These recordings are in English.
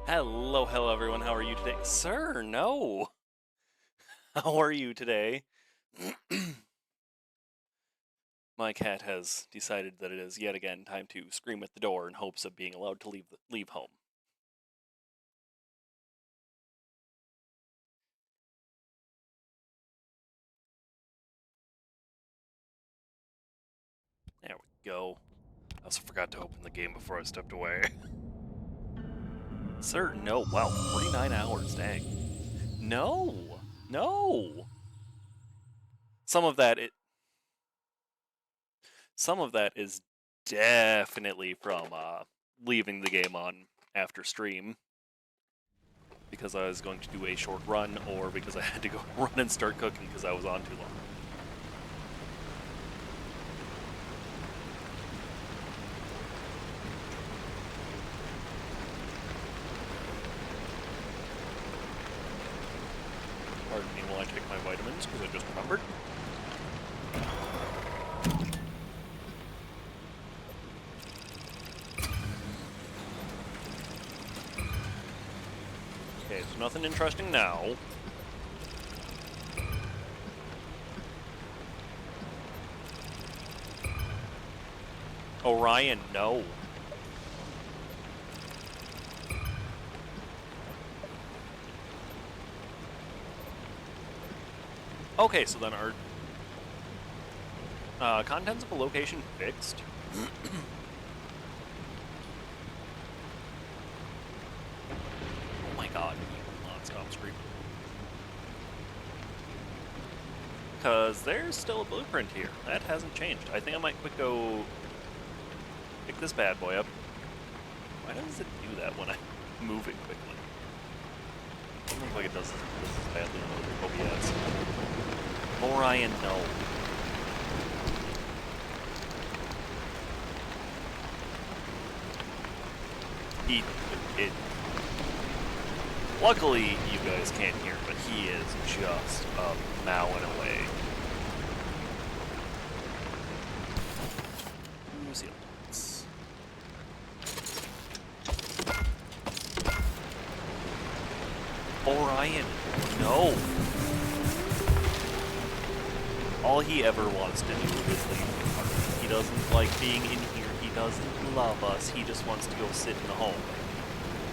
Hello everyone. How are you today? Sir, no. How are you today? My cat has decided that it is yet again time to scream at the door in hopes of being allowed to leave home. There we go. I also forgot to open the game before I stepped away. Sir, no. Wow, 49 hours, dang. No. No. Some of that it some of that is definitely from leaving the game on after stream. Because I was going to do a short run, or because I had to go run and start cooking because I was on too long. Pardon me while I take my vitamins, because I just remembered. Okay, so nothing interesting now. Orion, no. Okay, so then our contents of a location fixed. Oh my god, you will not stop screaming. Because there's still a blueprint here. That hasn't changed. I think I might quick go pick this bad boy up. Why does it do that when I move it quickly? It doesn't look like it does this as badly on OBS. Orion, no. Luckily, you guys can't hear, but he is just mowing away. New Zealand's. Orion, no. All he ever wants to do is leave the party. He doesn't like being in here. He doesn't love us. He just wants to go sit in the home.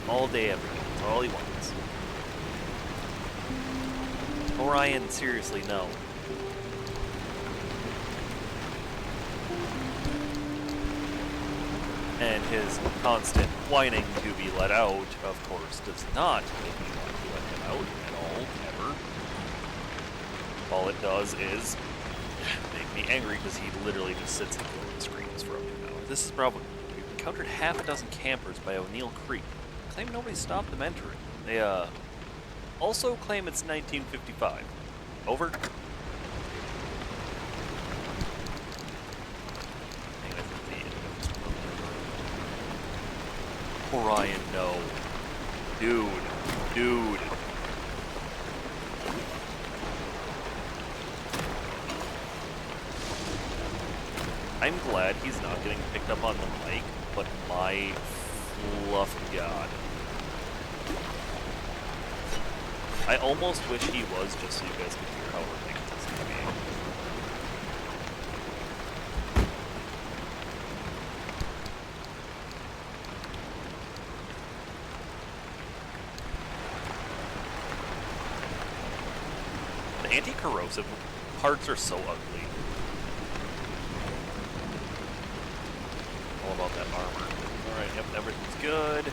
All day, every day. That's all he wants. Orion, seriously, no. And his constant whining to be let out, of course, does not make me want to let him out at all, ever. All it does is make me angry because he literally just sits and screams for up to an hour. This is Bravo. We've encountered half a dozen campers by O'Neill Creek. Claim nobody stopped them entering. They, also claim it's 1955. Over. Orion, no. Dude. I'm glad he's not getting picked up on the mic, but my fluffy god. I almost wish he was, just so you guys could hear how ridiculous he's being. The anti-corrosive parts are so ugly. All about that armor. Alright, yep, everything's good.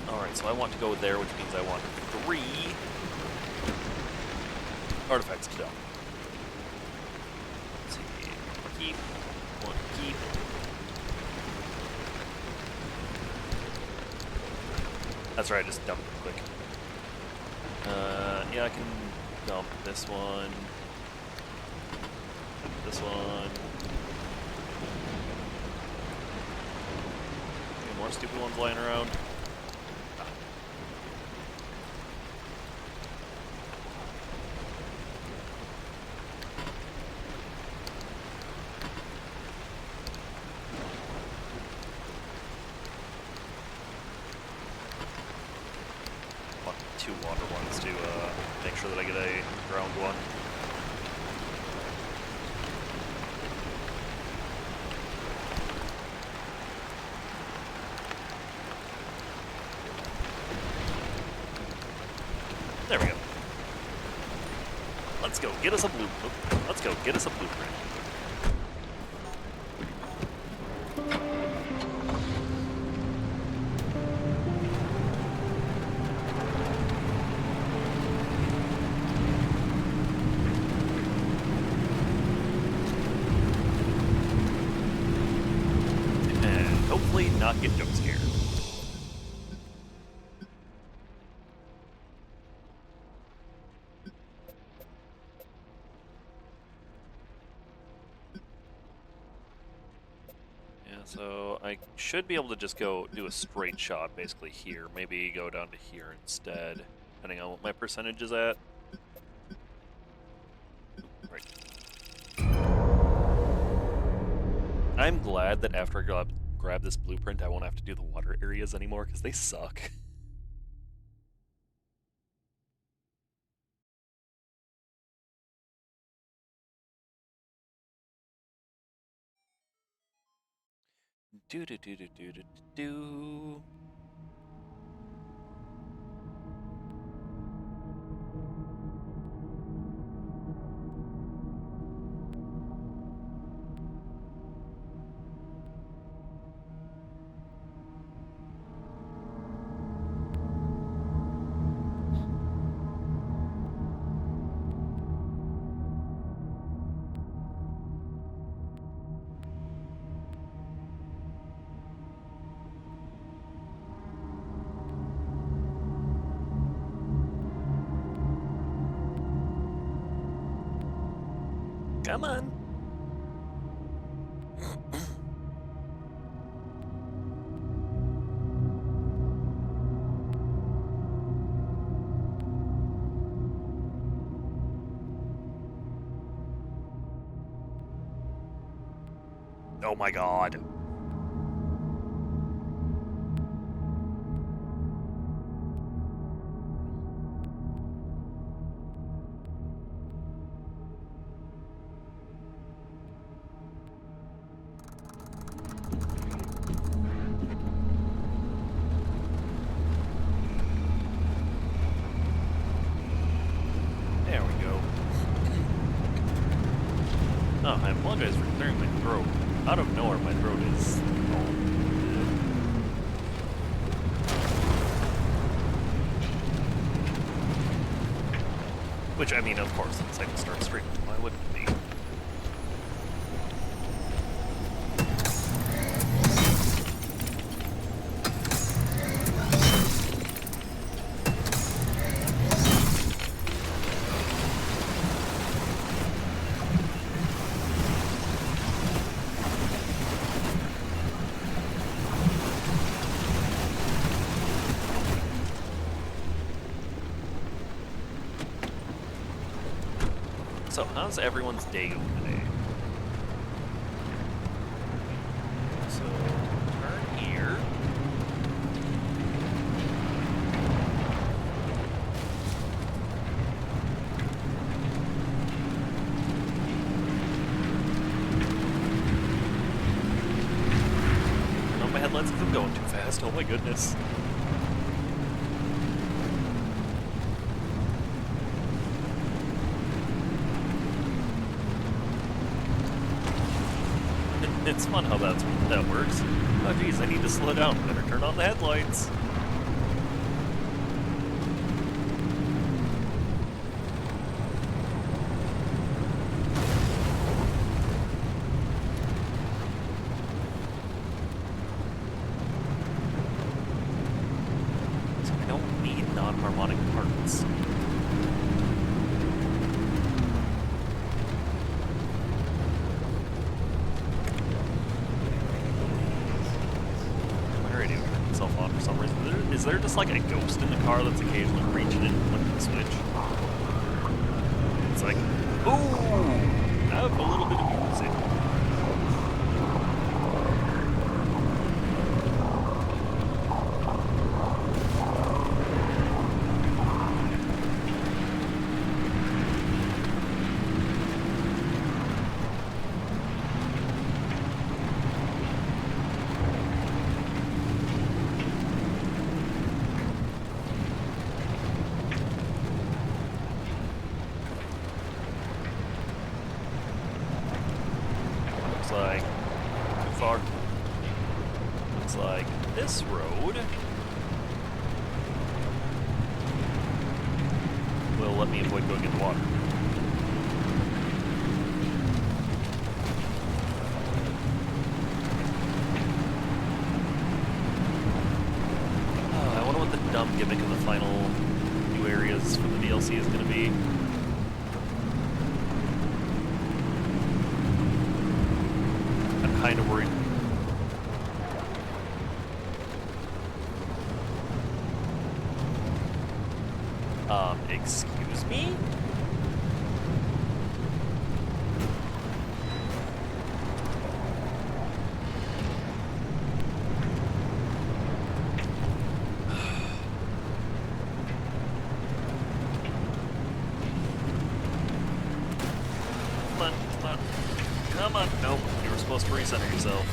Alright, so I want to go there, which means I want 3 artifacts to dump. Let's see. Keep. One keep. That's right, I just dumped it quick. Yeah, I can dump this one. This one. Any more stupid ones lying around? 2 water ones to make sure that I get a ground one. There we go. Let's go get us a blueprint. Let's go get us a blueprint. And hopefully not get jump scared. So I should be able to just go do a straight shot basically here. Maybe go down to here instead, depending on what my percentage is at. Right. I'm glad that after I grab this blueprint, I won't have to do the water areas anymore, because they suck. Do do do do do do do. Come on. Oh my god. There we go. Oh, I apologize for clearing my throat. Out of nowhere, my throat is all... Which, I mean, of course, it's like a start stream. Why wouldn't it be? So, how's everyone's day going today? So, turn here. Oh, my headlights have been going too fast. Oh my goodness. It's fun how that works. Oh geez, I need to slow down. Better turn on the headlights. So I don't need non-harmonic parts. On for some reason. Is there just like a ghost in the car that's occasionally reaching in and flicking the switch? It's like, ooh, have a little bit of music. like too far. Looks like this road will let me avoid going in the water. I wonder what the dumb gimmick of the final new areas for the DLC is going to be. I'm kind of worried. Excuse me? Come on, come on. Come on. Nope, you were supposed to recenter yourself.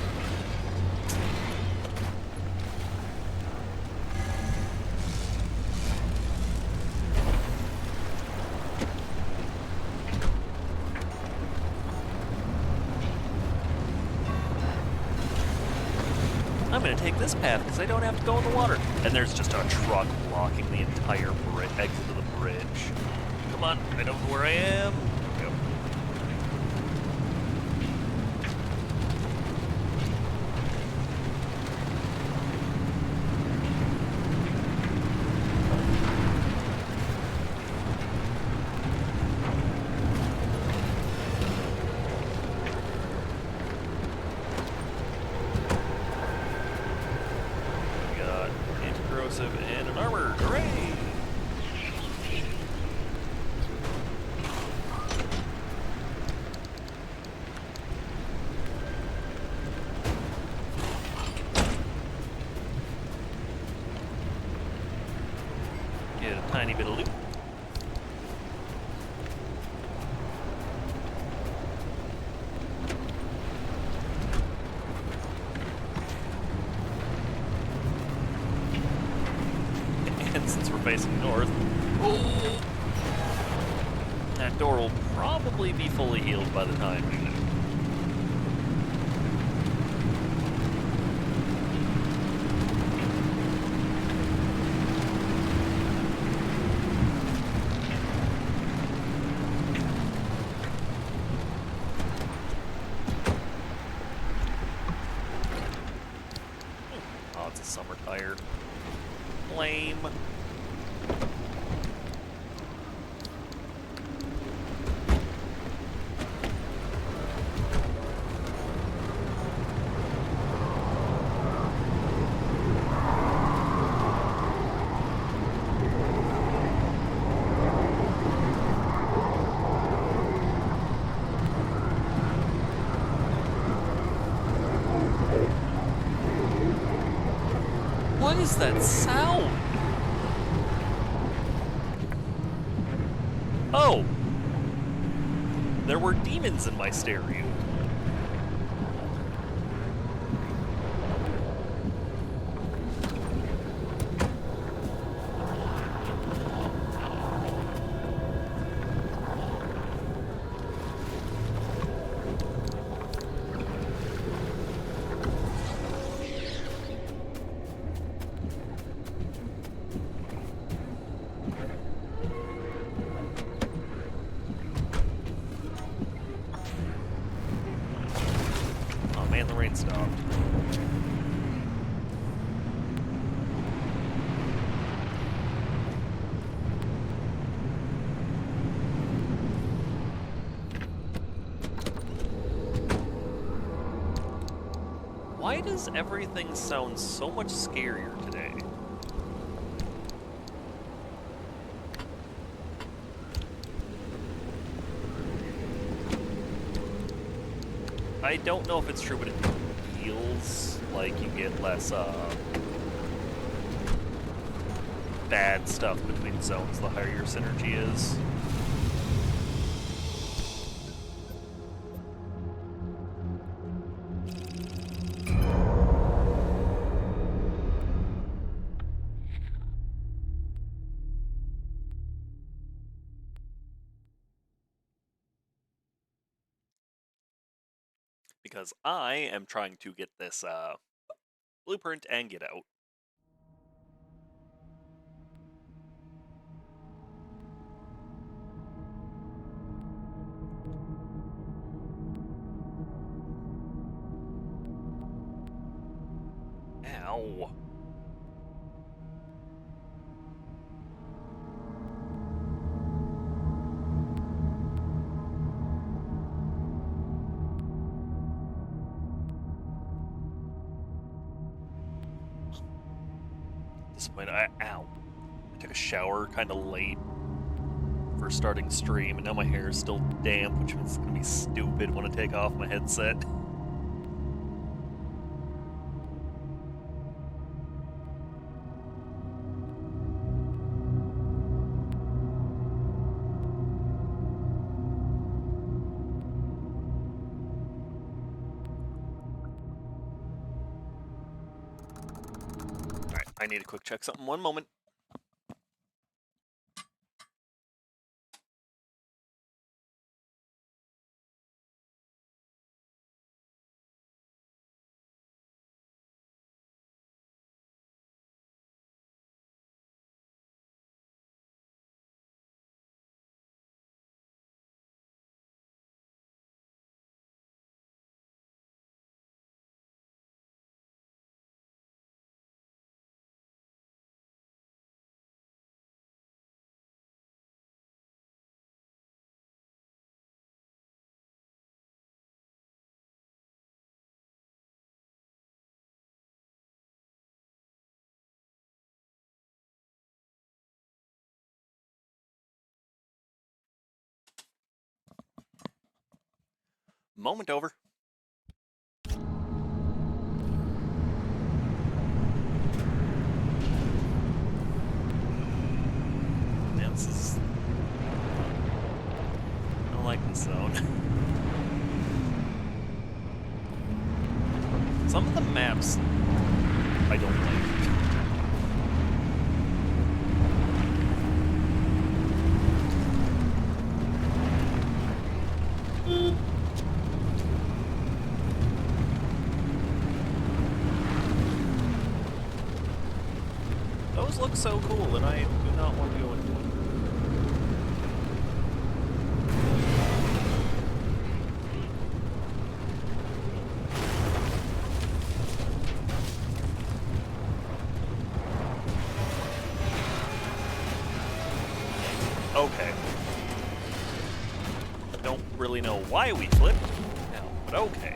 I'm gonna take this path because I don't have to go in the water. And there's just a truck blocking the entire exit of the bridge. Come on, I don't know where I am. Yep. And an armor, hooray! Get a tiny bit of loot. Since we're facing north, that door will probably be fully healed by the time we do. Oh, it's a summer tire. Lame. What is that sound? Oh! There were demons in my stereo. Man, the rain stopped. Why does everything sound so much scarier today? I don't know if it's true, but it feels like you get less bad stuff between zones the higher your synergy is. because I am trying to get this blueprint and get out. Ow. Disappointed. Ow. I took a shower kind of late for starting stream, and now my hair is still damp, which means it's going to be stupid when I take off my headset. Alright, I need to quick check something. One moment. Moment over. Man, this is... I don't like this zone. Some of the maps I don't like. Those look so cool, and I do not want to go into them. Okay. Don't really know why we flipped now, but okay.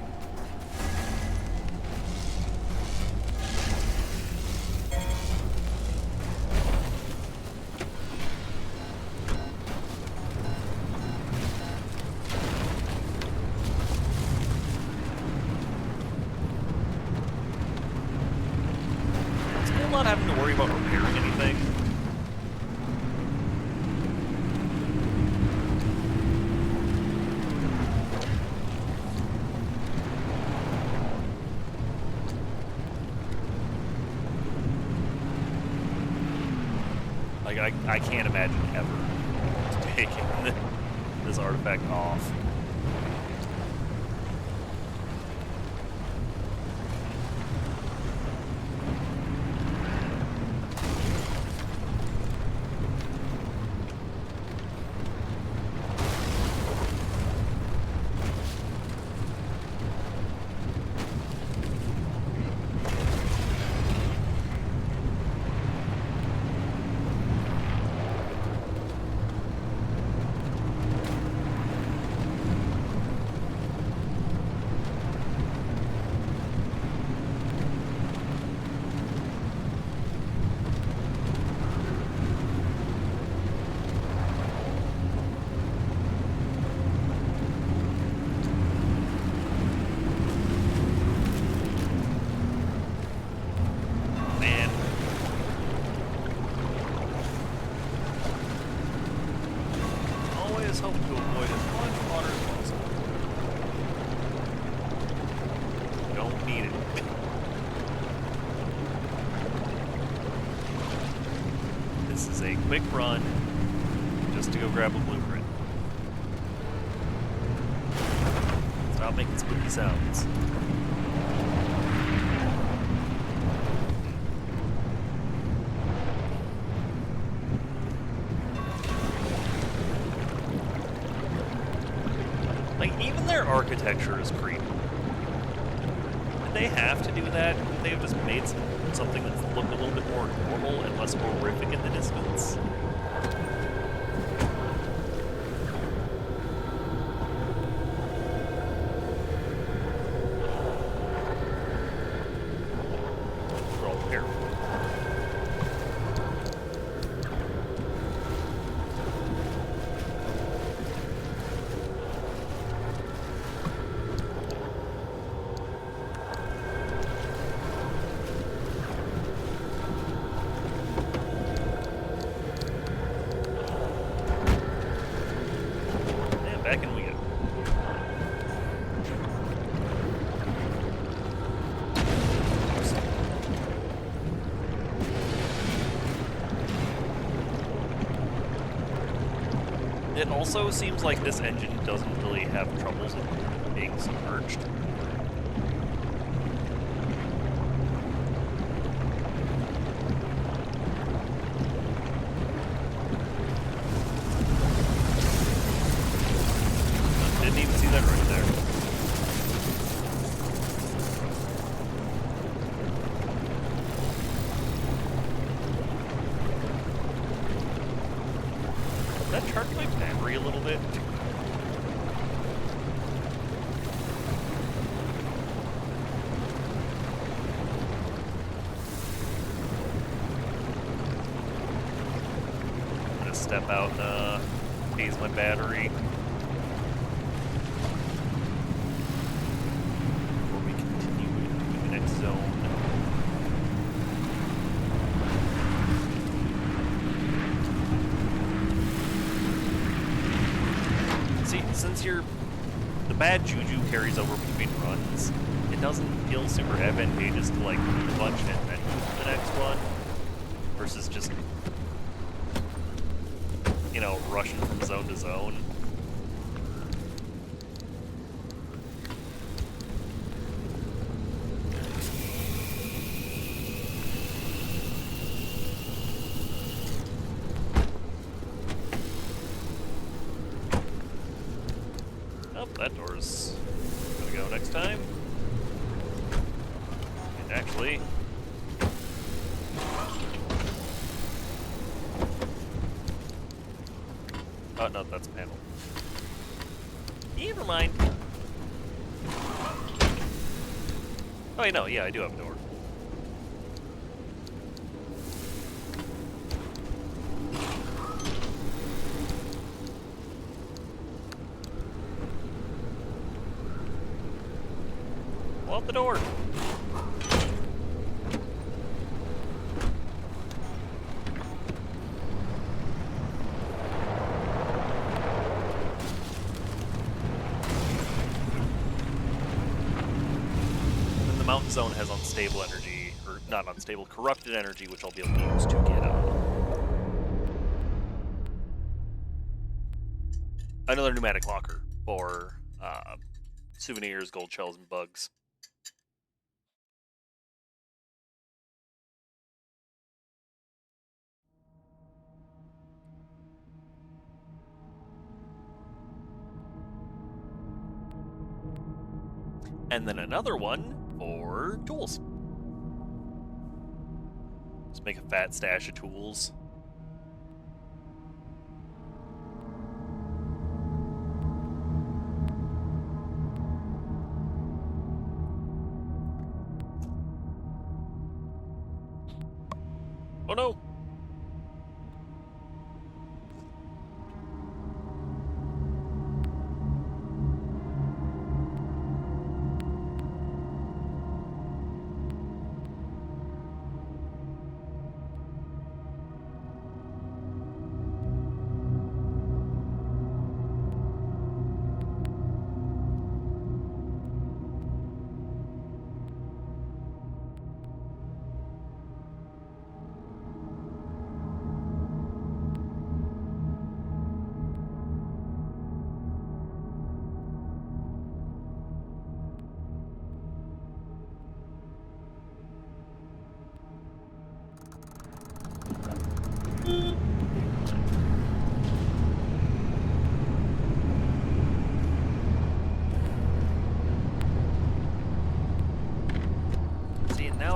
Still not having to worry about repairing anything. Like, I can't imagine ever taking this artifact off. Hope to avoid as much water as possible. Don't need it. This is a quick run just to go grab a blueprint. Stop stop making spooky sounds. Like, even their architecture is creepy. Did they have to do that? Could they have just made something that looked a little bit more normal and less horrific in the distance? It also seems like this engine doesn't really have troubles with being submerged. Didn't even see that right there. Did that charge my battery a little bit? I'm gonna step out and phase my battery. Before we continue into the next zone. Since the bad juju carries over between runs, it doesn't feel super advantageous to like move a bunch and then move to the next one, versus just, you know, rushing from zone to zone. That door's gonna go next time. And actually... oh, no, that's a panel. Never mind. Oh, wait, no, yeah, I do have a door. Out the door. And the mountain zone has unstable energy, or not unstable, corrupted energy, which I'll be able to use to get another pneumatic locker for souvenirs, gold shells, and bugs. And then another one for tools. Just make a fat stash of tools. Oh no!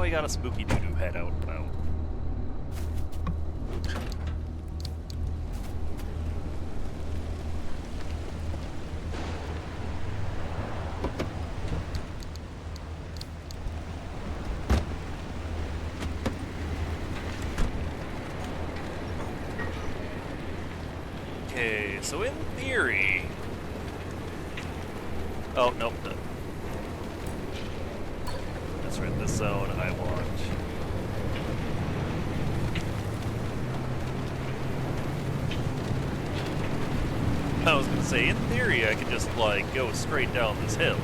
we got a spooky doo-doo head out and about. Okay, so in theory... Oh, nope. That's right, this zone I want. I was gonna say, in theory, I could just, like, go straight down this hill.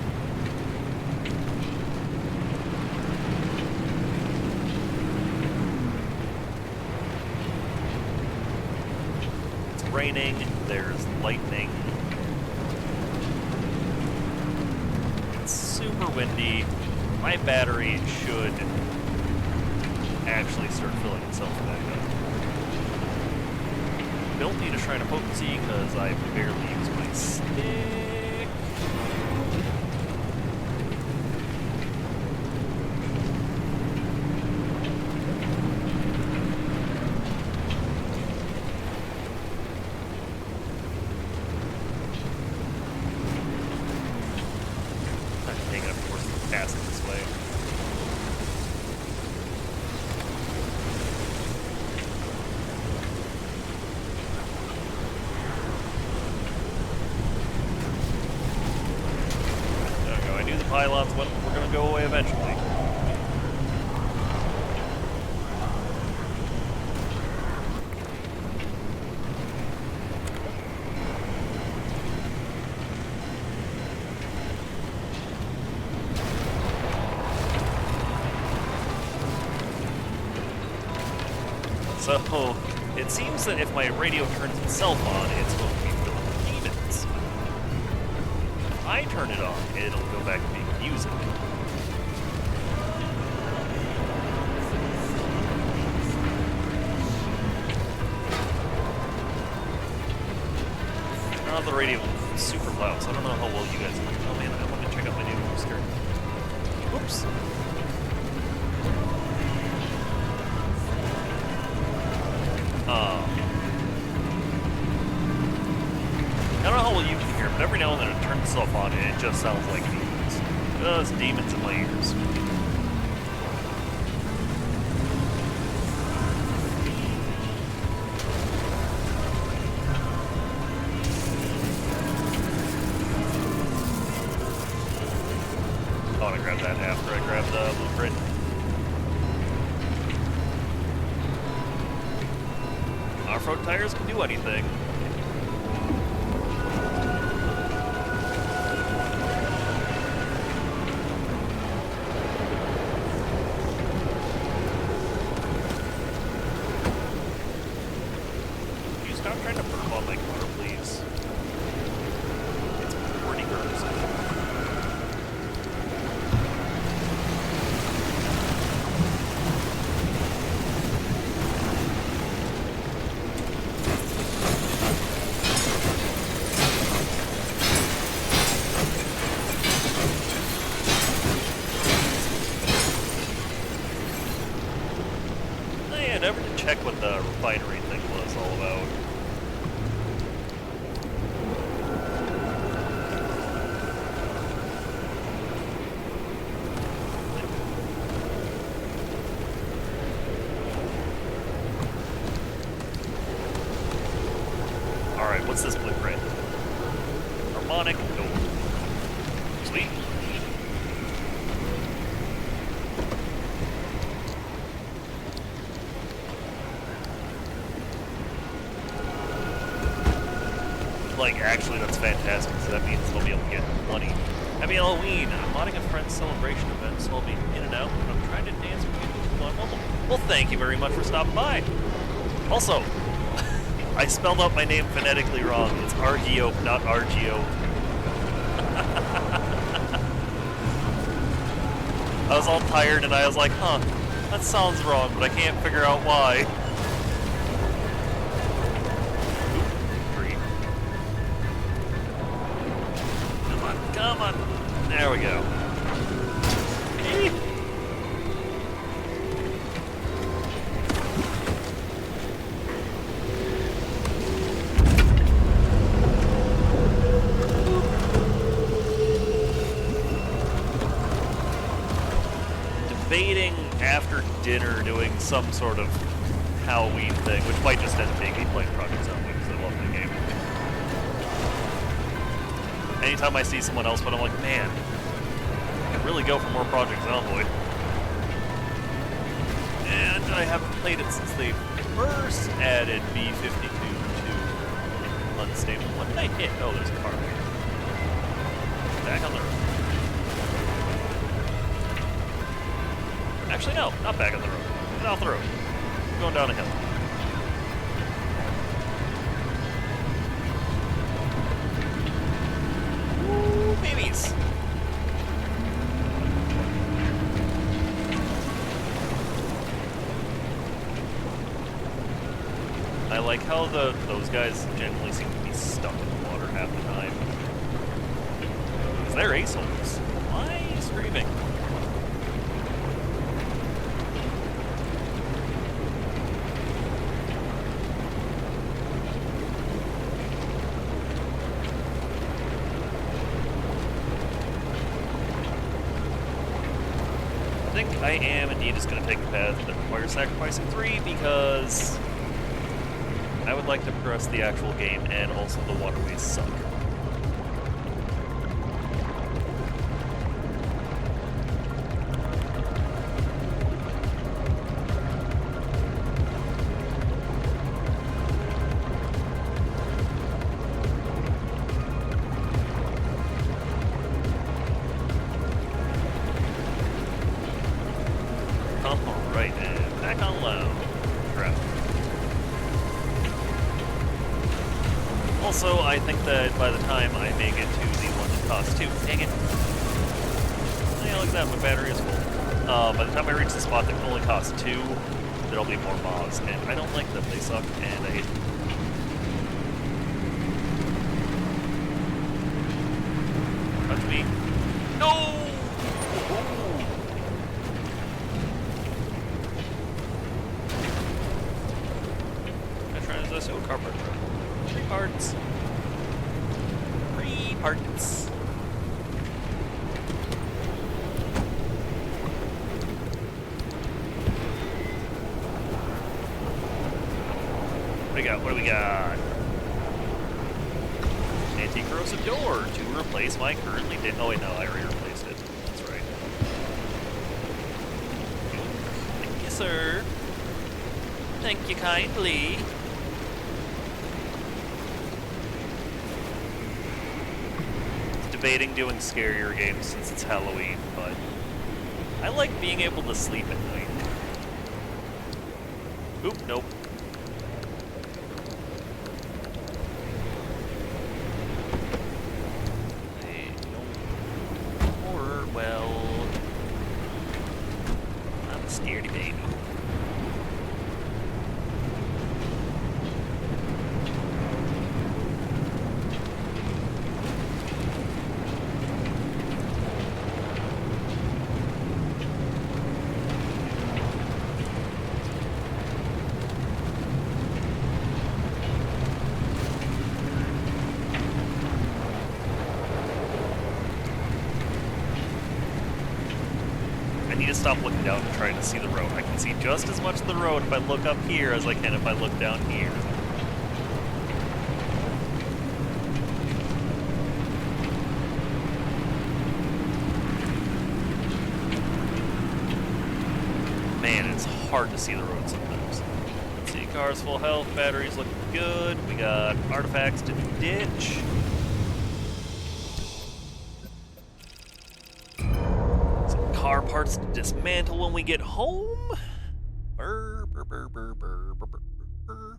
It's raining, there's lightning. It's super windy. My battery should actually start filling itself back up. Don't need a Shrine of Potency because I barely use my stick. I'm taking up course fast this way. Pylons, but we're going to go away eventually. So, it seems that if my radio turns itself on, it's going to be filled with demons. If I turn it on, it'll go back to being music. I don't have the radio super loud, so I don't know how well you guys can. Oh man, I want to check out my new booster. Oops. I don't know how well you can hear, but every now and then it turns itself on and it just sounds like demons. Just demons in my ears. I want to grab that after I grab the blueprint. Off-road tires can do anything. Stop trying to burp on my car, please. It's pretty gross. I never did check what the refinery thing was all about. Alright, what's this blueprint? Harmonic door. Sweet. Like, actually, that's fantastic, because that means they'll be able to get money. Happy Halloween! I'm modding a friend's celebration event, so I'll be in and out, but I'm trying to dance with people on mobile. Well, thank you very much for stopping by. Also, I spelled out my name phonetically wrong. It's Argiope, not Argiope. I was all tired and I was like, huh, that sounds wrong, but I can't figure out why. Come on. There we go. debating after dinner doing some sort of Halloween thing, which might just end up being me playing Project Zomboid because I love the game. Anytime I see someone else, but I'm like, man, I could really go for more Project Zomboid. And I haven't played it since they first added B-52 to Unstable. What did I hit? Oh, there's a car here. Back on the road. Actually, no, not back on the road. Get off the road. I'm going down a hill. Ooh, babies! I like how those guys generally seem to be stuck in the water half the time. Because they're assholes. Why are you screaming? I think I am indeed just going to take the path that requires sacrificing 3 because I would like to progress the actual game and also the waterways suck. Alright, and back on low. Crap. Also, I think that by the time I make it to the one that costs 2, dang it. Yeah, look at that, my battery is full. By the time I reach the spot that can only cost 2, there'll be more mobs, and I don't like them, they suck, and I hate them. Touch me. No! So cardboard. 3 parts. 3 parts. What do we got? What do we got? Anti-corrosive door to replace my currently dead. Oh wait, no, I already replaced it. That's right. Thank you, sir. Thank you kindly. Debating doing scarier games since it's Halloween, but I like being able to sleep at night. Oop, nope. They don't horror well. I'm a scaredy baby. I need to stop looking down and trying to see the road. I can see just as much of the road if I look up here as I can if I look down here. Man, it's hard to see the road sometimes. Let's see, cars full health, batteries looking good. We got artifacts to ditch. Car parts to dismantle when we get home. Burr, burr, burr, burr, burr, burr, burr.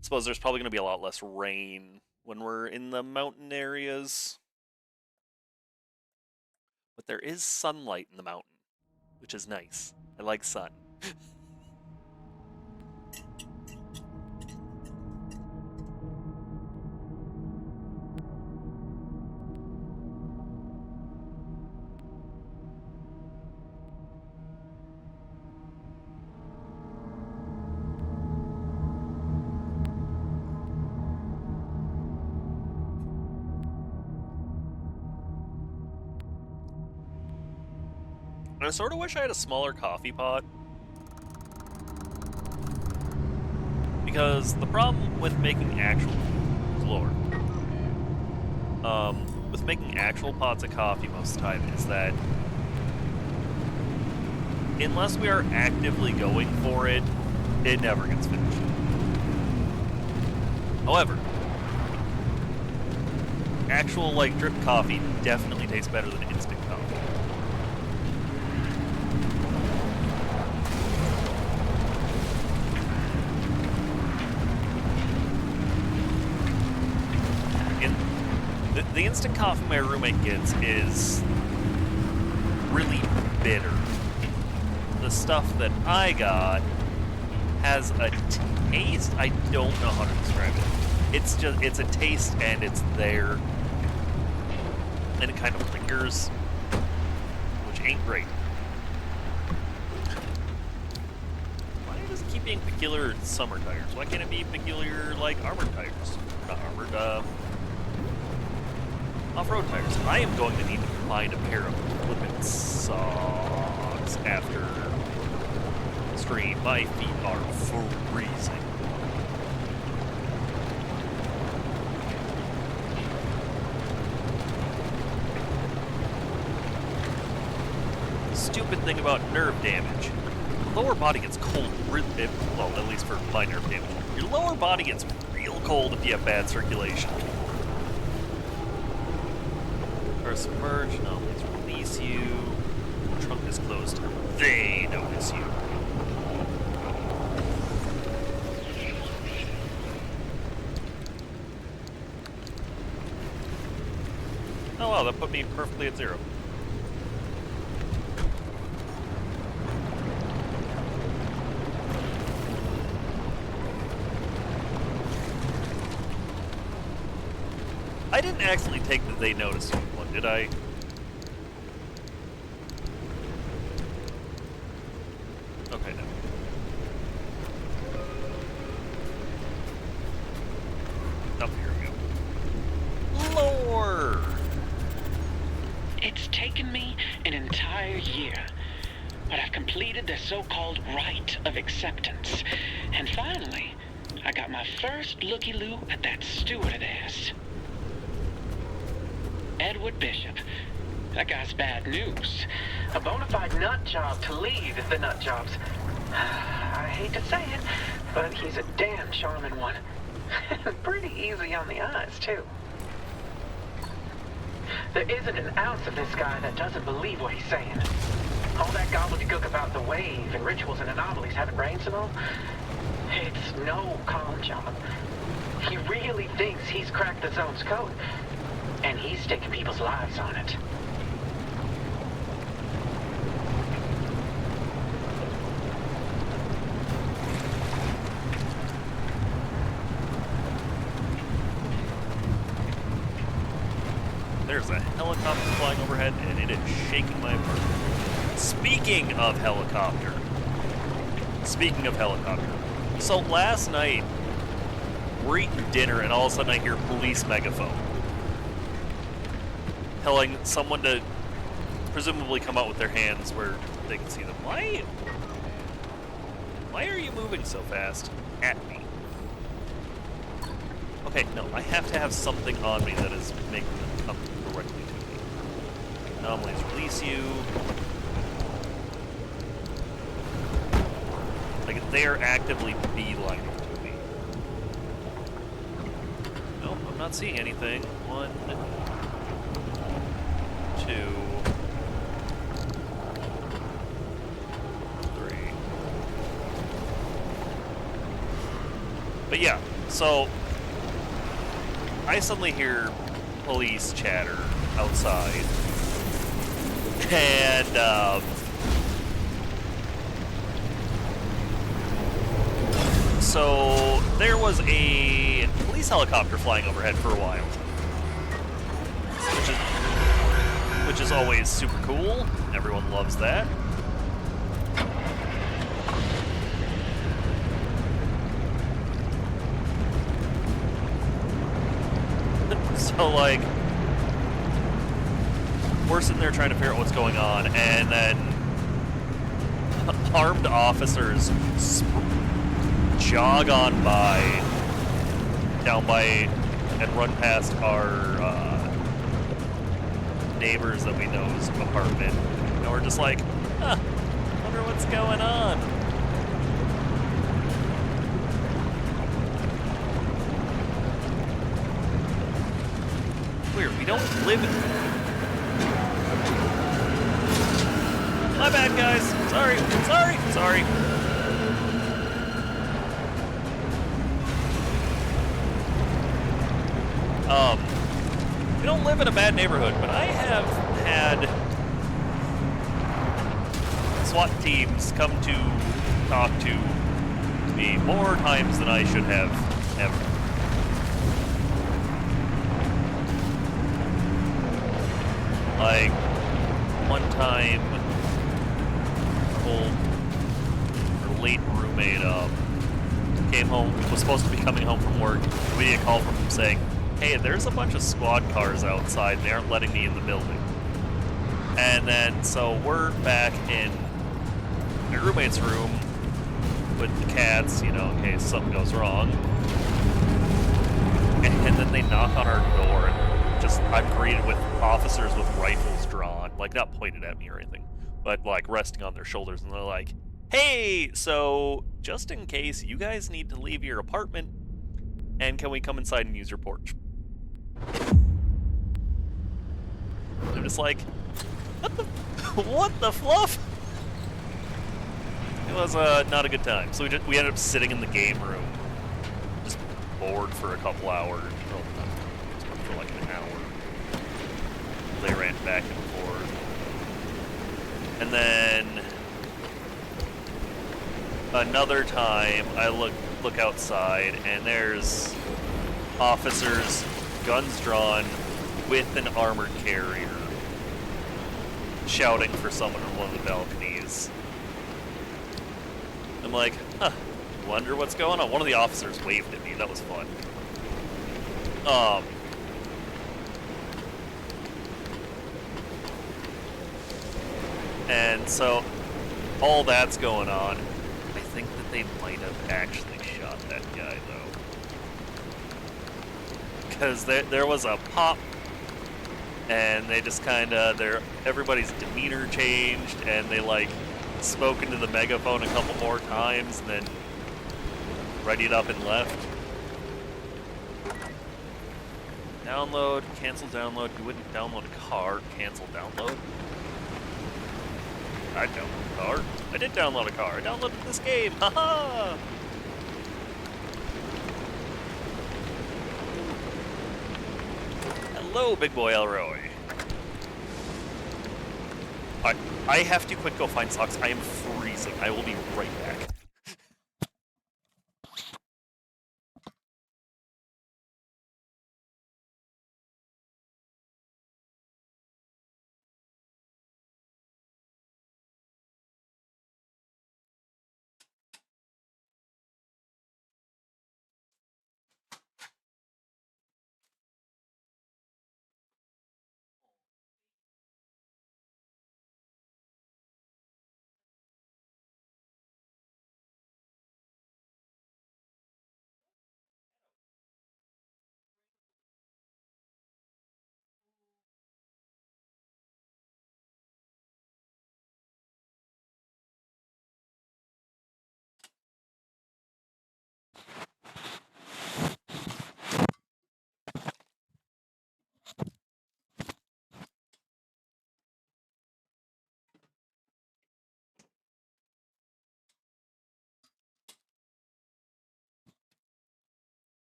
Suppose there's probably going to be a lot less rain when we're in the mountain areas. But there is sunlight in the mountain, which is nice. I like sun. I sort of wish I had a smaller coffee pot. Because the problem with making actual... Lord. With making actual pots of coffee most of the time is that unless we are actively going for it, it never gets finished. However, actual, like, drip coffee definitely tastes better than instant coffee. The instant coffee my roommate gets is really bitter. The stuff that I got has a taste. I don't know how to describe it. It's a taste and it's there. And it kind of lingers, which ain't great. Why does it keep being peculiar summer tires? Why can't it be peculiar, like, armored tires? Not armored, off-road tires. I am going to need to find a pair of flippin' socks after stream. My feet are freezing. Stupid thing about nerve damage. Your lower body gets cold, well, at least for my nerve damage. Your lower body gets real cold if you have bad circulation. Are submerged, no, please release you. Trunk is closed. They notice you. Oh wow, that put me perfectly at 0. I didn't actually take the they noticed you one, did I? Okay, no. Oh, here we go. Lord! It's taken me an entire year, but I've completed the so-called rite of acceptance. And finally, I got my first looky-loo at that stewardess. Edward Bishop. That guy's bad news. A bona fide nut job to lead the nut jobs. I hate to say it, but he's a damn charming one. Pretty easy on the eyes, too. There isn't an ounce of this guy that doesn't believe what he's saying. All that gobbledygook about the wave and rituals and anomalies having brains and all, it's no calm job. He really thinks he's cracked the zone's code. And he's sticking people's lives on it. There's a helicopter flying overhead, and it is shaking my apartment. Speaking of helicopter. So last night, we're eating dinner, and all of a sudden I hear police megaphone telling someone to presumably come out with their hands where they can see them. Why are you moving so fast at me? Okay, no, I have to have something on me that is making them come directly to me. Anomalies release you. Like, they are actively beelining to me. Nope, I'm not seeing anything. 1, 2, 3. But yeah, so I suddenly hear police chatter outside, and so there was a police helicopter flying overhead for a while, which is always super cool. Everyone loves that. So, like, we're sitting there trying to figure out what's going on, and then armed officers jog on by, down by, and run past our neighbors that we know's apartment, and we're just like, huh, wonder what's going on. Weird, we don't live in... My bad, guys. Sorry. We don't live in a bad neighborhood, but I have had SWAT teams come to talk to me more times than I should have ever. Like, one time, our late roommate came home, was supposed to be coming home from work. We get a call from him saying, hey, there's a bunch of squad cars outside and they aren't letting me in the building. And then, so we're back in my roommate's room with the cats, you know, in case something goes wrong. And then they knock on our door, and just, I'm greeted with officers with rifles drawn, like not pointed at me or anything, but like resting on their shoulders, and they're like, hey, so just in case you guys need to leave your apartment, and can we come inside and use your porch? I'm just like, what the fluff? It was not a good time. So we ended up sitting in the game room, just bored for a couple hours. Well, not for like an hour. They ran back and forth. And then another time, I look outside, and there's officers, guns drawn, with an armored carrier, shouting for someone on one of the balconies. I'm like, huh, wonder what's going on. One of the officers waved at me. That was fun. And so, all that's going on. I think that they might have actually shot that guy, though. Because there was a pop, and they just kind of, everybody's demeanor changed, and they, like, spoke into the megaphone a couple more times, and then readied up and left. Download, cancel download. You wouldn't download a car, cancel download. I downloaded a car. I did download a car. I downloaded this game. Haha! Hello, Big Boy Elroy. I have to quick go find socks. I am freezing. I will be right back.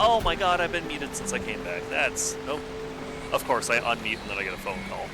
Oh my god, I've been muted since I came back. That's... Oh. Of course, I unmute and then I get a phone call.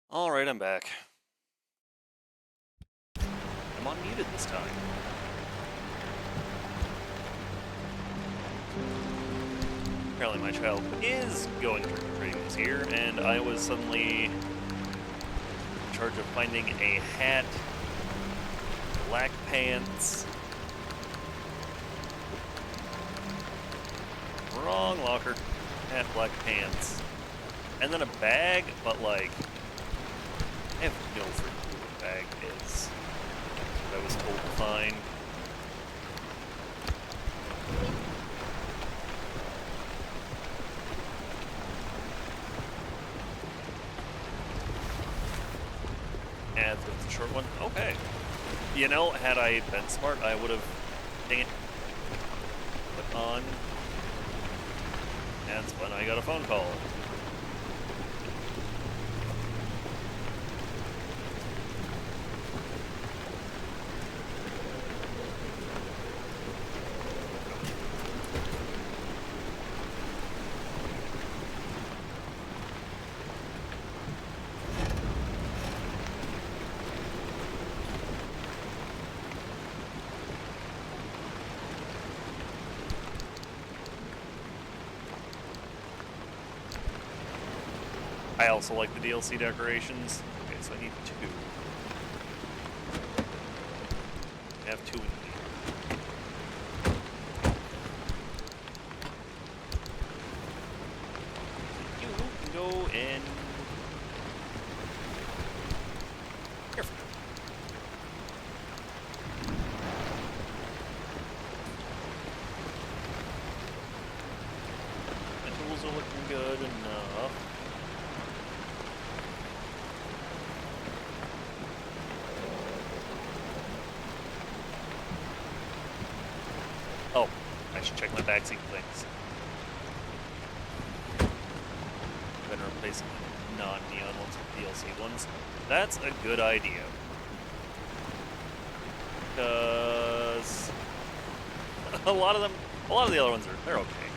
Alright, I'm back. I'm unmuted this time. Apparently my child is going trick-or-treating this year, and I was suddenly in charge of finding a hat, black pants, wrong locker, hat, black pants, and then a bag, but like, I have no freaking clue what a bag is. I was told to find. And it's a short one. Okay. You know, had I been smart, I would have put on. That's when I got a phone call. I also like the DLC decorations. Okay, so I need 2. I have 2 in here. You can go in here for now. My tools are looking good enough. Oh, I should check my backseat things. Been replacing non-neon ones with DLC ones. That's a good idea. Because a lot of the other ones they're okay.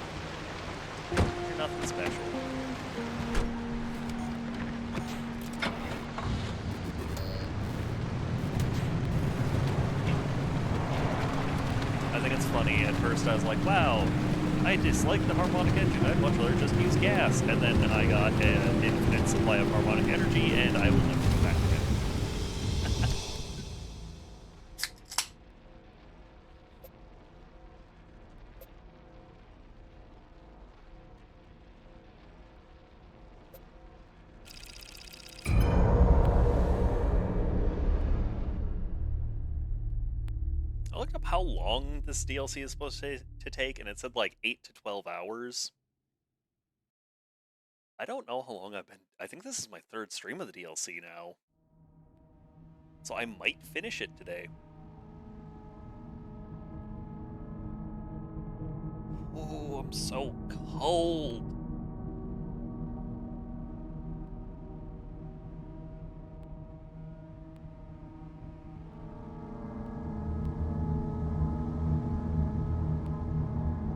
They're nothing special. I think it's funny. At first, I was like, "Wow, I dislike the harmonic engine. I'd much rather just use gas." And then I got an infinite supply of harmonic energy, and I will never go back again. I looked up how long this DLC is supposed to take, and it said like 8 to 12 hours. I don't know how long I've been. I think this is my 3rd stream of the DLC now. So I might finish it today. Oh, I'm so cold.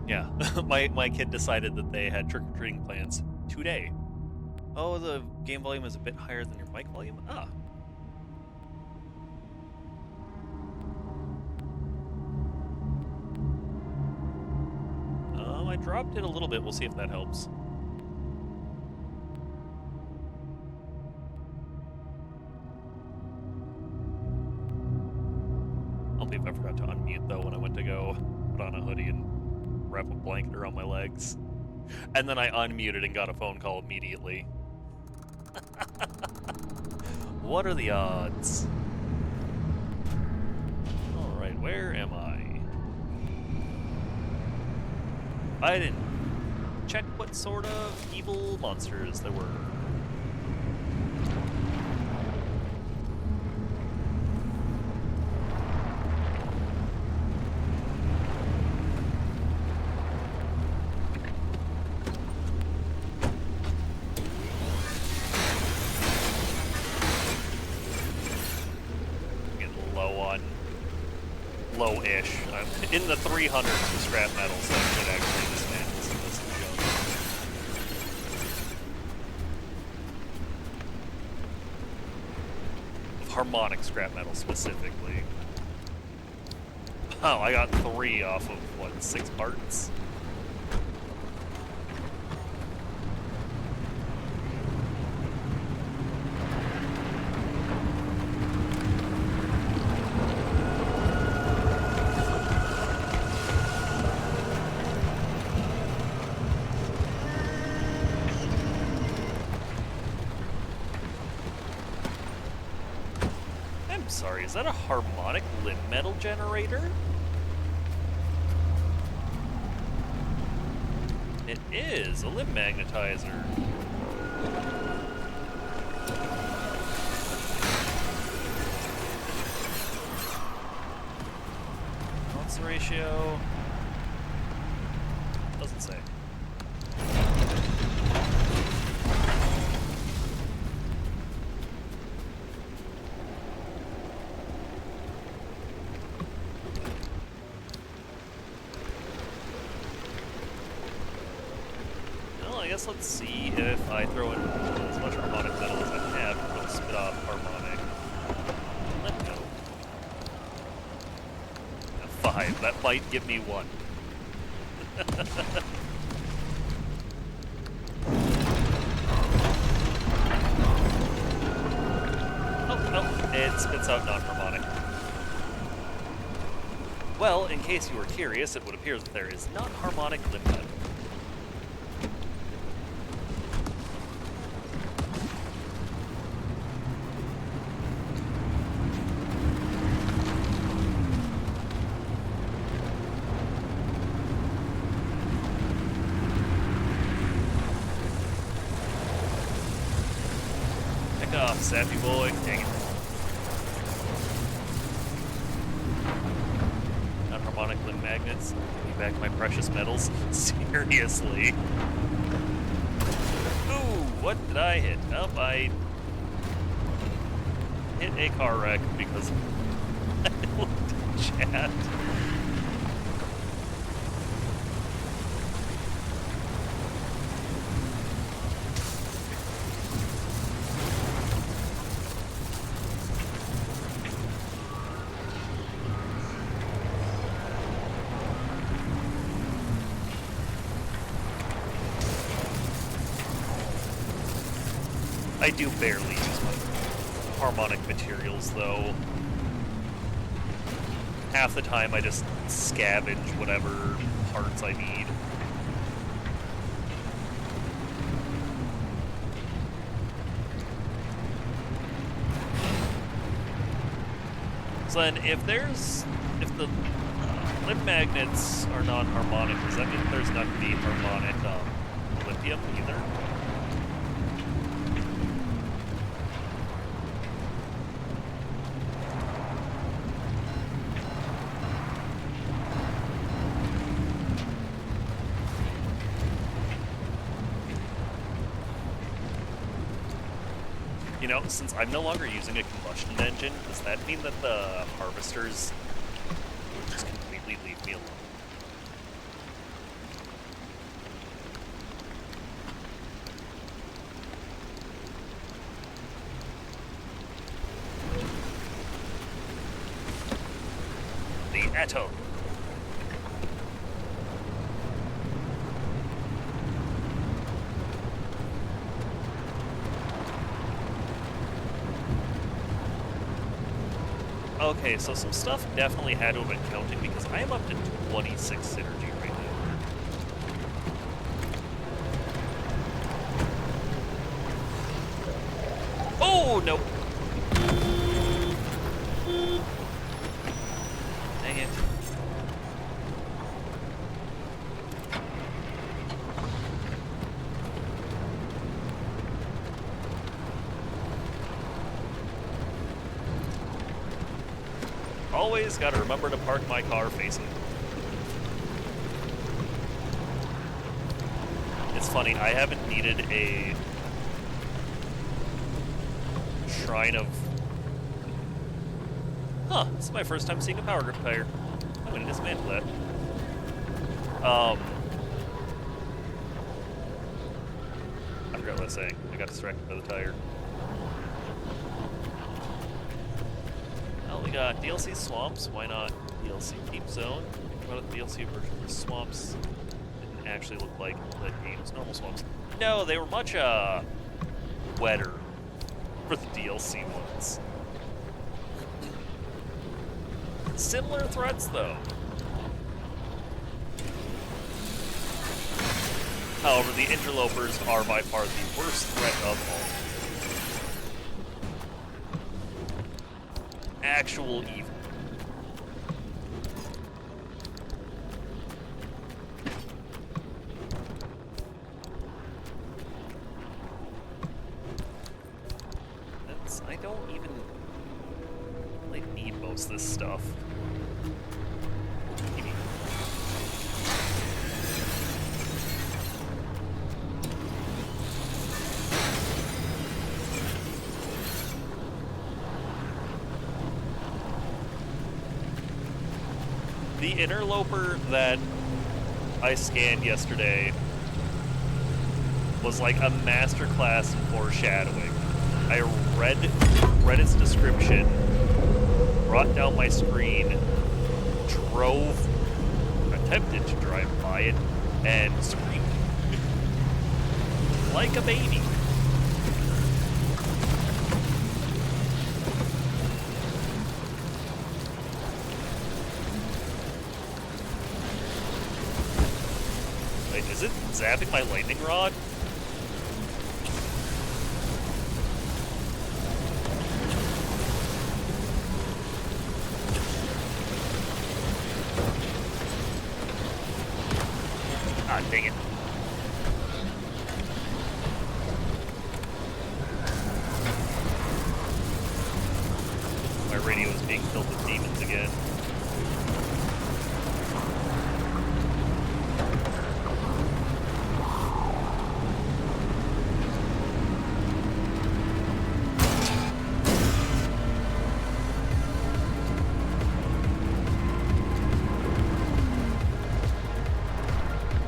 Yeah, my kid decided that they had trick-or-treating plans today. Oh, the game volume is a bit higher than your mic volume? Ah. I dropped it a little bit. We'll see if that helps. I don't believe I forgot to unmute, though, when I went to go put on a hoodie and wrap a blanket around my legs. And then I unmuted and got a phone call immediately. What are the odds? Alright, where am I? I didn't check what sort of evil monsters there were. Low-ish. I'm in the 300s for scrap metal, so I should actually dismantle some of this junk. Of harmonic scrap metal, specifically. Oh, I got 3 off of, what, 6 parts? Sorry, is that a harmonic limb metal generator? It is a limb magnetizer. What's the ratio? Doesn't say. Let's see if I throw in as much harmonic metal as I have, it'll spit off harmonic. Let go. 5. That might give me 1. Oh, it spits out non-harmonic. Well, in case you were curious, it would appear that there is non-harmonic limb nut. Pick off, sappy boy. Dang it. Non-harmonic limb magnets. Give me back my precious metals. Seriously. Ooh, what did I hit? Oh, I hit a car wreck because I looked at chat. I do barely use my harmonic materials, though. Half the time I just scavenge whatever parts I need. So then, if the limb magnets are non-harmonic, does that mean there's not going to be harmonic lithium either? You know, since I'm no longer using a combustion engine, does that mean that the harvesters would just completely leave me alone? The Atto. Okay, so some stuff definitely had to have been counting because I am up to 26 synergy right now. Oh, no. Dang it. Always gotta remember to park my car facing. It's funny, I haven't needed a shrine of... Huh, this is my first time seeing a power grip tire. I'm gonna dismantle that. I forgot what I was saying. I got distracted by the tire. Well, we got DLC Swamps. Why not DLC Deep Zone? Think about it, the DLC version of the Swamps didn't actually look like the game's normal swamps. No, they were much wetter for the DLC ones. Similar threats, though. However, the interlopers are by far the worst threat of all. Actual evil. I don't even like need most of this stuff. The interloper that I scanned yesterday was like a masterclass in foreshadowing. I read its description, brought down my screen, attempted to drive by it, and screamed like a baby. Is it zapping my lightning rod? Ah, dang it. My radio is being filled with demons again.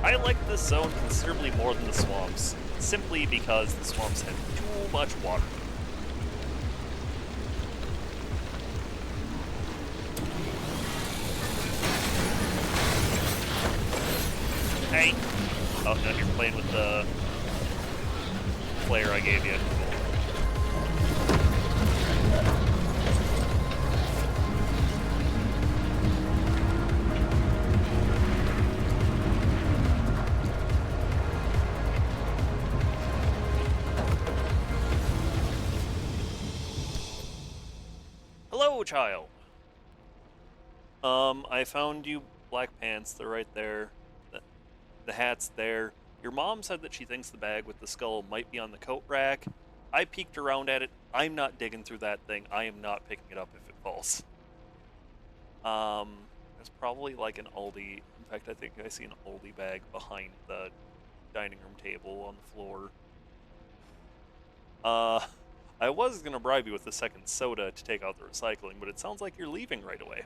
I like this zone considerably more than the swamps, simply because the swamps have too much water. Hey! Oh, no, you're playing with the flare I gave you. Hello, child! I found you black pants. They're right there. The hat's there. Your mom said that she thinks the bag with the skull might be on the coat rack. I peeked around at it. I'm not digging through that thing. I am not picking it up if it falls. There's probably like an Aldi. In fact, I think I see an Aldi bag behind the dining room table on the floor. I was gonna bribe you with the second soda to take out the recycling, but it sounds like you're leaving right away.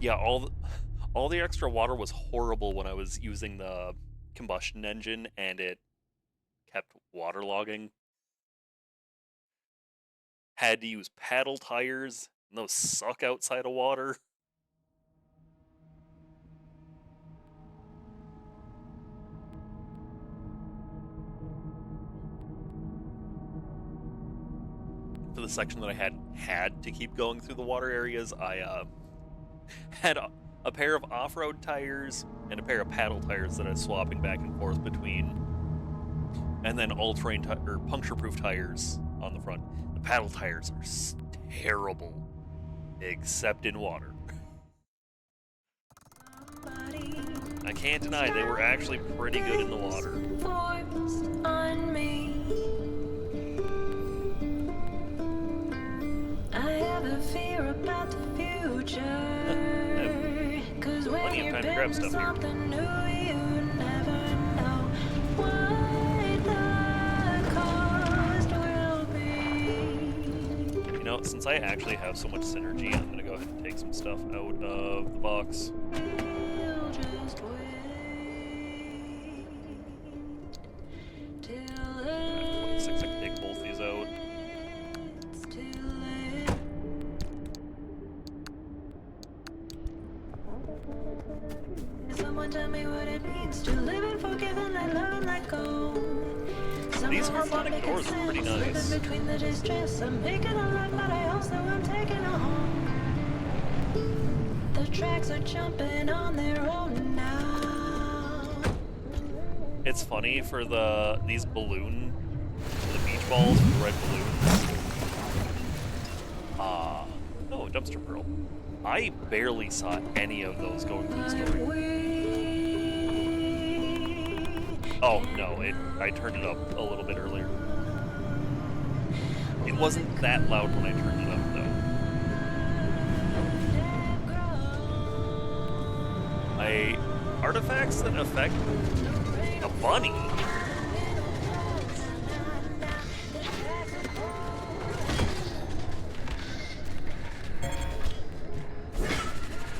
Yeah, all the extra water was horrible when I was using the combustion engine, and it kept waterlogging. Had to use paddle tires, and those suck outside of water. For the section that I had to keep going through the water areas, I had a pair of off-road tires and a pair of paddle tires that I was swapping back and forth between, and then all-terrain or puncture-proof tires on the front. The paddle tires are terrible, except in water. I can't deny they were actually pretty good in the water. I have a fear about the future. Cause when you're doing something new, you never know what the cost will be. You know, since I actually have so much synergy, I'm gonna go ahead and take some stuff out of the box. We'll just wait till I have 26, I can take both these out. Someone tell me what it means to live and forgive and let love and let go. These harmonic doors are pretty nice. Between the distress, I'm making a love, but I also am taking a home. The tracks are jumping on their own now. It's funny for these balloon, the beach balls, the red balloons. Oh, dumpster pearl. I barely saw any of those going through the story. Oh, no, I turned it up a little bit earlier. It wasn't that loud when I turned it up, though. Artifacts that affect a bunny?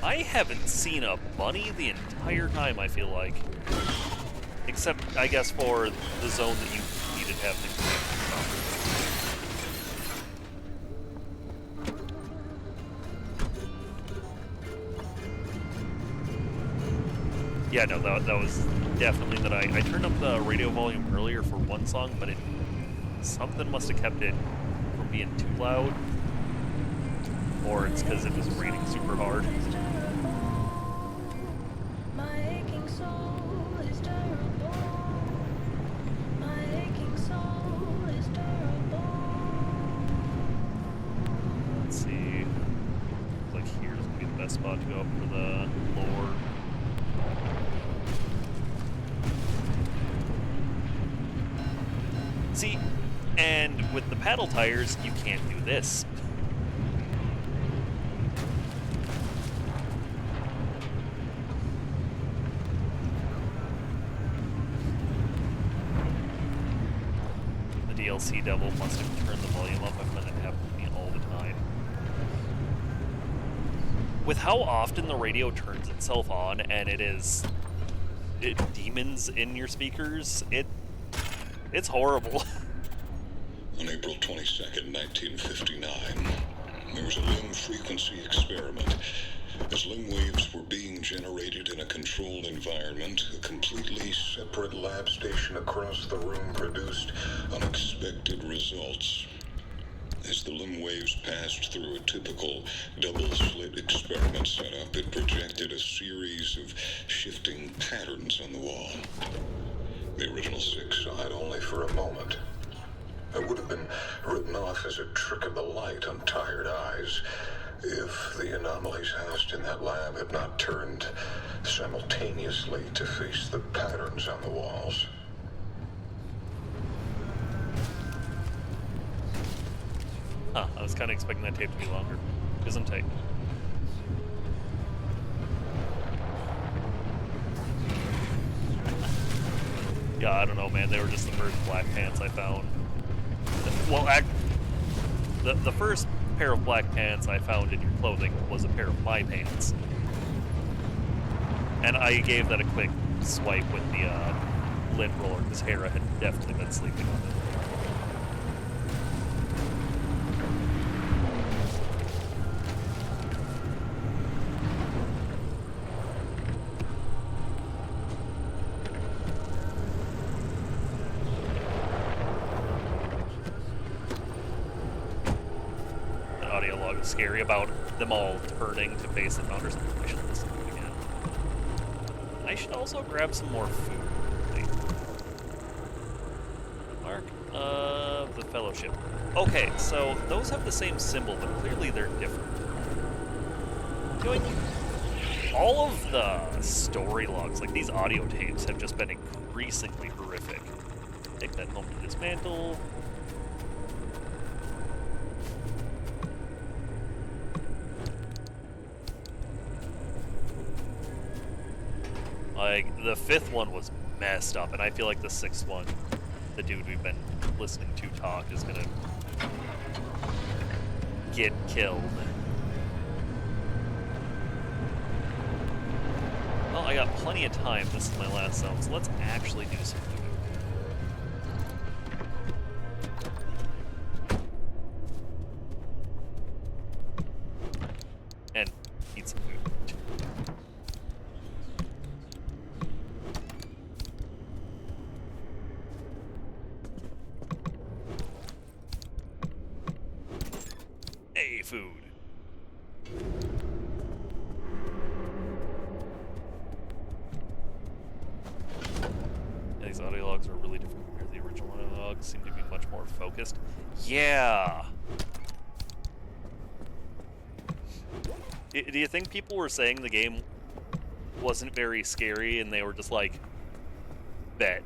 I haven't seen a bunny the entire time, I feel like. Except, I guess, for the zone that you needed to have things from. Yeah, no, that was definitely that I turned up the radio volume earlier for one song, but something must have kept it from being too loud. or it's because it was raining super hard. Let's see. Looks like here's gonna be the best spot to go up for the lore. See, and with the paddle tires, you can't do this. The DLC devil must have turned the volume up. I've let it happen to me all the time. With how often the radio turns itself on and it demons in your speakers, it's horrible. On April 22nd, 1959, there was a LIM frequency experiment. As LIM waves were being generated in a controlled environment, a completely separate lab station across the room produced unexpected results. As the LIM waves passed through a typical double-slit experiment setup, it projected a series of shifting patterns on the wall. The original six saw it only for a moment. It would have been written off as a trick of the light on tired eyes if the anomalies housed in that lab had not turned simultaneously to face the patterns on the walls. Huh, I was kind of expecting that tape to be longer. Isn't tape. Yeah, I don't know, man. They were just the first black pants I found. Well, the first pair of black pants I found in your clothing was a pair of my pants. And I gave that a quick swipe with the lint roller because Hera had definitely been sleeping on it. Scary about them all turning to face the founders. I should listen to it again. I should also grab some more food. Wait. Mark of the Fellowship. Okay, so those have the same symbol, but clearly they're different. Doing all of the story logs, like these audio tapes, have just been increasingly horrific. Take that home to dismantle. Like, the fifth one was messed up, and I feel like the sixth one, the dude we've been listening to talk, is gonna get killed. Well, I got plenty of time. This is my last zone, so let's actually do some food. And eat some food. Food. Yeah, these audio logs are really different compared to the original audio logs. Seem to be much more focused. Yeah. Do you think people were saying the game wasn't very scary and they were just like, bet?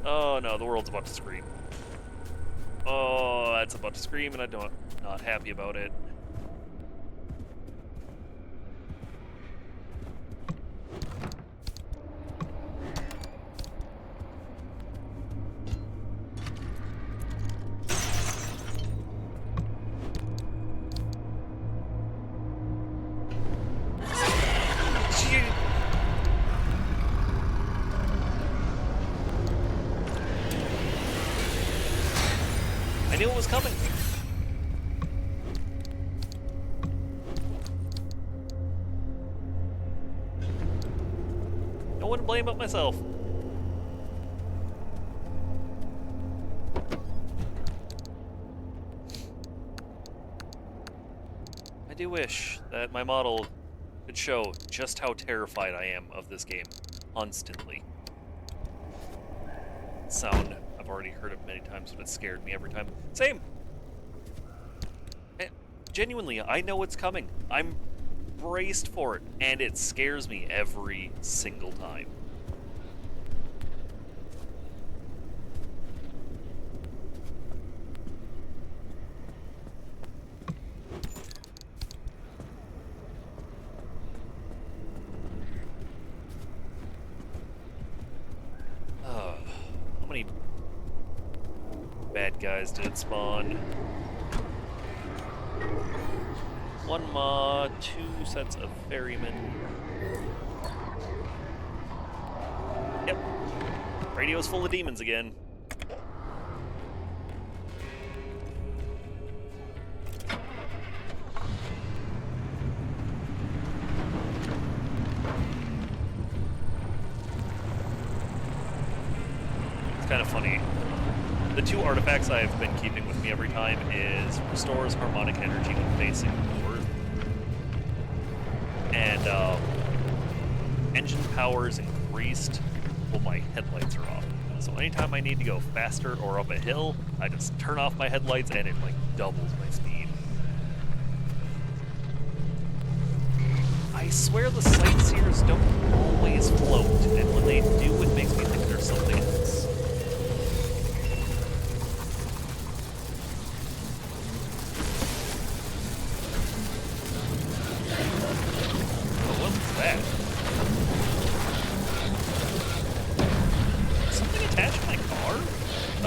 Oh no, the world's about to scream. Oh, it's about to scream and I'm not happy about it. I knew it was coming. No one to blame but myself. do wish that my model could show just how terrified I am of this game constantly. Sound, I've already heard it many times, but it scared me every time. Same! Genuinely, I know it's coming. I'm braced for it, and it scares me every single time. How many bad guys did it spawn? One Maw, 2 sets of ferrymen. Yep. Radio's full of demons again. It's kind of funny. The 2 artifacts I've been keeping with me every time is restores harmonic energy when facing north, and engine power is increased while my headlights are off. So anytime I need to go faster or up a hill, I just turn off my headlights and it like doubles my speed. I swear the sightseers don't always float, and when they do, it makes me think there's something else.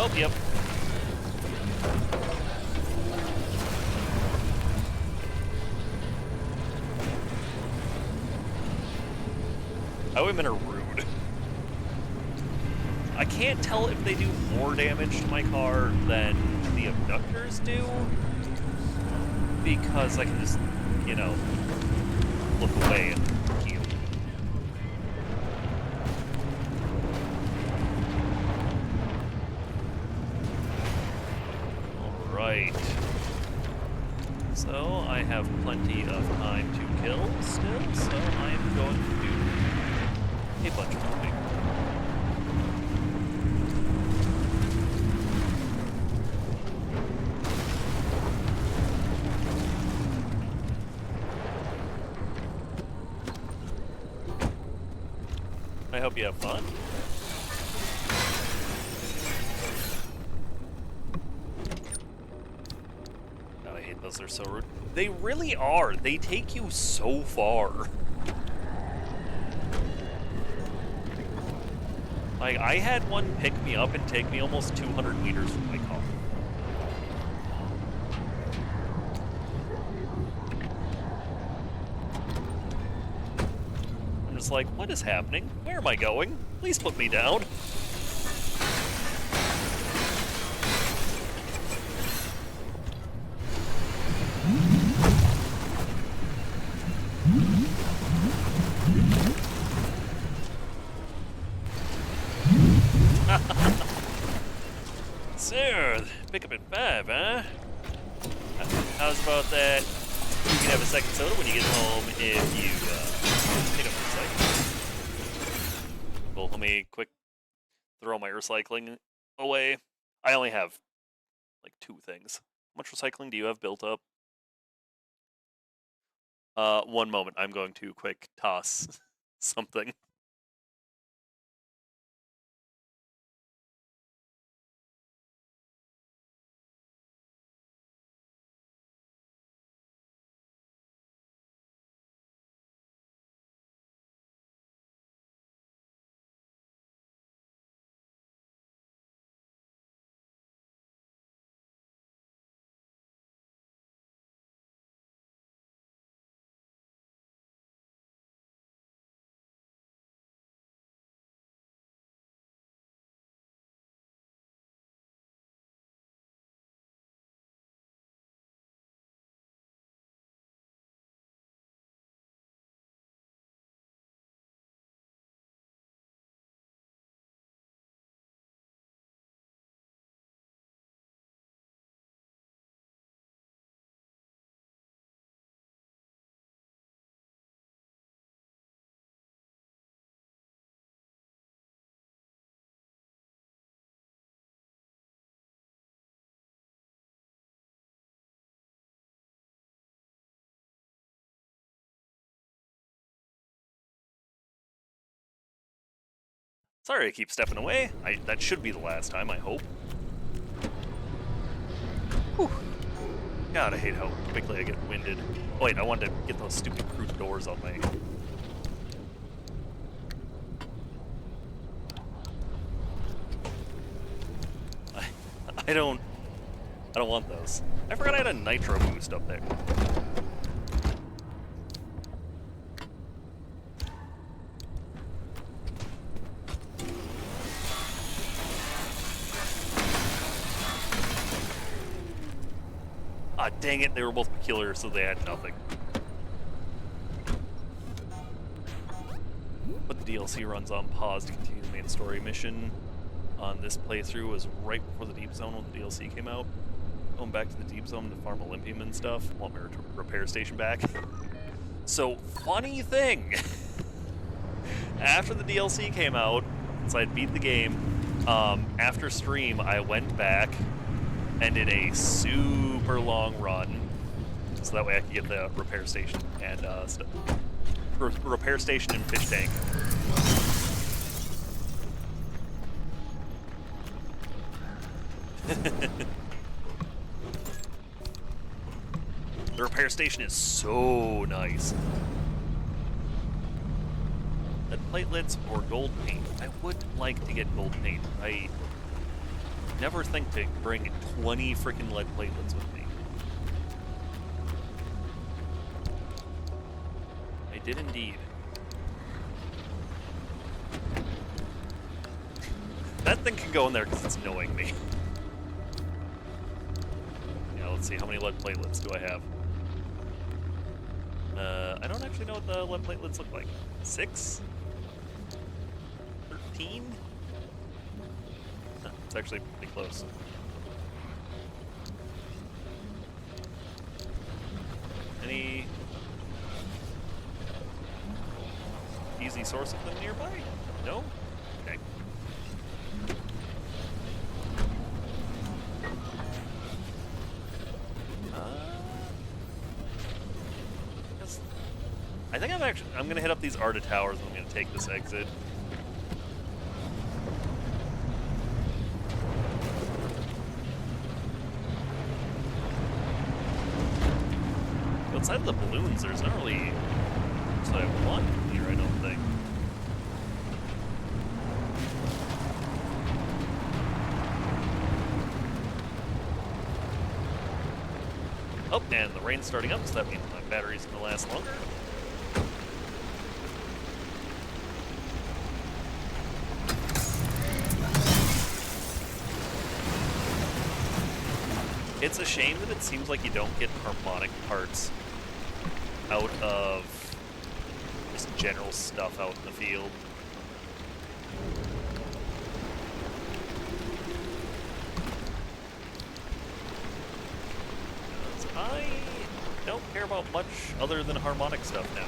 Oh, yep. Highwaymen are rude. I can't tell if they do more damage to my car than the abductors do, because I can just, you know, look away and heal. Right. So I have plenty of time to kill still, so I'm going to do a bunch of moving. I hope you have fun. Those are so rude. They really are. They take you so far. Like, I had one pick me up and take me almost 200 meters from my car. I'm just like, what is happening? Where am I going? Please put me down. So, pick up at 5, huh? How's about that? You can have a second soda when you get home if you pick up recycling. Well, let me quick throw my recycling away. I only have like 2 things. How much recycling do you have built up? One moment. I'm going to quick toss something. Sorry I keep stepping away. That should be the last time, I hope. Whew. God, I hate how quickly I get winded. Oh, wait, I wanted to get those stupid crude doors on my... I don't want those. I forgot I had a nitro boost up there. Ah, dang it, they were both killer, so they had nothing. But the DLC runs on pause to continue the main story mission. On this playthrough was right before the Deep Zone when the DLC came out. Going back to the Deep Zone to farm Olympium and stuff. Want my repair station back. So, funny thing. After the DLC came out, so I'd beat the game, after stream I went back and did a super long run. So that way I could get the repair station and repair station and fish tank. The repair station is so nice. Lead platelets or gold paint? I would like to get gold paint. I never think to bring 20 freaking lead platelets with me. I did indeed. That thing can go in there because it's knowing me. Let's see, how many lead platelets do I have? I don't actually know what the lead platelets look like. 6? 13? Huh, it's actually pretty close. Any easy source of them nearby? No? Okay. I think I'm gonna hit up these Arda Towers and I'm gonna take this exit. Outside of the balloons, there's not really much that I want here, I don't think. Oh, and the rain's starting up, so that means my battery's gonna last longer. It's a shame that it seems like you don't get harmonic parts out of just general stuff out in the field. I don't care about much other than harmonic stuff now.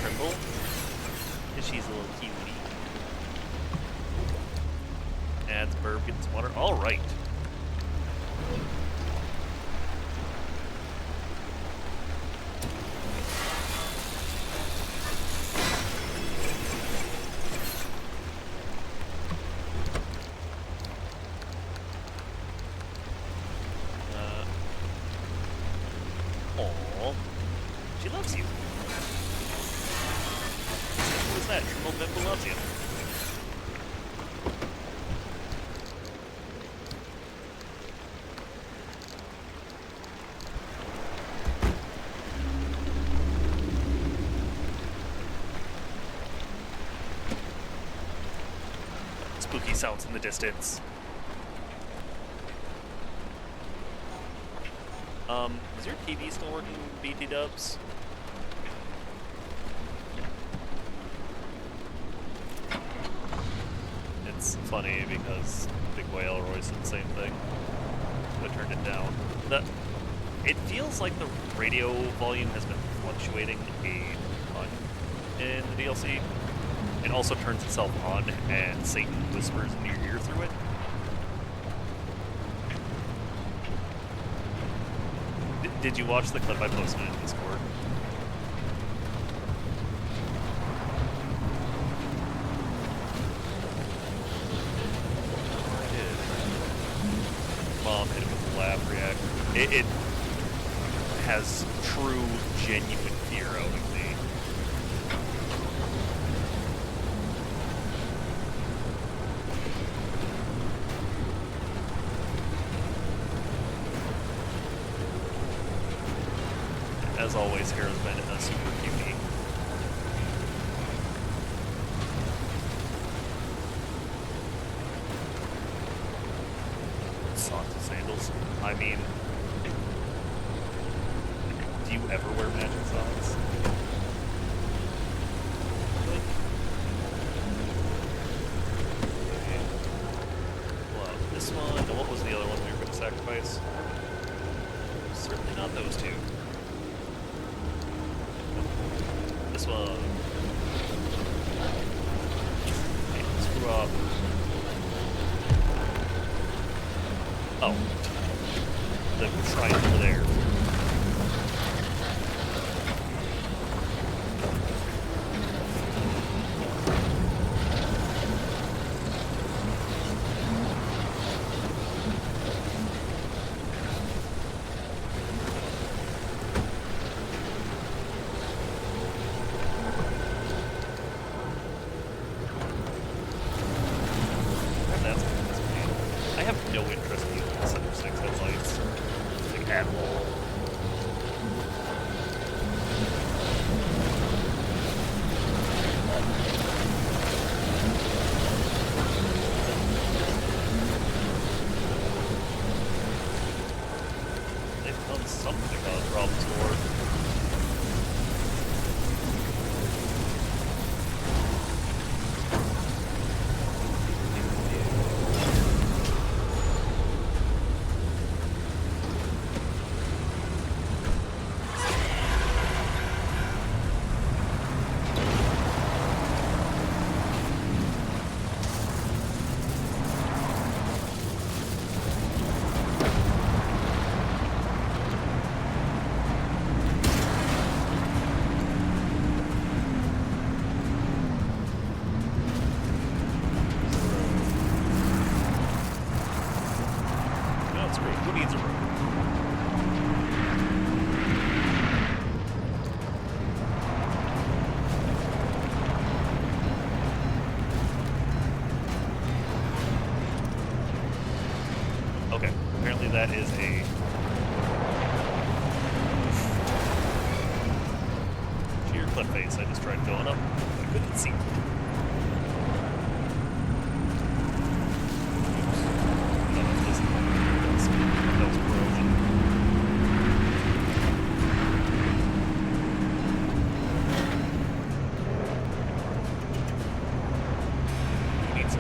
Trimble. She's a little cutie. Adds burb, gets water. All right. Aww. She loves you. Who's that? Trimble Bimble loves you. Spooky sounds in the distance. Is your TV still working, BT Dubs? It's funny because Big Boy Elroy said the same thing. I turned it down. It feels like the radio volume has been fluctuating a ton in the DLC. It also turns itself on and Satan whispers in your ear through it. Did you watch the clip I posted in Discord? I did. Mom hit it with the laugh reactor. It has true, genuine fear out of me. As always, Hera's been a super cutie. Socks and sandals. I mean, do you ever wear matching socks? Like, okay. Well, this one, and what was the other one we were going to sacrifice? Certainly not those two. This one. Hey, screw up. Oh. The shrine over there. I have no interest in using the Center 6 headlights, like, at all. They've done something to cause problems for. Who needs a road? Okay, apparently that is a... sheer cliff face. I just tried going up. I couldn't see.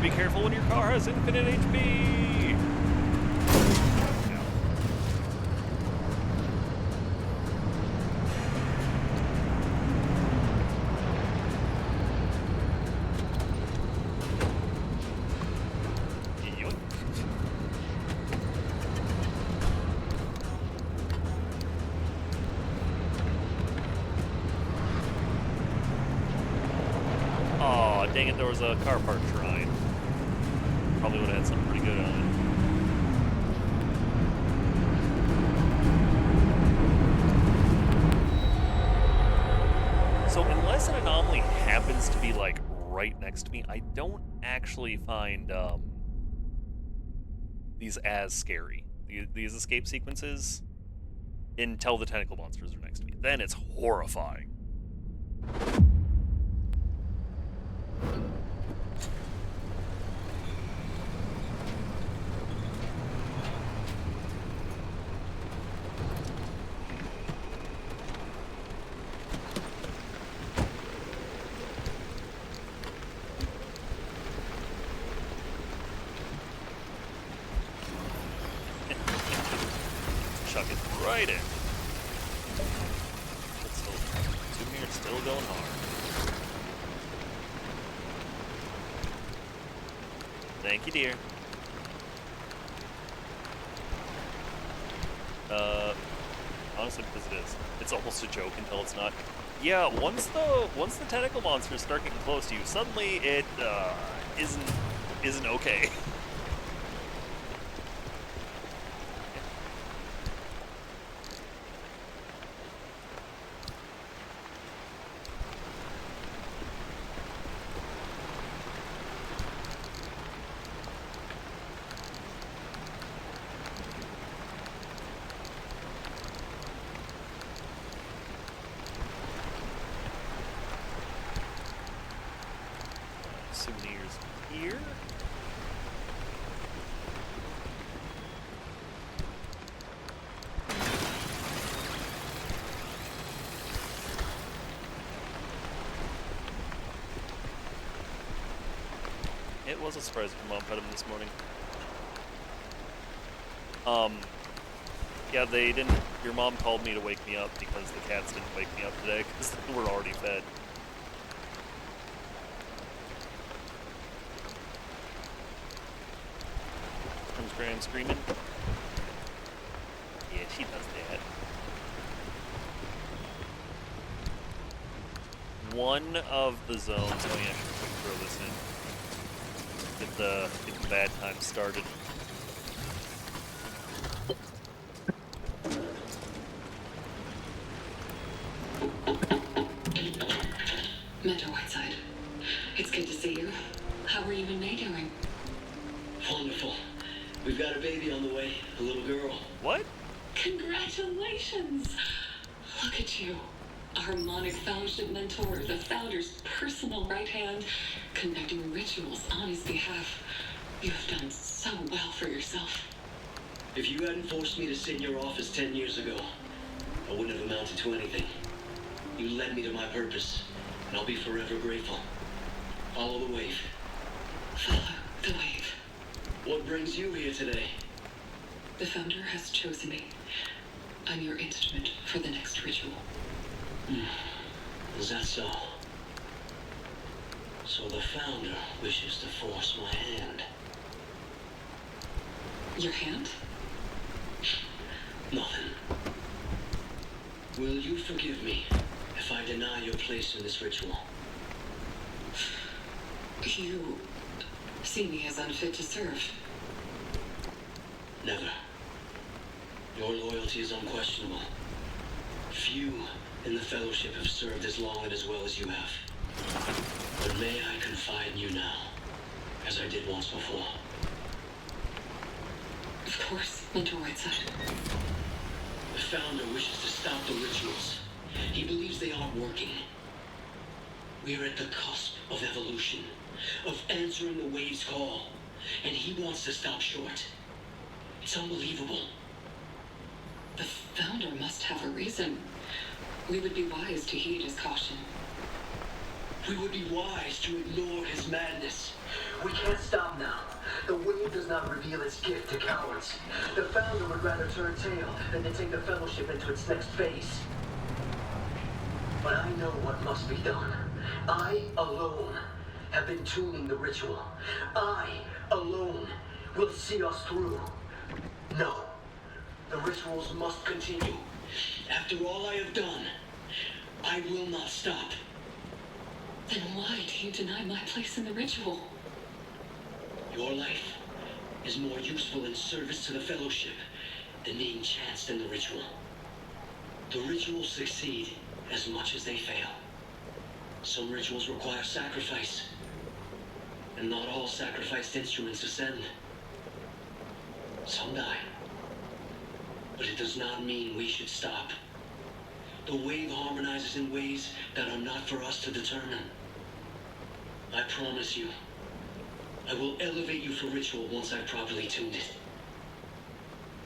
Be careful when your car has infinite HP! Yoink. Aw, dang it, there was a car park shrine. Probably would have had something pretty good on it. So unless an anomaly happens to be like right next to me, I don't actually find these as scary. These escape sequences until the tentacle monsters are next to me. Then it's horrifying. Chuck it right in. It's still, Two it's still going hard. Thank you, dear. honestly, because it is. It's almost a joke until it's not. Yeah, once the tentacle monsters start getting close to you, suddenly it isn't okay. Souvenirs here. It was a surprise that your mom fed him this morning. Yeah, they didn't. Your mom called me to wake me up because the cats didn't wake me up today because they were already fed. Comes Graham screaming. Yeah, she does that. One of the zones. Oh yeah, I should quick throw this in. Get the bad time started. Mentor Whiteside, it's good to see you. How are you and May doing? Wonderful. We've got a baby on the way, a little girl. What? Congratulations! Look at you. A harmonic fellowship mentor, the founder's personal right hand, conducting rituals on his behalf. You have done so well for yourself. If you hadn't forced me to sit in your office 10 years ago, I wouldn't have amounted to anything. You led me to my purpose, and I'll be forever grateful. Follow the wave. Follow the wave. What brings you here today? The founder has chosen me. I'm your instrument for the next ritual. Is that so? So the founder wishes to force my hand. Your hand? Nothing. Will you forgive me if I deny your place in this ritual? You see me as unfit to serve. Never. Your loyalty is unquestionable. Few in the Fellowship have served as long and as well as you have. But may I confide in you now, as I did once before? Of course, Mentor Whiteside. The founder wishes to stop the rituals. He believes they aren't working. We're at the cusp of evolution, of answering the wave's call, and he wants to stop short. It's unbelievable. The founder must have a reason. We would be wise to heed his caution. We would be wise to ignore his madness. We can't stop now. The wave does not reveal its gift to cowards. The founder would rather turn tail than to take the Fellowship into its next phase. But I know what must be done. I alone have been tuning the ritual. I alone will see us through. No, the rituals must continue. After all I have done, I will not stop. Then why do you deny my place in the ritual? Your life is more useful in service to the Fellowship than being chanced in the ritual. The rituals succeed as much as they fail. Some rituals require sacrifice, and not all sacrificed instruments ascend. Some die. But it does not mean we should stop. The wave harmonizes in ways that are not for us to determine. I promise you, I will elevate you for ritual once I've properly tuned it.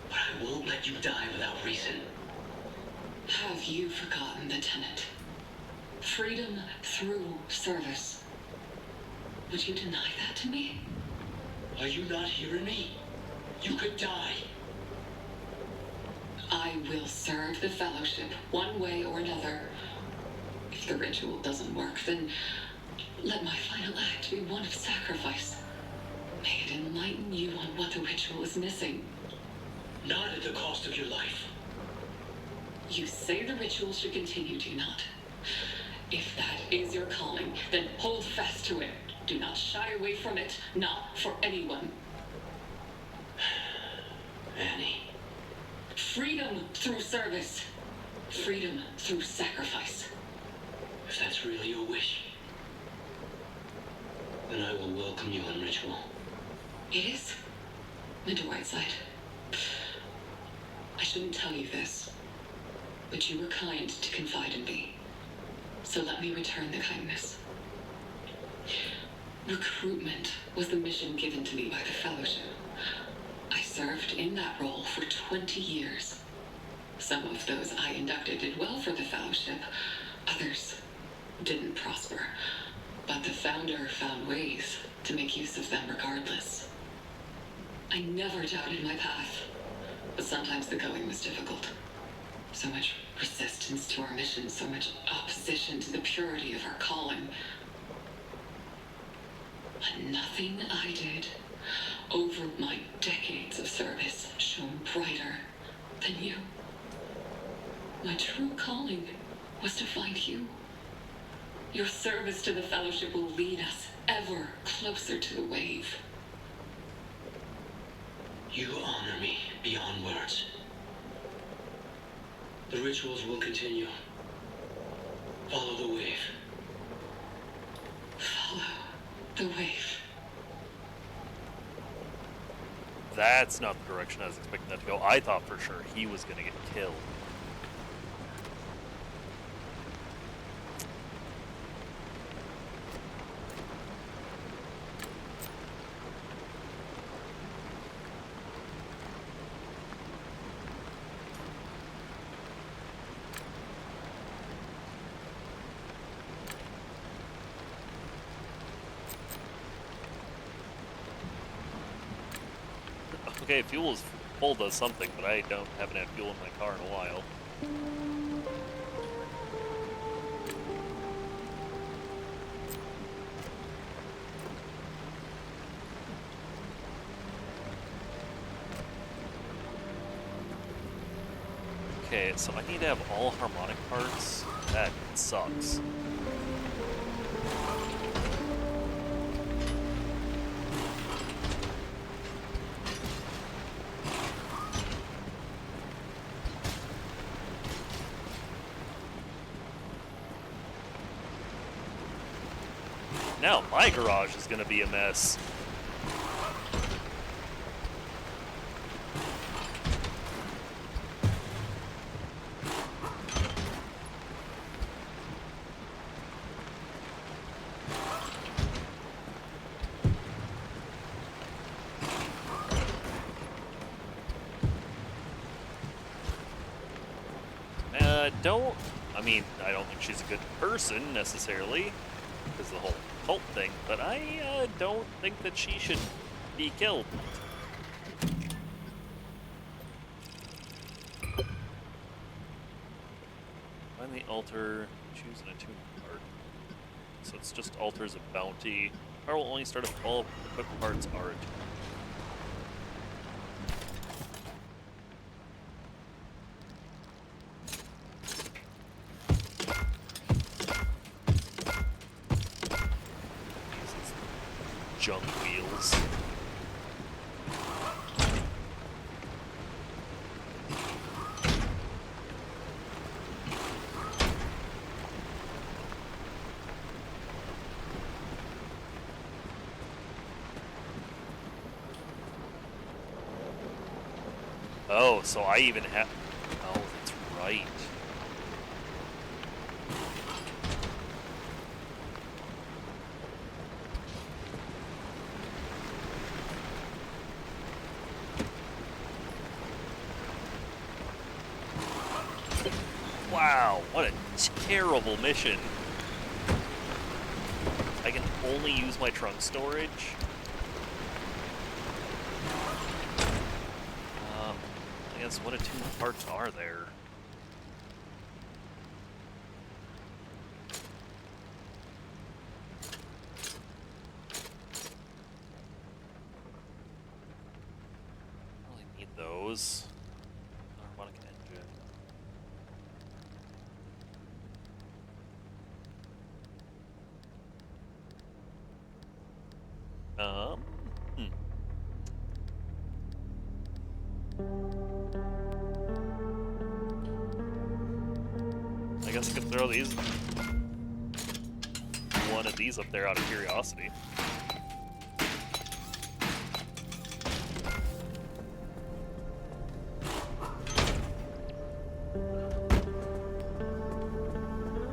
But I won't let you die without reason. Have you forgotten the tenet? Freedom through service. Would you deny that to me? Are you not hearing me? You could die. I will serve the Fellowship one way or another. If the ritual doesn't work, then let my final act be one of sacrifice. May it enlighten you on what the ritual is missing. Not at the cost of your life. You say the ritual should continue, do you not? If that is your calling, then hold fast to it. Do not shy away from it, not for anyone. Annie. Freedom through service. Freedom through sacrifice. If that's really your wish, then I will welcome you on ritual. It is, Mr. Whiteside. I shouldn't tell you this, but you were kind to confide in me. So let me return the kindness. Recruitment was the mission given to me by the Fellowship. I served in that role for 20 years. Some of those I inducted did well for the Fellowship. Others didn't prosper. But the Founder found ways to make use of them regardless. I never doubted my path, but sometimes the going was difficult. So much resistance to our mission, so much opposition to the purity of our calling. But nothing I did over my decades of service shone brighter than you. My true calling was to find you. Your service to the Fellowship will lead us ever closer to the wave. You honor me beyond words. The rituals will continue. Follow the wave. Follow the wave. That's not the direction I was expecting that to go. I thought for sure he was going to get killed. Okay, fuel is full does something, but I haven't had fuel in my car in a while. Okay, so I need to have all harmonic parts. That sucks. Now my garage is going to be a mess. I don't think she's a good person necessarily, because the whole cult thing, but I don't think that she should be killed. Find the altar, choose an attunement part. So it's just altars of bounty. Power will only start if all equipped parts are attuned. Junk wheels. Oh, so I even have... Oh, that's right. Wow, what a terrible mission. I can only use my trunk storage. I guess what attuned parts are there? I don't really need those. Harmonic engine. Hmm. I guess I could throw these. One of these up there out of curiosity.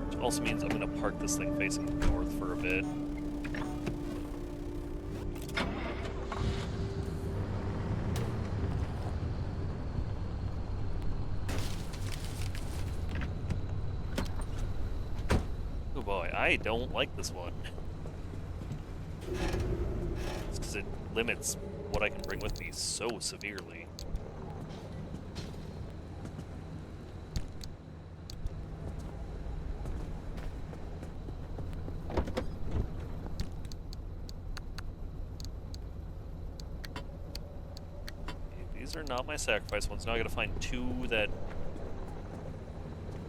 Which also means I'm gonna park this thing facing north for a bit. Oh boy, I don't like this one. It's because it limits what I can bring with me so severely. These are not my sacrifice ones. Now I gotta find two that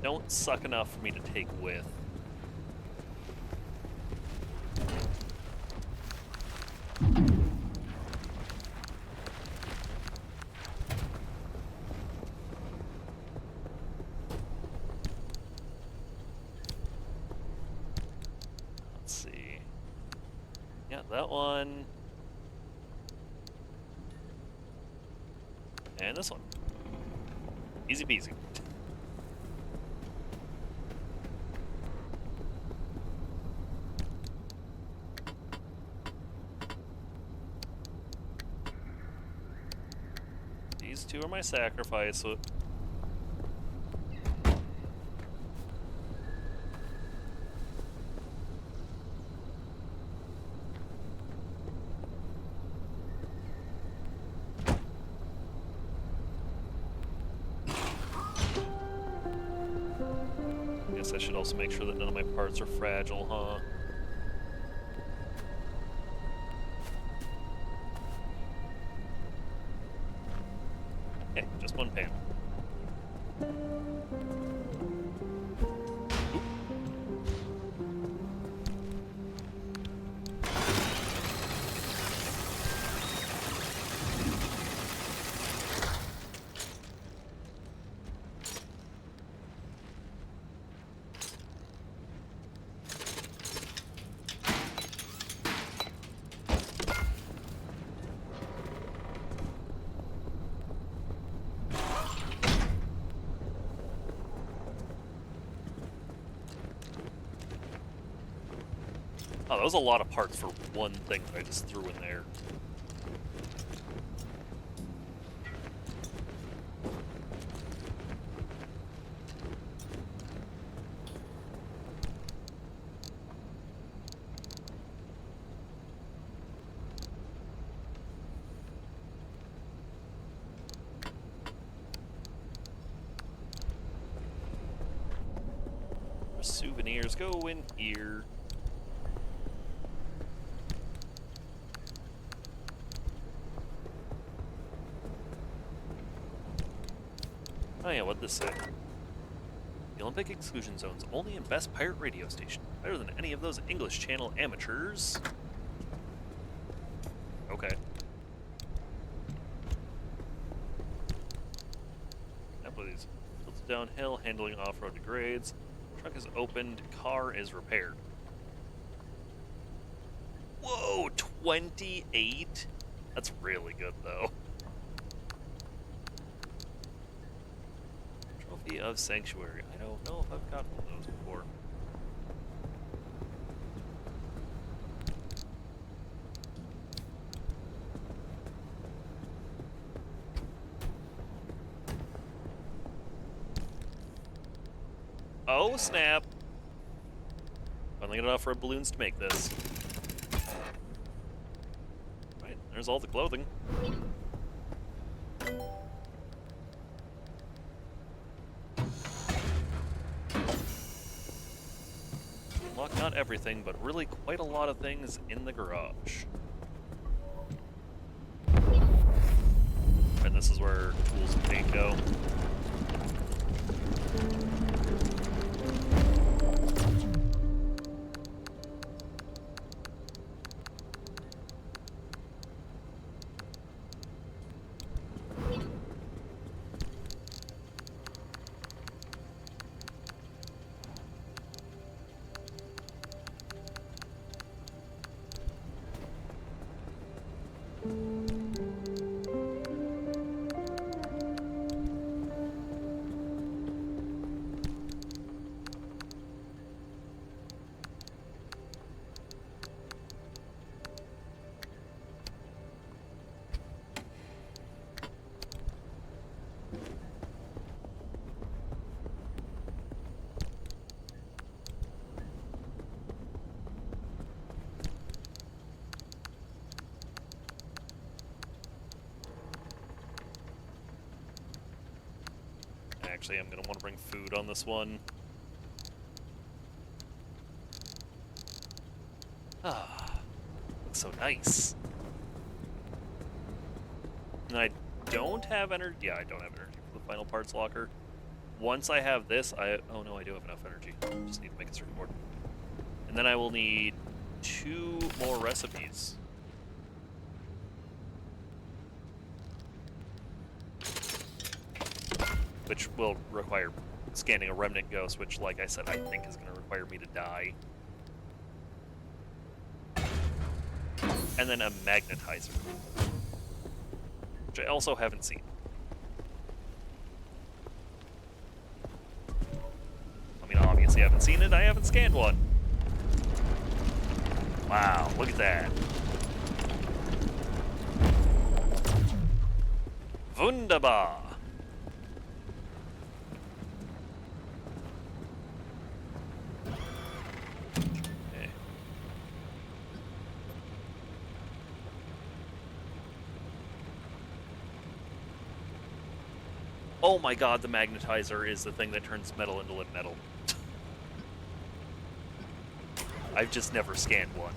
don't suck enough for me to take with. Let's see. Yeah, that one. And this one. Easy peasy. These two are my sacrifice. So I should also make sure that none of my parts are fragile, huh? Okay, just one panel. Oh, that was a lot of parts for one thing that I just threw in there. Souvenirs go in here. Oh yeah, what'd this say? The Olympic exclusion zone's only in Best Pirate radio station. Better than any of those English Channel amateurs. Okay. Yep, please. Tilted downhill, handling off-road degrades. Trunk is opened, car is repaired. Whoa, 28? That's really good, though. Trophy of Sanctuary. I don't know if I've gotten one of those before. Oh, snap! Finally got enough red balloons to make this. Right, there's all the clothing. Unlock not everything, but really quite a lot of things in the garage. And this is where tools and paint go. Actually, I'm going to want to bring food on this one. Ah, looks so nice. And I don't have energy. Yeah, I don't have energy for the final parts locker. Once I have this, oh no, I do have enough energy. I just need to make a circuit board. And then I will need 2 more recipes. Which will require scanning a remnant ghost, which, like I said, I think is going to require me to die. And then a magnetizer, which I also haven't seen. I mean, obviously I haven't seen it, I haven't scanned one. Wow, look at that. Wunderbar. Okay. Oh my god, the magnetizer is the thing that turns metal into lit metal. I've just never scanned one.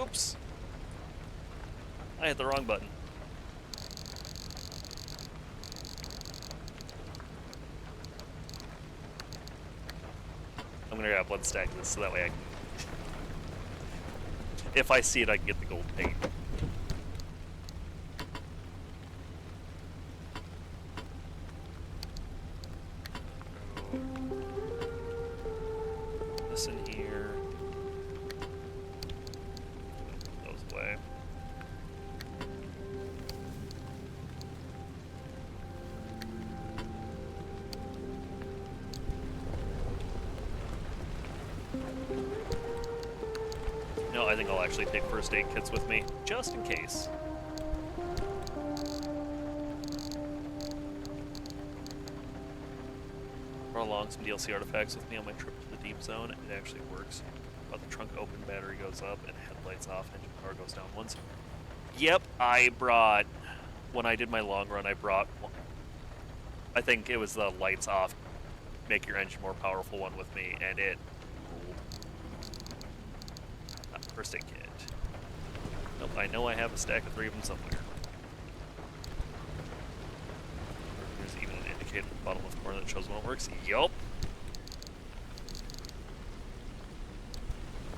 Oops. I hit the wrong button. I'm gonna grab one stack of this so that way I can... If I see it, I can get the gold paint. This in here. Those away. No, I think I'll actually take first aid kits with me, just in case. Brought along some DLC artifacts with me on my trip to the deep zone. It actually works. But the trunk open, battery goes up, and headlights off, engine power goes down once. Yep, I brought... When I did my long run, I brought... I think it was the lights off, make your engine more powerful one with me, and it... First aid kit. Nope, I know I have a stack of 3 of them somewhere. There's even an indicator at the bottom left corner that shows when it works. Yup.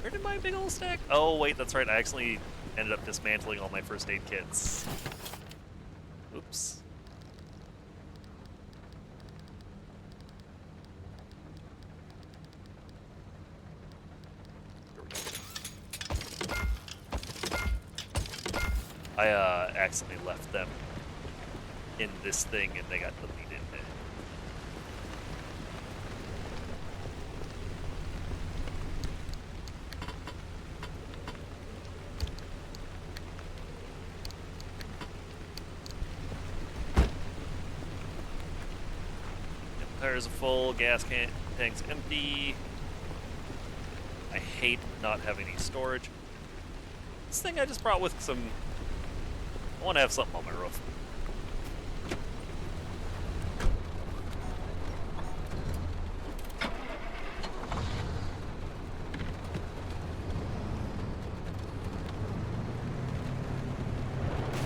Where did my big old stack? Oh, wait, that's right. I actually ended up dismantling all my first aid kits. Oops. I accidentally left them in this thing and they got deleted. Tires are full, gas tank's empty. I hate not having any storage. This thing I just brought with some... I want to have something on my roof.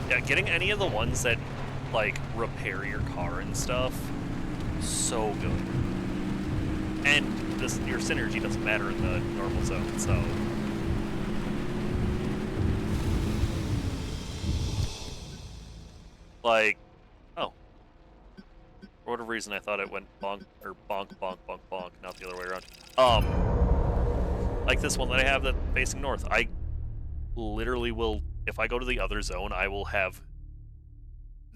Yeah, getting any of the ones that, like, repair your car and stuff, so good. And this, your synergy doesn't matter in the normal zone, so... Like, oh. For whatever reason, I thought it went bonk, or bonk, bonk, bonk, bonk, not the other way around. Like this one that I have that facing north. I literally will, if I go to the other zone, I will have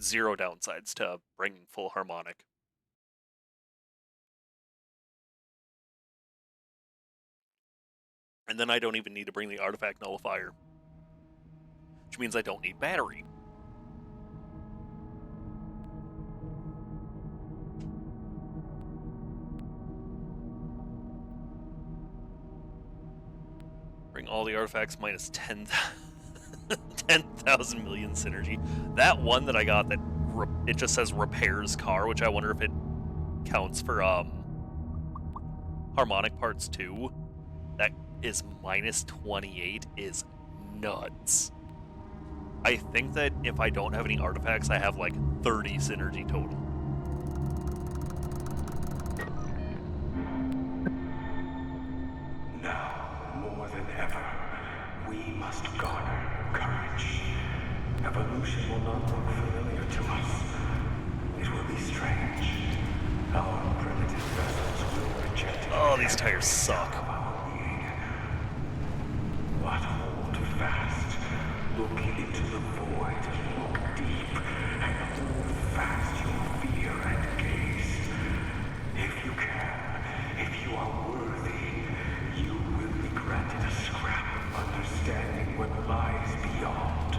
0 downsides to bringing full harmonic. And then I don't even need to bring the artifact nullifier. Which means I don't need battery. Bring all the artifacts minus 10,000. 10,000 million synergy. That one that I got that it just says repairs car, which I wonder if it counts for harmonic parts too. That is minus 28 is nuts. I think that if I don't have any artifacts, I have like 30 synergy total. Now, more than ever, we must garner courage. Evolution will not look familiar to us. It will be strange. Our primitive vessels will reject it. Oh, these tires suck. But hold fast. Look into the void. Look deep. And hold fast your fear and gaze. If you can, if you are worthy, you will be granted a scrap of understanding what lies beyond.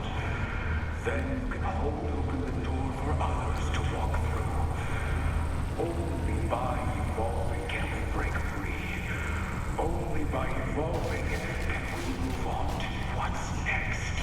Then you can hold open the door for others to walk through. Only by evolving can we break free. Only by evolving can we move on to what's next.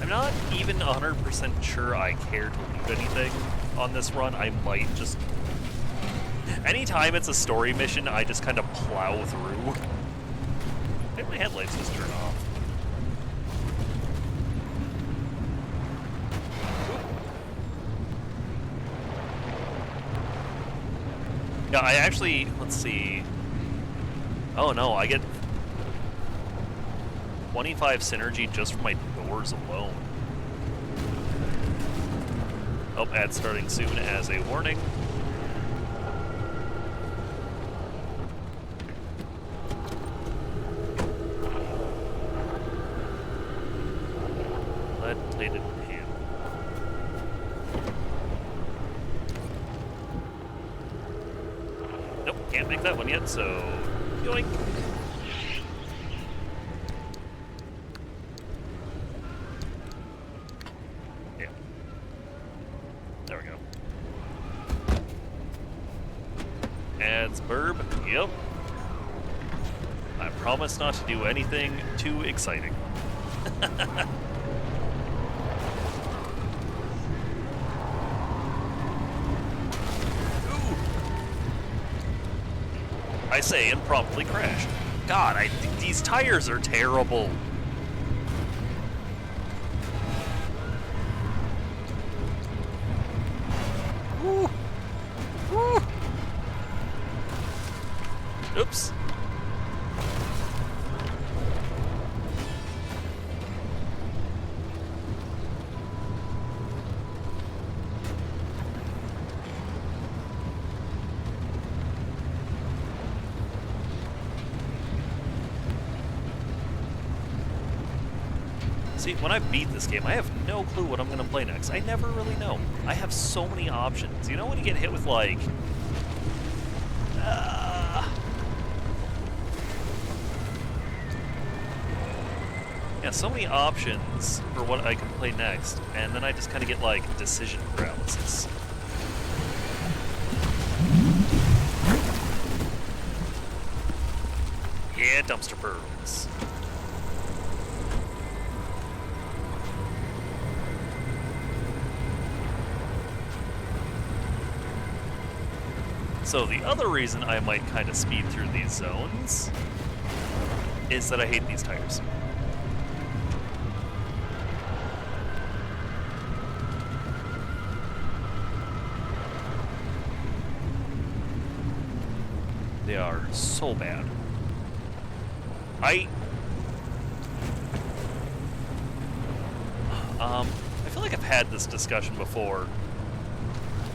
I'm not even 100% sure I care to loot anything on this run. I might just... Anytime it's a story mission, I just kind of plow through. I think my headlights just turn off. Yeah, I actually... Let's see... Oh no, I get 25 synergy just from my doors alone. Oh, ad starting soon as a warning. Lead-plated panel. Nope, can't make that one yet, so yoink. Burb, yep. I promise not to do anything too exciting. Ooh. I say and promptly crash. God, these tires are terrible. Woo. Woo. Oops. See, when I beat this game, I have no clue what I'm going to play next. I never really know. I have so many options. You know when you get hit with, like... Yeah, so many options for what I can play next, and then I just kind of get, like, decision paralysis. Yeah, dumpster pearls. So the other reason I might kind of speed through these zones is that I hate these tires. They are so bad. I feel like I've had this discussion before,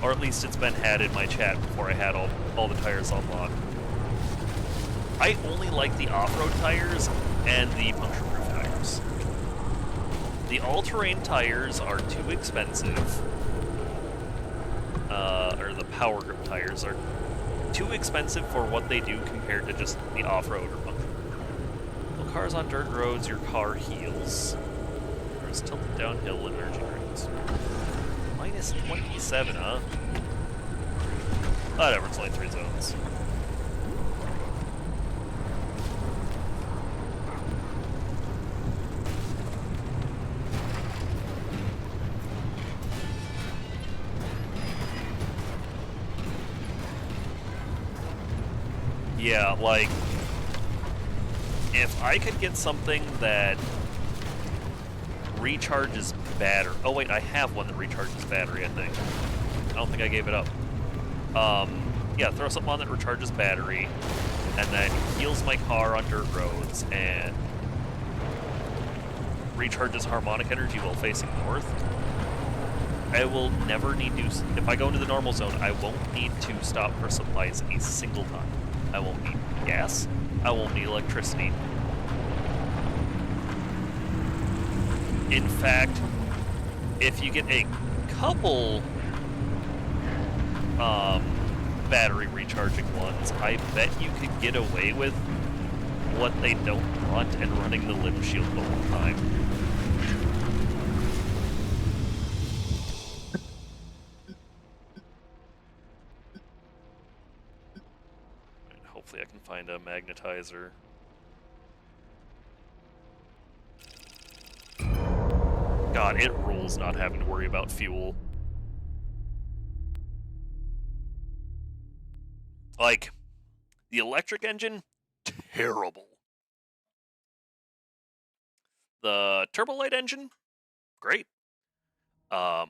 or at least it's been had in my chat before I had all the tires unlocked. I only like the off-road tires and the puncture-proof tires. The all-terrain tires are too expensive, or the power grip tires are too expensive for what they do compared to just the off-road or puncture. Well, cars on dirt roads, your car heals. Cars tilted downhill and energy drains. Minus 27, huh? Whatever, it's only 3 zones. Yeah, like, if I could get something that recharges battery. Oh wait, I have one that recharges battery, I think. I don't think I gave it up. Yeah, throw something on that recharges battery, and then heals my car on dirt roads, and recharges harmonic energy while facing north. I will never need to, if I go into the normal zone, I won't need to stop for supplies a single time. I won't need gas, I won't need electricity. In fact, if you get a couple battery recharging ones, I bet you could get away with what they don't want and running the limb shield the whole time. And hopefully I can find a magnetizer. God, it rules not having to worry about fuel. Like, the electric engine, terrible. The turbo light engine, great. The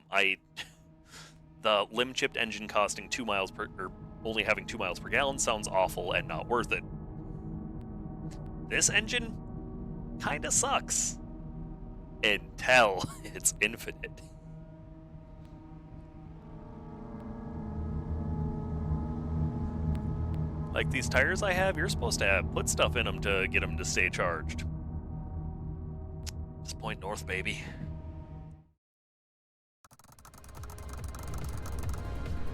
limb chipped engine costing 2 miles per, or only having 2 miles per gallon sounds awful and not worth it. This engine kinda sucks. Until it's infinite. Like these tires I have, you're supposed to put stuff in them to get them to stay charged. This point north, baby.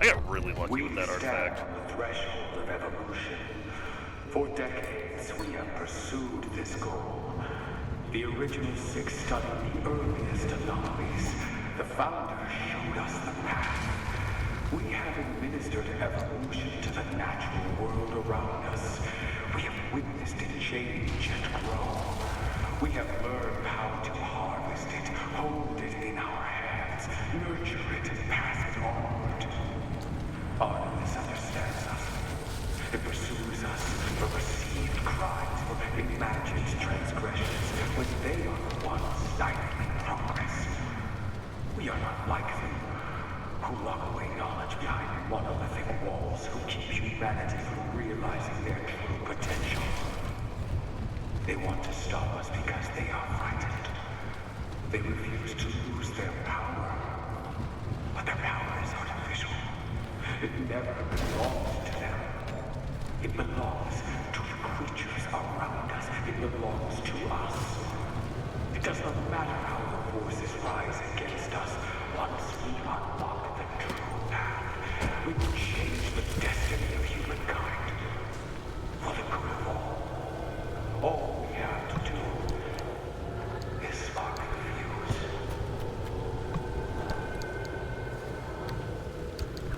I got really lucky with that artifact. We stand on the threshold of evolution. For decades, we have pursued this goal. The original 6 studied the earliest anomalies. The founders showed us the path. We have administered evolution to the natural world around us. We have witnessed it change and grow. We have learned how to harvest it, hold it in our hands, nurture it, and pass it onward. Artemis understands us. It pursues us for perceived crimes, for imagined transgressions, when they are the ones stifling progress. We are not like them, who lock away knowledge behind monolithic walls, who keep humanity from realizing their true potential. They want to stop us because they are frightened. They refuse to lose their power. But their power is artificial. It never belonged to them. It belongs to the creatures around us. It belongs to us. It does not matter how the forces rise against us. Once we unlock the true path, we will change the destiny of humankind. For the good of all. All we have to do is spark the fuse.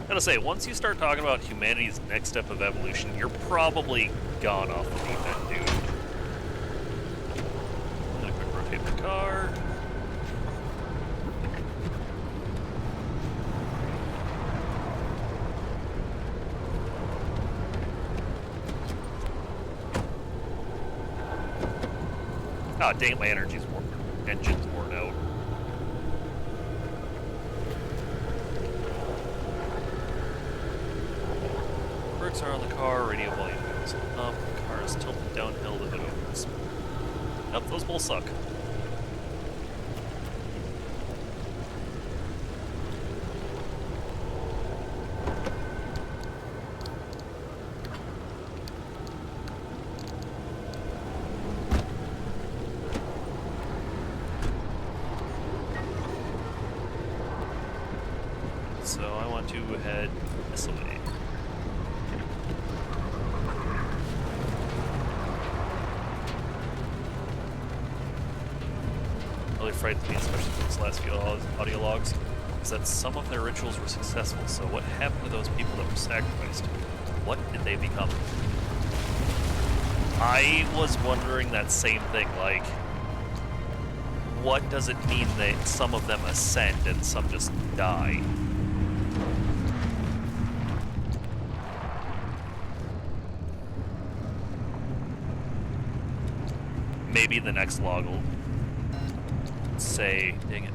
Gotta say, once you start talking about humanity's next step of evolution, you're probably gone off the deep end, dude. I'm gonna quick rotate the car. Ah, dang, my engine's worn out. Brakes are on the car, radio volume goes up, the car is tilted downhill, the hood opens. Yep, those both suck. So I want to head this way. Really frightens me, especially from these last few audio logs, is that some of their rituals were successful. So what happened to those people that were sacrificed? What did they become? I was wondering that same thing, like, what does it mean that some of them ascend and some just die? Maybe the next log will say, dang it.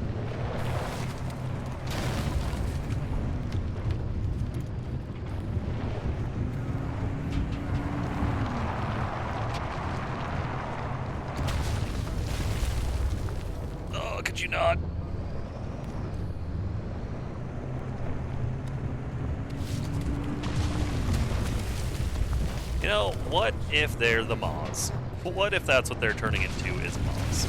Oh, could you not? You know, what if they're the Maws? What if that's what they're turning into is Maws?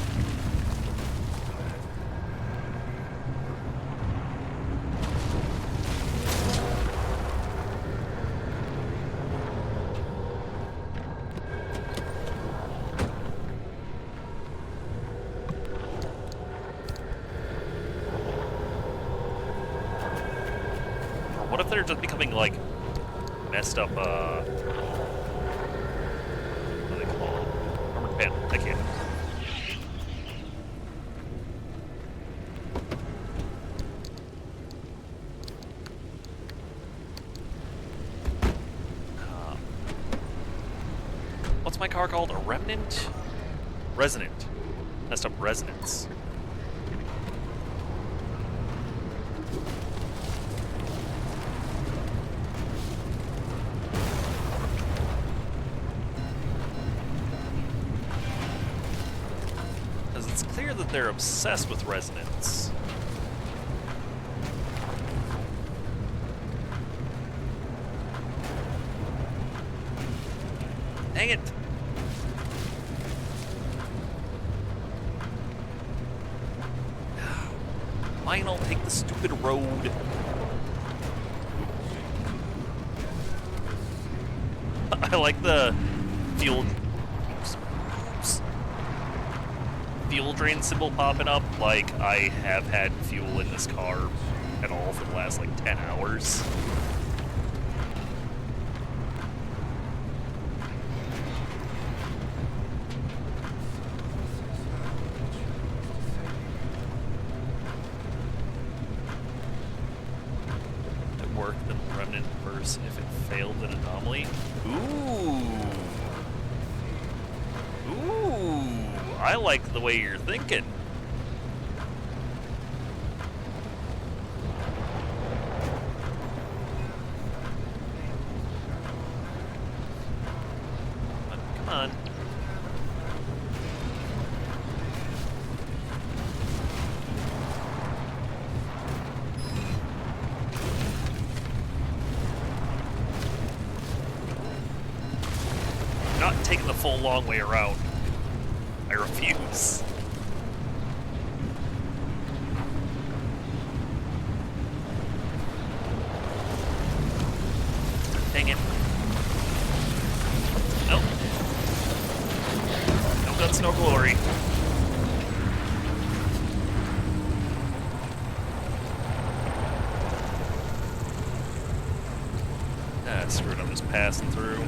What if they're just becoming, like, messed up, what are they called? Armored Pan. I can't. What's my car called? A Remnant? Resonant. Messed up Resonance. That they're obsessed with resonance. Dang it! Fine, I'll take the stupid road. I like the fuel drain symbol popping up, like I have had fuel in this car at all for the last like 10 hours. It worked the Remnant verse if it failed an anomaly. I like the way you're thinking. Come on. Not taking the full long way around. I refuse. Dang it. Nope. No guts, no glory. Ah, screw it, I'm just passing through.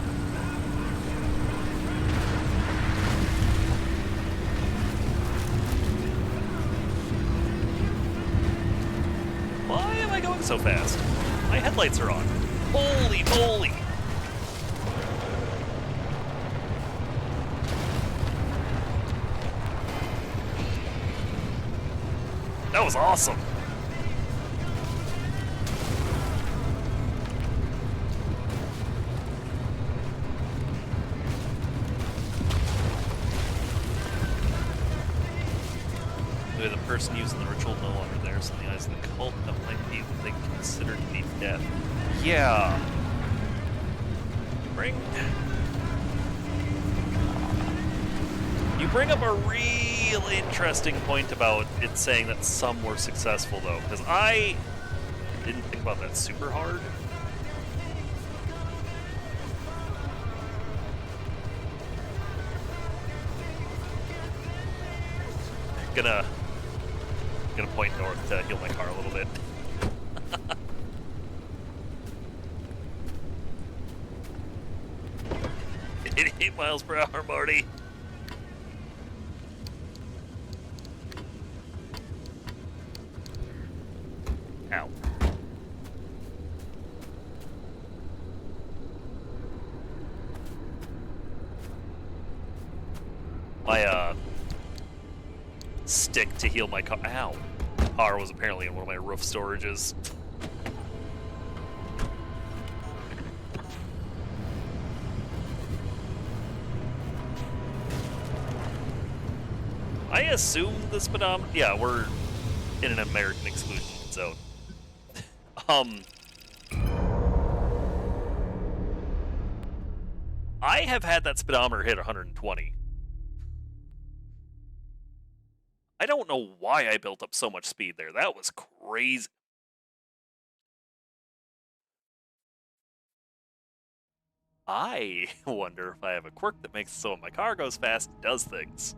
So fast. My headlights are on. Holy moly! That was awesome. The person using the ritual no longer there, so in the eyes of the cult, that might be what they consider to be death. Yeah. You bring up a real interesting point about it saying that some were successful, though, because I didn't think about that super hard. Gonna gonna point north to heal my car a little bit. 88 miles per hour, Marty. Ow. My stick to heal my car. Ow. Car was apparently in one of my roof storages. I assume the speedometer. Yeah, we're in an American exclusion zone. I have had that speedometer hit 120. I don't know why I built up so much speed there. That was crazy. I wonder if I have a quirk that makes it so when my car goes fast, it does things.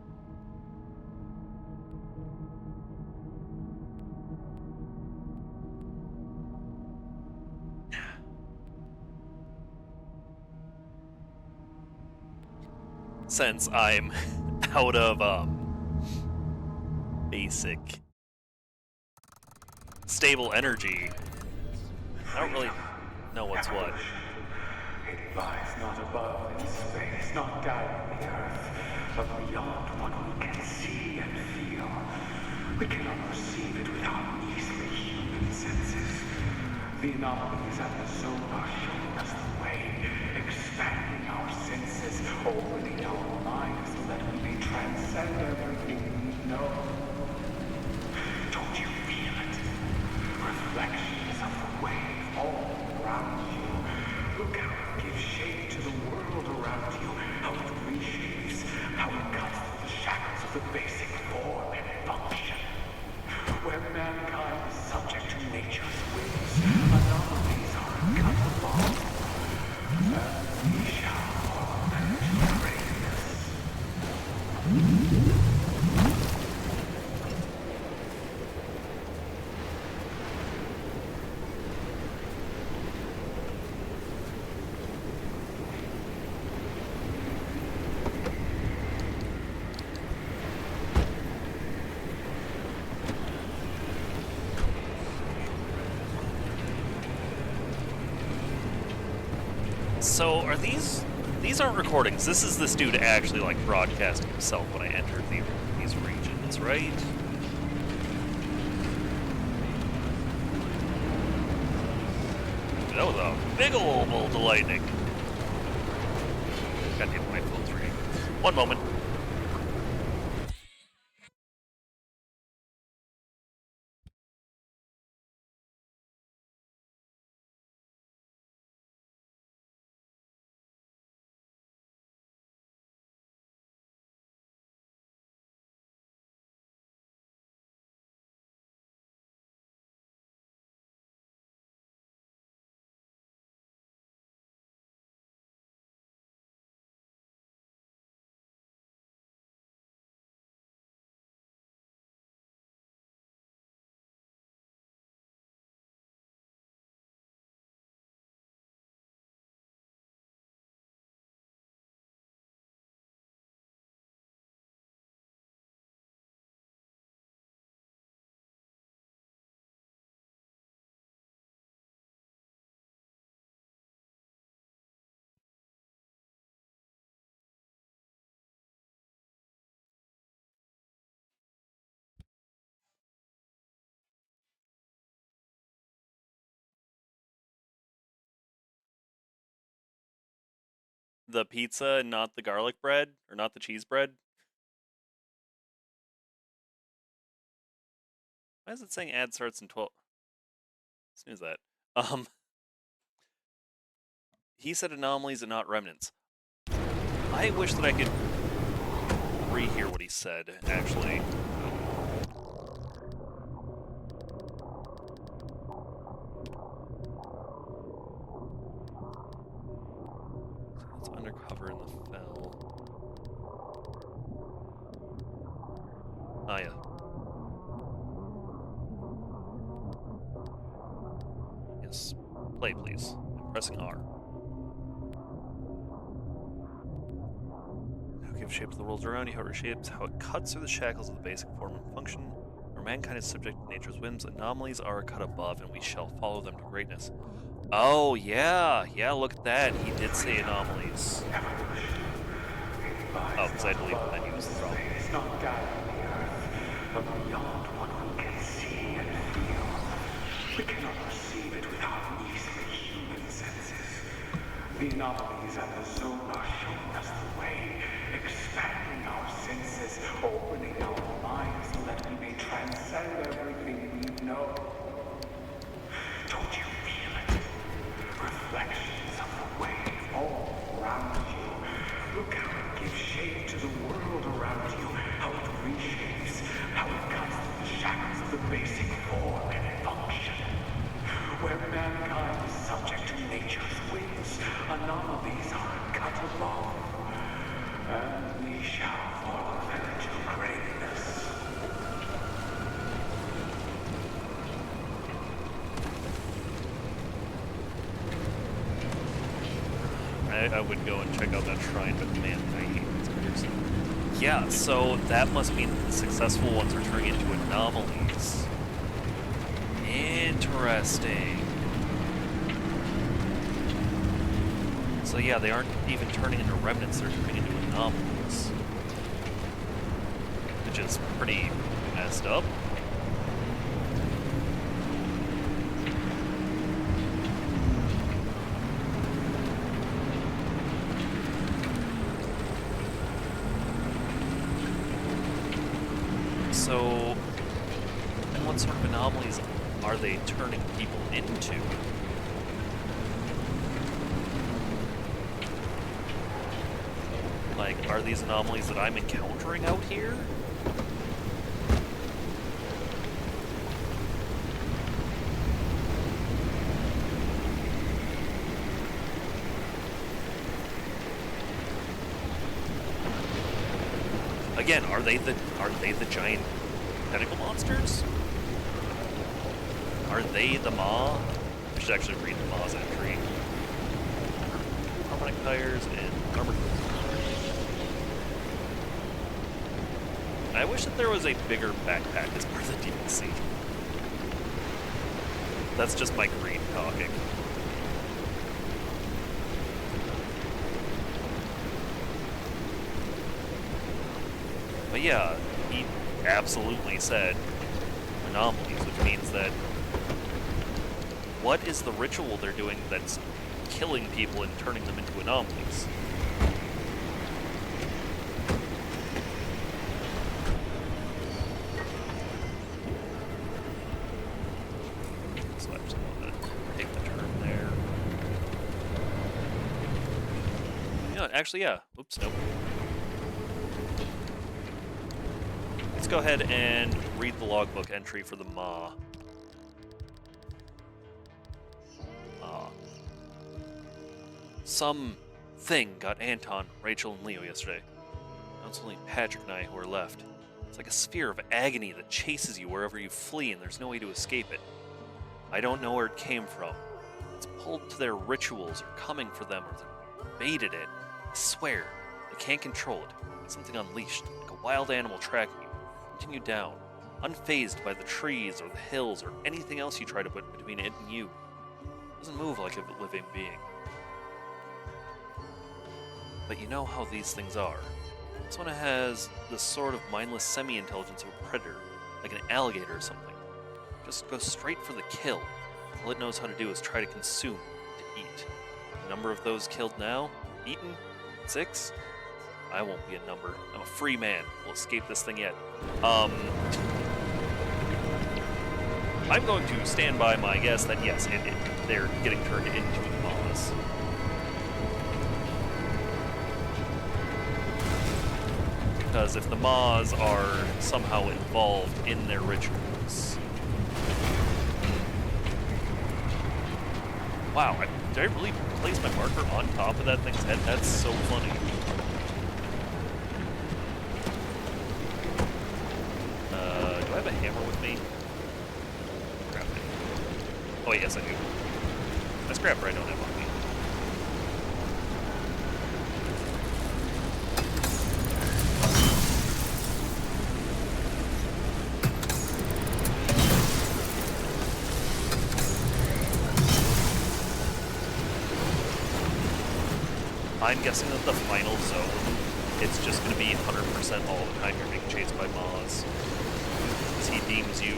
Since I'm out of basic stable energy, I don't really know what's what. It lies not above in space, not down in the earth, but beyond what we can see and feel. We cannot perceive it with our easily human senses. The anomalies at the zone are showing us the way, expanding our senses, opening our minds so that we may transcend everything we know. Don't you feel it? Reflections of the wave all around you. Look how it gives shape to the world around you, how it reshapes, how it cuts through the shackles of the basic form and function. Where mankind is subject to nature's whims, anomalies are uncuttable. And we shall fall into greatness. So are these aren't recordings. This is this dude actually like broadcasting himself when I entered these regions, right? That was a big ol' bolt of lightning. Goddamn my phone's ringing. One moment. The pizza, not the garlic bread, or not the cheese bread. Why is it saying ad starts in 12? Snooze that. He said anomalies and not remnants. I wish that I could rehear what he said, actually. It's undercover in the fell. Ah, yeah. Monsters. Play, please. I'm pressing R. How gives shape to the world around you, how it reshapes, how it cuts through the shackles of the basic form and function. Where mankind is subject to nature's whims, anomalies are cut above, and we shall follow them to greatness. Oh, yeah. Yeah, look at that. He did say anomalies. Oh, because I deleted the menu was the problem. It's not down on the earth, but beyond what we can see and feel. We cannot perceive it with our easily human senses. The anomalies and the zone are showing us the way, expanding our senses, opening our minds so that we may transcend everything we know. Don't you feel it? Reflections of the wave all around you. Look how it gives shape to the world around you, how it reshapes, how it cuts through the shackles of the basic form and function. Where mankind is subject to nature's whims, anomalies are cut above, and we shall follow them to greatness. I would go and check out that shrine, but man, I hate this person. Yeah, so that must mean the successful ones are turning into anomalies. Interesting. So yeah, they aren't even turning into remnants, they're turning into anomalies. Which is pretty messed up. So, and what sort of anomalies are they turning people into? Like, are these anomalies that I'm encountering out here? Again, are they the giant tentacle monsters? Are they the Maw? I should actually read the Maw's entry. Harmonic tires and armored. I wish that there was a bigger backpack as part of the DLC. That's just my greed talking. But yeah, he absolutely said anomalies, which means that what is the ritual they're doing that's killing people and turning them into anomalies? So I'm just going to take the turn there. You know what, actually, yeah. Oops, nope. Let's go ahead and read the logbook entry for the Maw. Some thing got Anton, Rachel, and Leo yesterday. Now it's only Patrick and I who are left. It's like a sphere of agony that chases you wherever you flee, and there's no way to escape it. I don't know where it came from. It's pulled to their rituals, or coming for them, or they baited it. I swear, they can't control it. It's something unleashed, like a wild animal tracking you. Continue down, unfazed by the trees or the hills or anything else you try to put between it and you. It doesn't move like a living being. But you know how these things are. This one has the sort of mindless semi-intelligence of a predator, like an alligator or something. Just goes straight for the kill. All it knows how to do is try to consume, to eat. The number of those killed now? Eaten? 6? I won't be a number. I'm a free man. We'll escape this thing yet. I'm going to stand by my guess that yes, they're getting turned into the Maws. Because if the Maws are somehow involved in their rituals. Wow, did I really place my marker on top of that thing's head? That's so funny. Do I have a hammer with me? Crap. Oh yes, I do. I scrapper I don't have on me. I'm guessing that the final zone, it's just going to be 100% all the time you're being chased by Maz. Because he deems you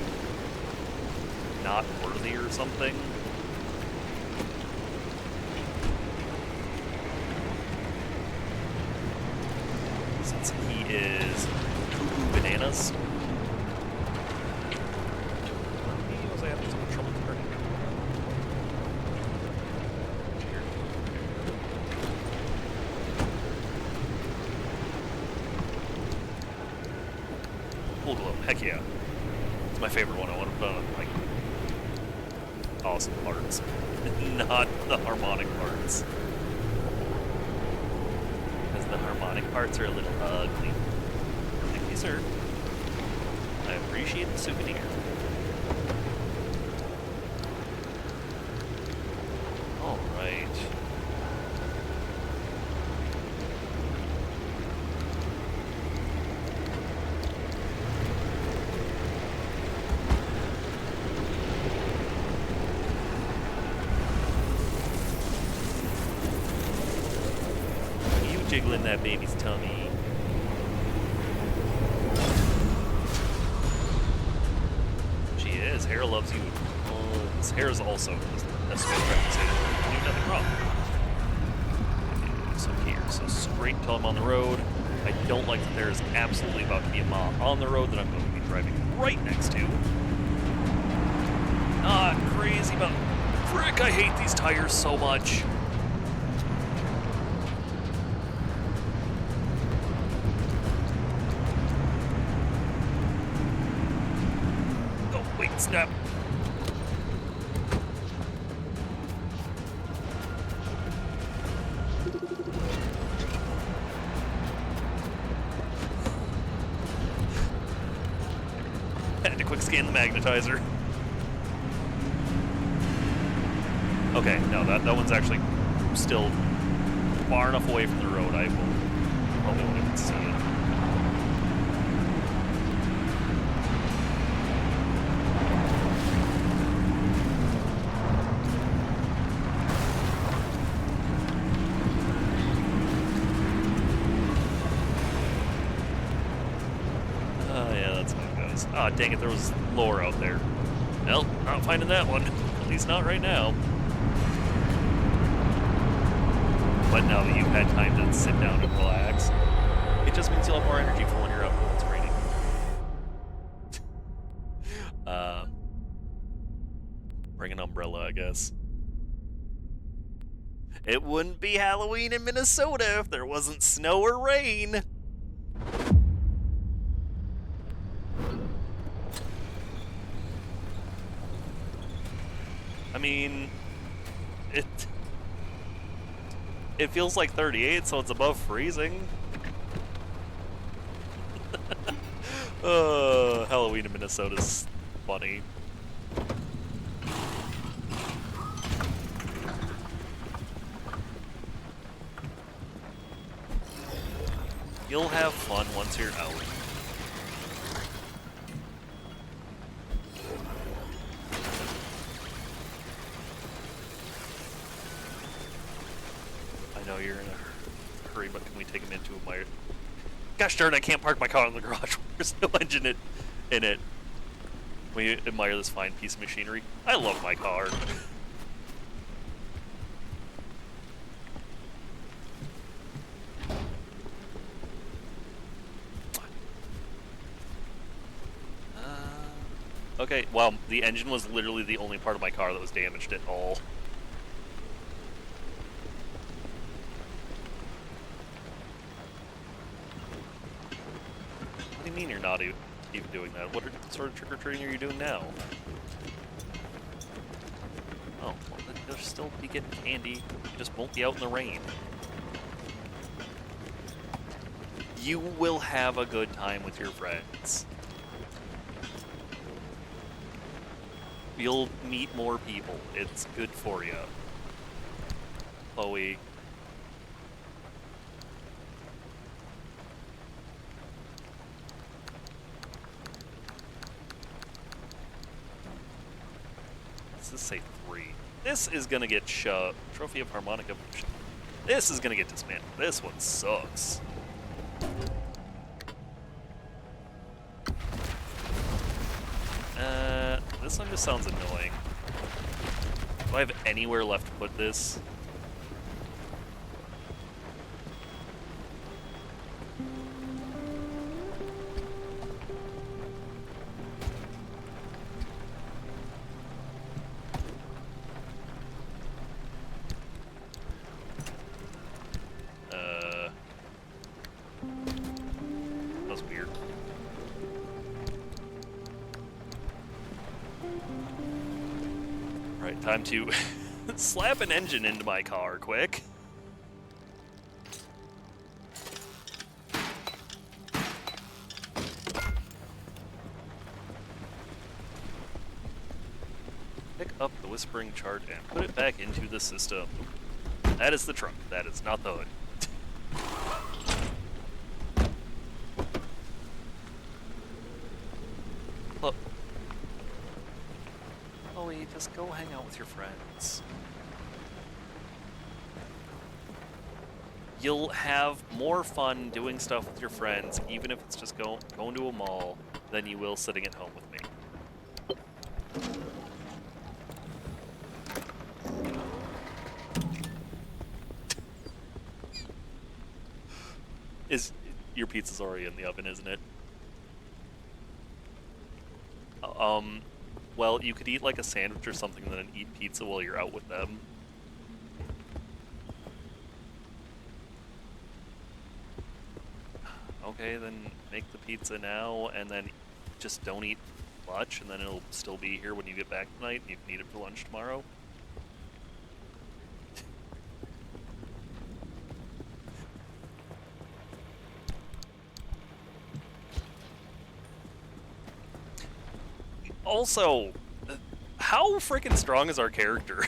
not worthy or something. Since he is cuckoo bananas. He was having some trouble turning. Full glow, heck yeah. It's my favorite one. I want to put on like awesome parts, not the harmonic parts. Because the harmonic parts are a little ugly. Thank you, sir. I appreciate the souvenir. Alright. Jiggling that baby's tummy. She is. Hera loves you. Hera's also a sweet reputation. You do nothing wrong. So here, so straight till I'm on the road. I don't like that there's absolutely about to be a mob on the road that I'm going to be driving right next to. Not crazy about. Frick, I hate these tires so much. Snap. Had to quick scan the magnetizer. Okay, no, that one's actually still far enough away from the road. I will probably won't even see it. Ah, dang it, there was lore out there. Well, not finding that one. At least not right now. But now that you've had time to sit down and relax, it just means you'll have more energy for when you're out when it's raining. Bring an umbrella, I guess. It wouldn't be Halloween in Minnesota if there wasn't snow or rain. I mean, it feels like 38, so it's above freezing. Halloween in Minnesota's funny. You'll have fun once you're out. I know you're in a hurry, but can we take him into my... Gosh darn, I can't park my car in the garage. There's no engine in it. We admire this fine piece of machinery. I love my car. Okay, well, the engine was literally the only part of my car that was damaged at all. What do you mean you're not even doing that? What sort of trick-or-treating are you doing now? Oh, well, they'll still be getting candy. You just won't be out in the rain. You will have a good time with your friends. You'll meet more people. It's good for you. Chloe. What's this say? 3. This is gonna get shoved. Trophy of Harmonic Evolution. This is gonna get dismantled. This one sucks. This one just sounds annoying. Do I have anywhere left to put this? That was weird. Right, time to slap an engine into my car, quick. Pick up the Whispering Chart and put it back into the system. That is the trunk, that is not the hood. Look. Chloe, just go hang out with your friends. You'll have more fun doing stuff with your friends, even if it's just going to a mall, than you will sitting at home with me. Your pizza's already in the oven, isn't it? Well, you could eat like a sandwich or something, and then eat pizza while you're out with them. Okay, then make the pizza now, and then just don't eat much, and then it'll still be here when you get back tonight, and you can eat it for lunch tomorrow. Also, how freaking strong is our character?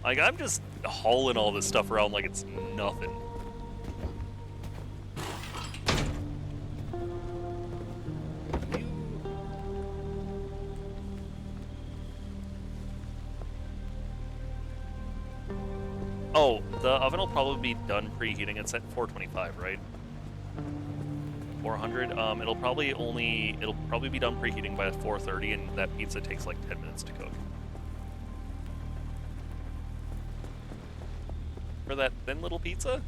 Like, I'm just hauling all this stuff around like it's nothing. Oh, the oven will probably be done preheating. It's at 425, right? 400. It'll probably be done preheating by 4:30, and that pizza takes like 10 minutes to cook. For that thin little pizza?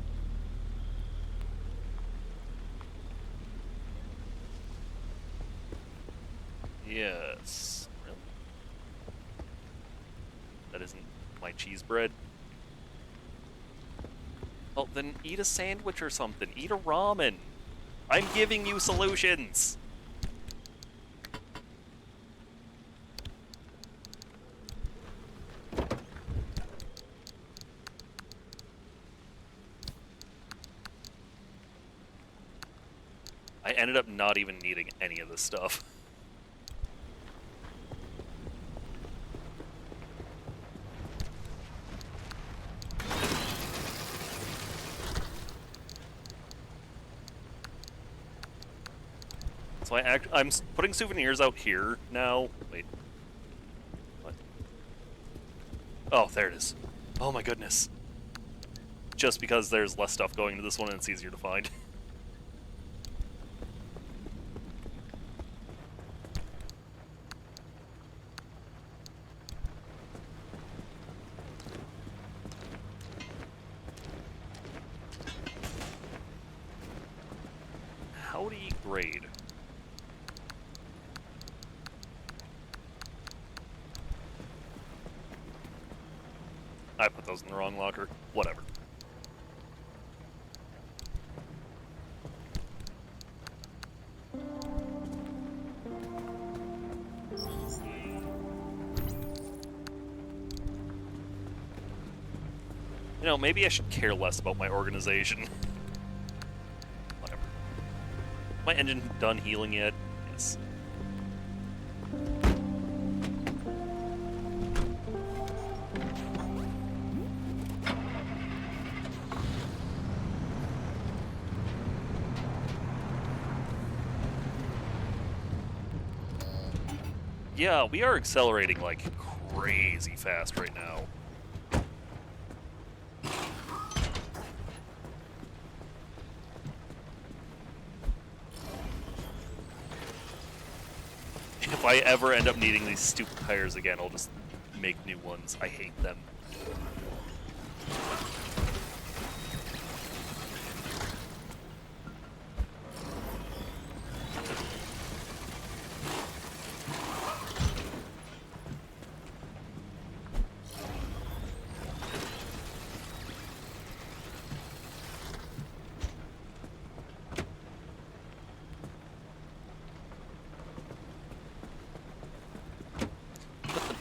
Yes. Really? That isn't my cheese bread. Well, then eat a sandwich or something. Eat a ramen. I'm giving you solutions. I ended up not even needing any of this stuff. So I'm putting souvenirs out here now. Wait. What? Oh, there it is. Oh my goodness. Just because there's less stuff going into this one and it's easier to find. Howdy grade. I put those in the wrong locker. Whatever. You know, maybe I should care less about my organization. Whatever. My engine done healing yet? Yes. Yeah, we are accelerating like crazy fast right now. If I ever end up needing these stupid tires again, I'll just make new ones. I hate them.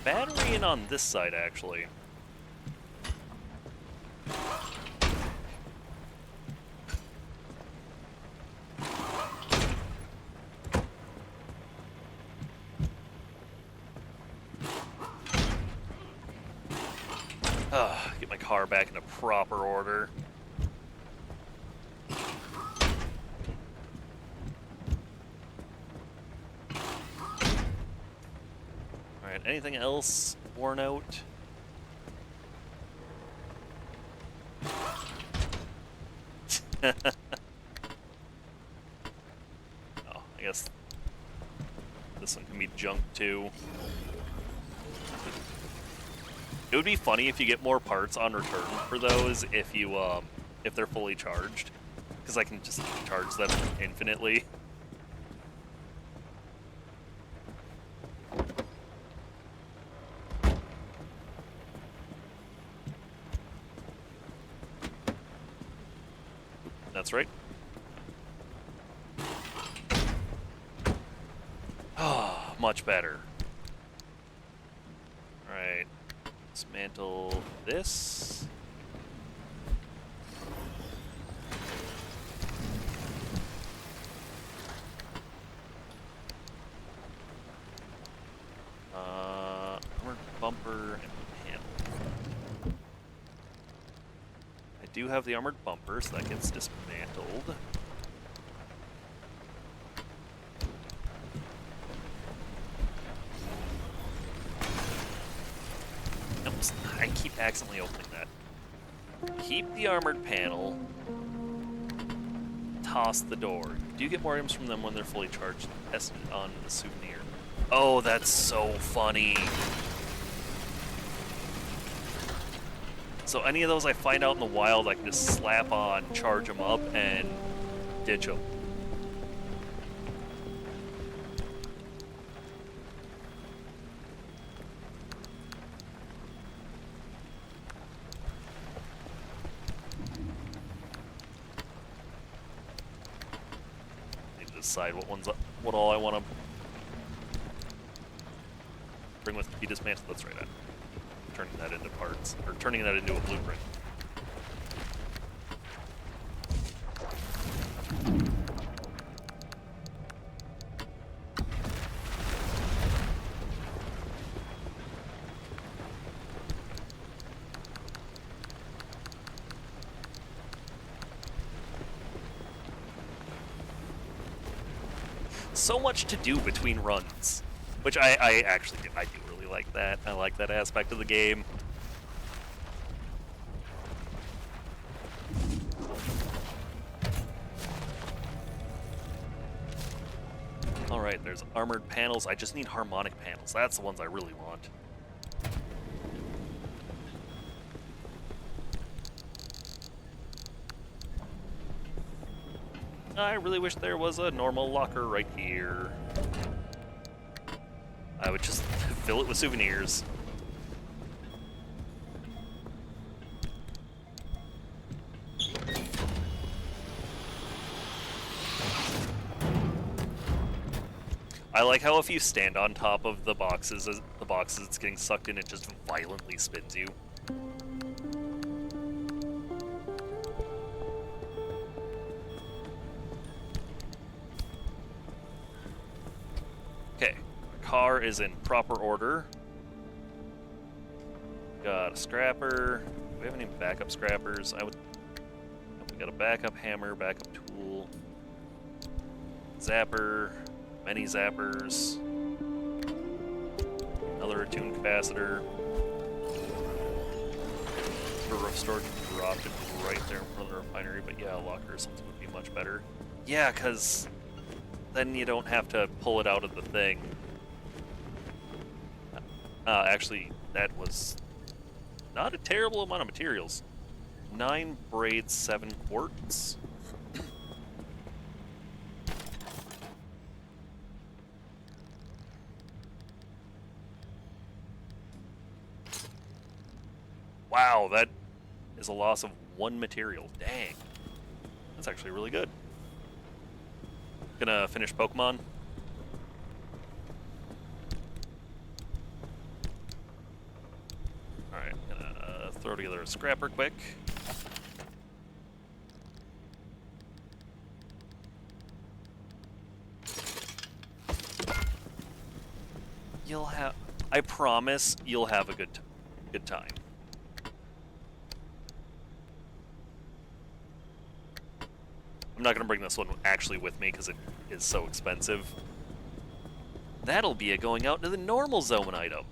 Battery in on this side, actually. Get my car back into proper order. Alright, anything else worn out? Oh, I guess this one can be junk too. It would be funny if you get more parts on return for those if you if they're fully charged, because I can just charge them infinitely. That's right. Ah, much better. Alright. Dismantle this. Armored bumper and panel. I do have the armored bumper, so that gets dismantled. Oops, I keep accidentally opening that. Keep the armored panel. Toss the door. Do you get more items from them when they're fully charged? Tested on the souvenir. Oh, that's so funny. So any of those I find out in the wild, I can just slap on, charge them up, and ditch them. Need to decide what ones, what all I want to bring with be dismantled. That's right. Turning that into parts, or turning that into a blueprint. So much to do between runs, which I actually do. I do really like that. I like that aspect of the game. Alright, there's armored panels. I just need harmonic panels. That's the ones I really want. I really wish there was a normal locker right here. I would just fill it with souvenirs. I like how if you stand on top of the boxes it's getting sucked in, it just violently spins you. car is in proper order. Got a scrapper. Do we have any backup scrappers? We got a backup hammer, backup tool, zapper, many zappers, another attuned capacitor. For roof storage, dropped it right there in front of the refinery, but yeah, a locker or something would be much better. Yeah, because then you don't have to pull it out of the thing. Actually, that was not a terrible amount of materials. 9 braids, 7 quartz. Wow, that is a loss of 1 material. Dang. That's actually really good. Gonna finish Pokemon. Alright, gonna throw together a scrapper quick. You'll have... I promise you'll have a good time. I'm not going to bring this one actually with me because it is so expensive. That'll be a going out into the normal zone item.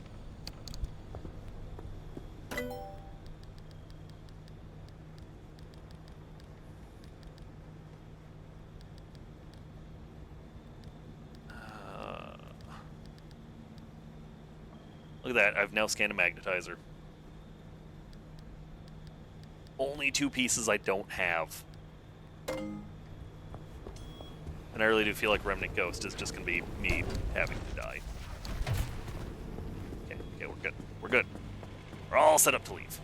Look at that, I've now scanned a magnetizer. Only 2 pieces I don't have. And I really do feel like Remnant Ghost is just going to be me having to die. Okay, we're good. We're good. We're all set up to leave.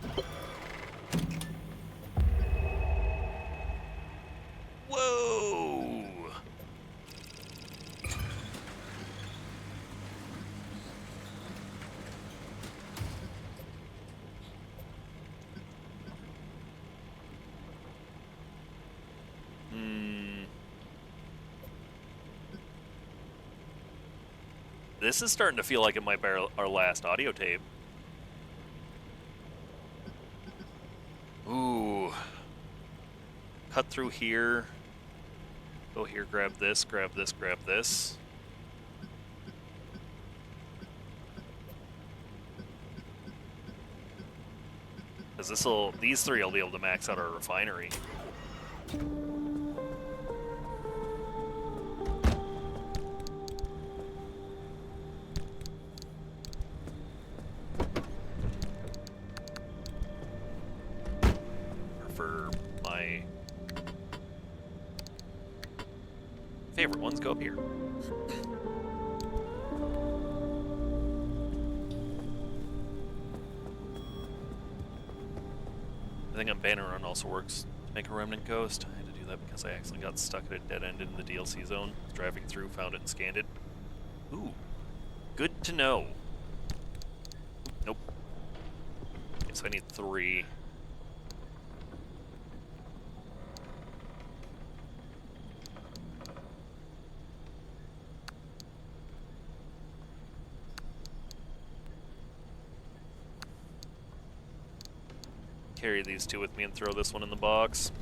Whoa! This is starting to feel like it might be our last audio tape. Ooh. Cut through here. Go here, grab this, grab this, grab this. Because these 3 will be able to max out our refinery. Favorite ones go up here. I think on Banner Run also works to make a Remnant Ghost. I had to do that because I accidentally got stuck at a dead end in the DLC zone. Was driving through, found it, and scanned it. Ooh, good to know. Nope. Okay, so I need 3. Carry these 2 with me and throw this one in the box.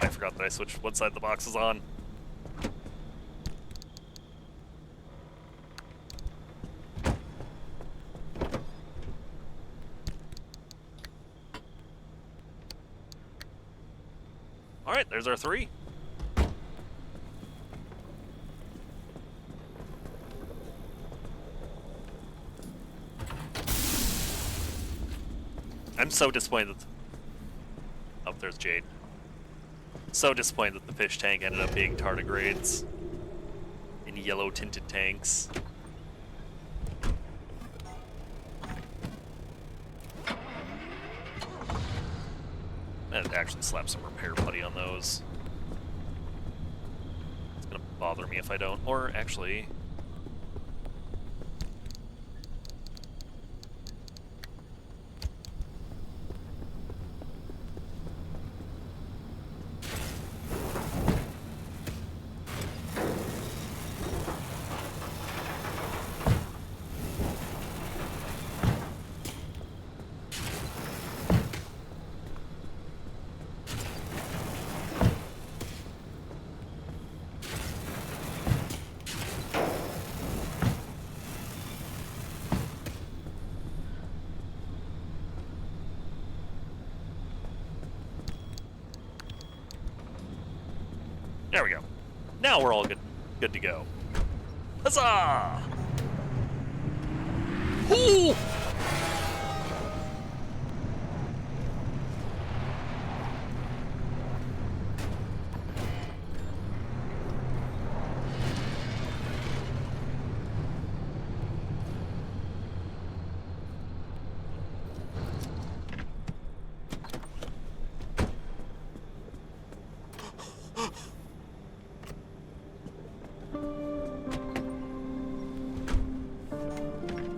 I forgot that I switched what side the box is on. Alright, there's our 3. I'm so disappointed that... Oh, there's Jade. So disappointed that the fish tank ended up being tardigrades in yellow tinted tanks. I'd actually slap some repair putty on those. It's gonna bother me if I don't. Or actually... There we go. Now we're all good to go. Huzzah! Ooh!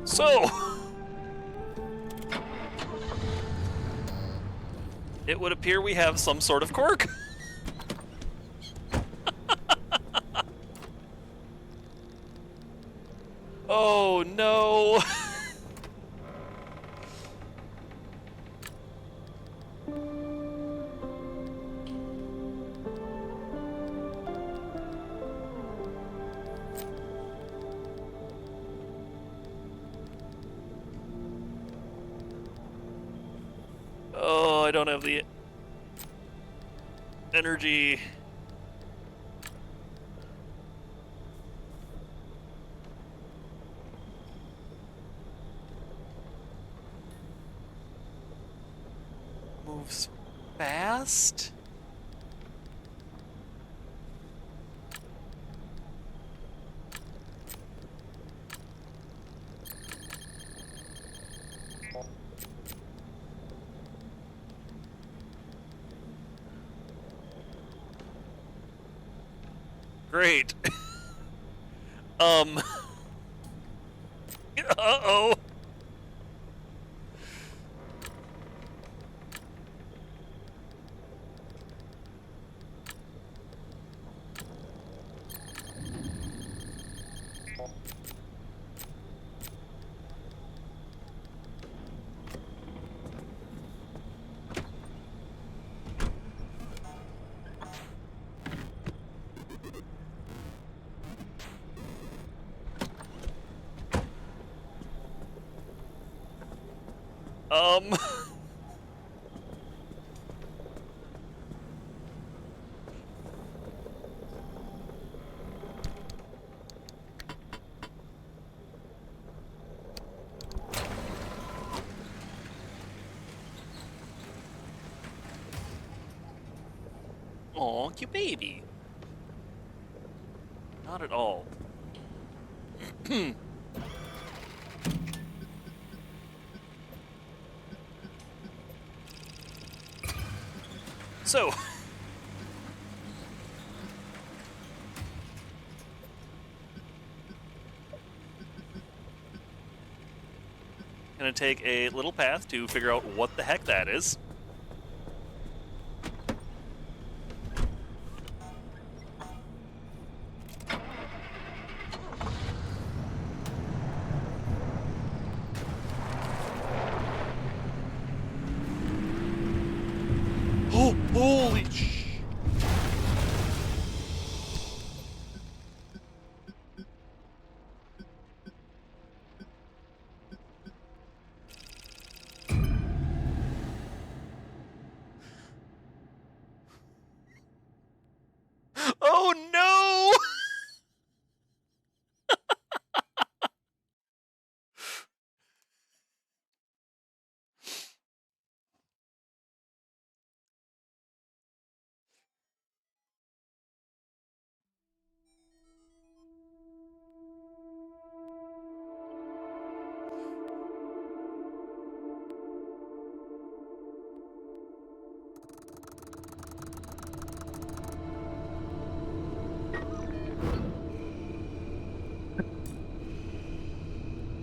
So, it would appear we have some sort of quirk. Oh no. Oh, I don't have the energy. Moves fast? Great. Uh-oh. Aw, cute baby. Not at all. So, gonna take a little path to figure out what the heck that is. Oh, holy sh! Oh no!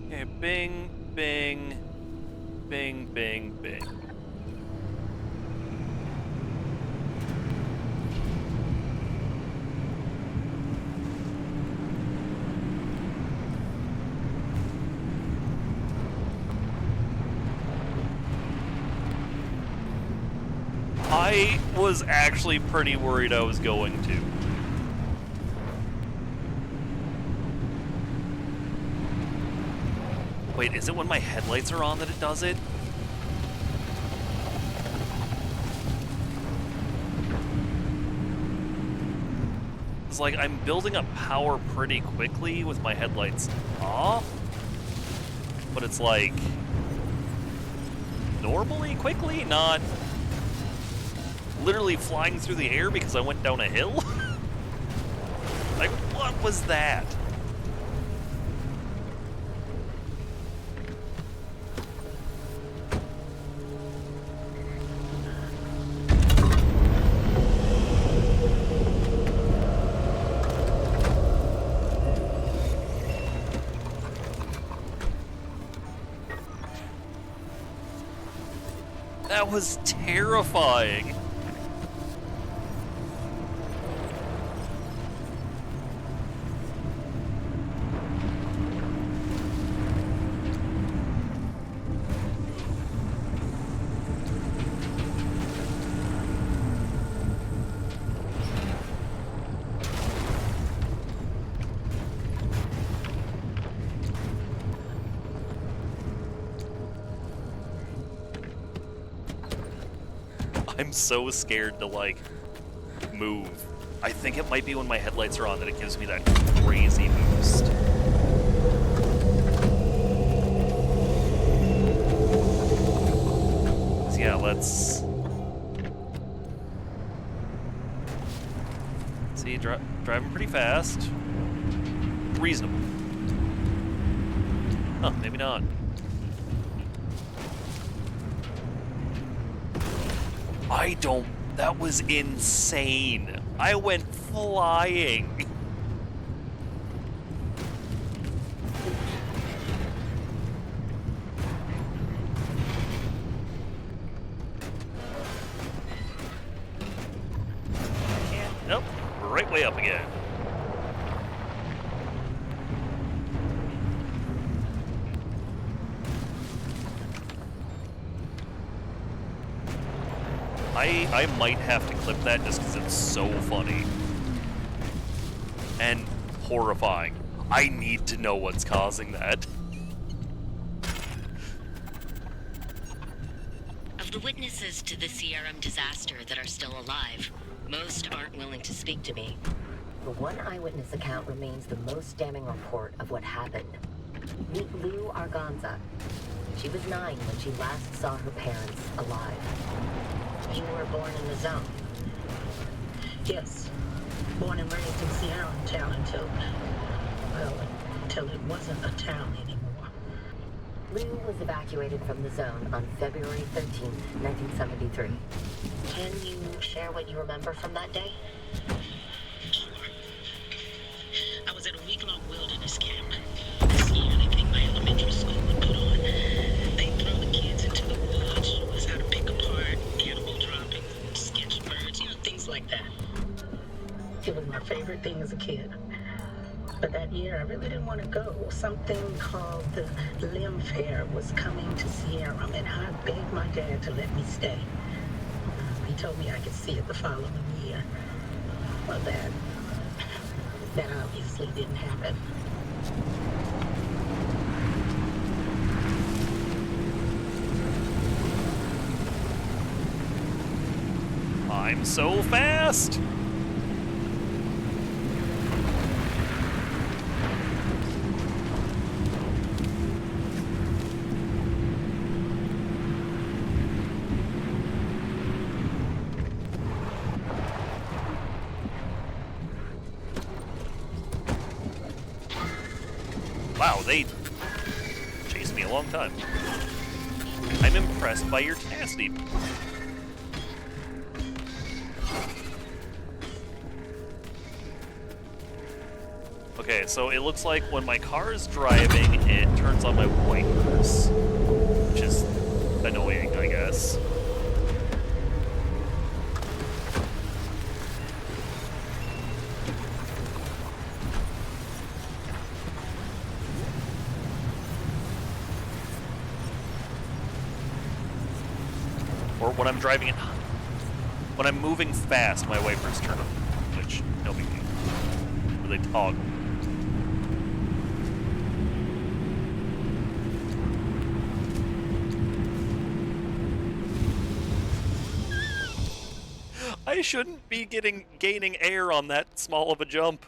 Okay, bing, bing, bing, bing, bing. I was actually pretty worried I was going to. Wait, is it when my headlights are on that it does it? It's like I'm building up power pretty quickly with my headlights off, but it's like normally quickly, not literally flying through the air because I went down a hill. Like, what was that? That was terrifying. I'm so scared to, like, move. I think it might be when my headlights are on that it gives me that crazy boost. So yeah, let's... See, driving pretty fast. Reasonable. Huh, maybe not. That was insane. I went flying. Nope, right way up again. I might have to clip that just because it's so funny. And horrifying. I need to know what's causing that. Of the witnesses to the CRM disaster that are still alive, most aren't willing to speak to me. The one eyewitness account remains the most damning report of what happened. Meet Lou Arganza. She was 9 when she last saw her parents alive. You were born in the zone. Yes. Born and raised in Sierra Town until it wasn't a town anymore. Lou was evacuated from the zone on February 13, 1973. Can you share what you remember from that day? Sure. I was at a week-long wilderness camp. This year, anything my elementary school would put on. They throw the kids into the woods, show us how to pick apart animal droppings, sketch birds, things like that. It was my favorite thing as a kid. But that year, I really didn't want to go. Something called the Limb Fair was coming to Sierra, and I begged my dad to let me stay. He told me I could see it the following year. Well, that obviously didn't happen. I'm so fast! Wow, they chased me a long time. I'm impressed by your tenacity. Okay, so it looks like when my car is driving, it turns on my wipers, which is annoying, I guess. Or when I'm driving it, when I'm moving fast, my wipers turn on, which, no big deal. Or they toggle. I shouldn't be gaining air on that small of a jump.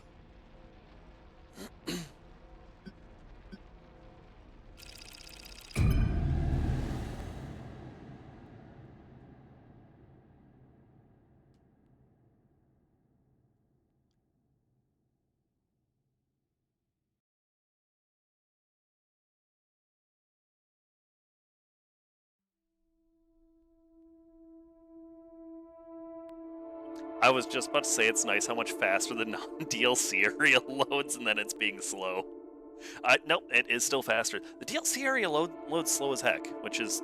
I was just about to say it's nice how much faster the non-DLC area loads and then it's being slow. Nope, it is still faster. The DLC area loads slow as heck, which is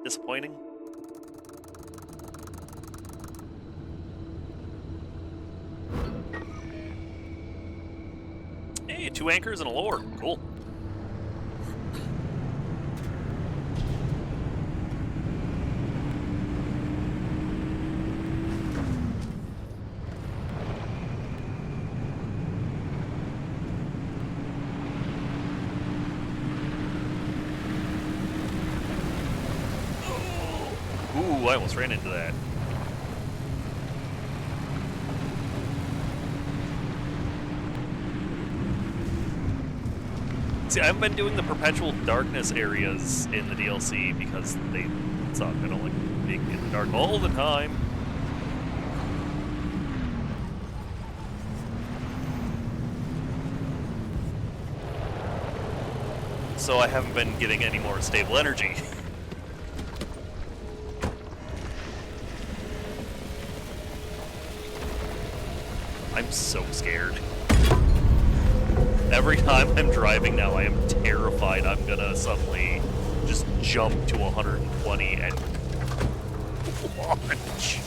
disappointing. Hey, 2 anchors and a lore. Cool. Ooh, I almost ran into that. See, I haven't been doing the Perpetual Darkness areas in the DLC because they suck. I don't like being in the dark all the time. So I haven't been getting any more stable energy. I'm so scared. Every time I'm driving now, I am terrified I'm gonna suddenly just jump to 120 and launch.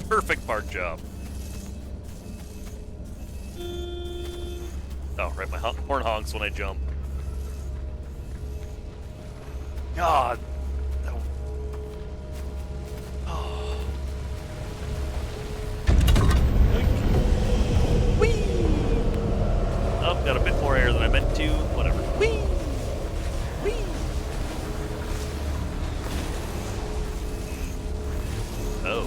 Perfect park job. Oh, right, my horn honks when I jump. God. Oh. Whee! Oh, got a bit more air than I meant to. Whatever. Whee! Whee! Oh.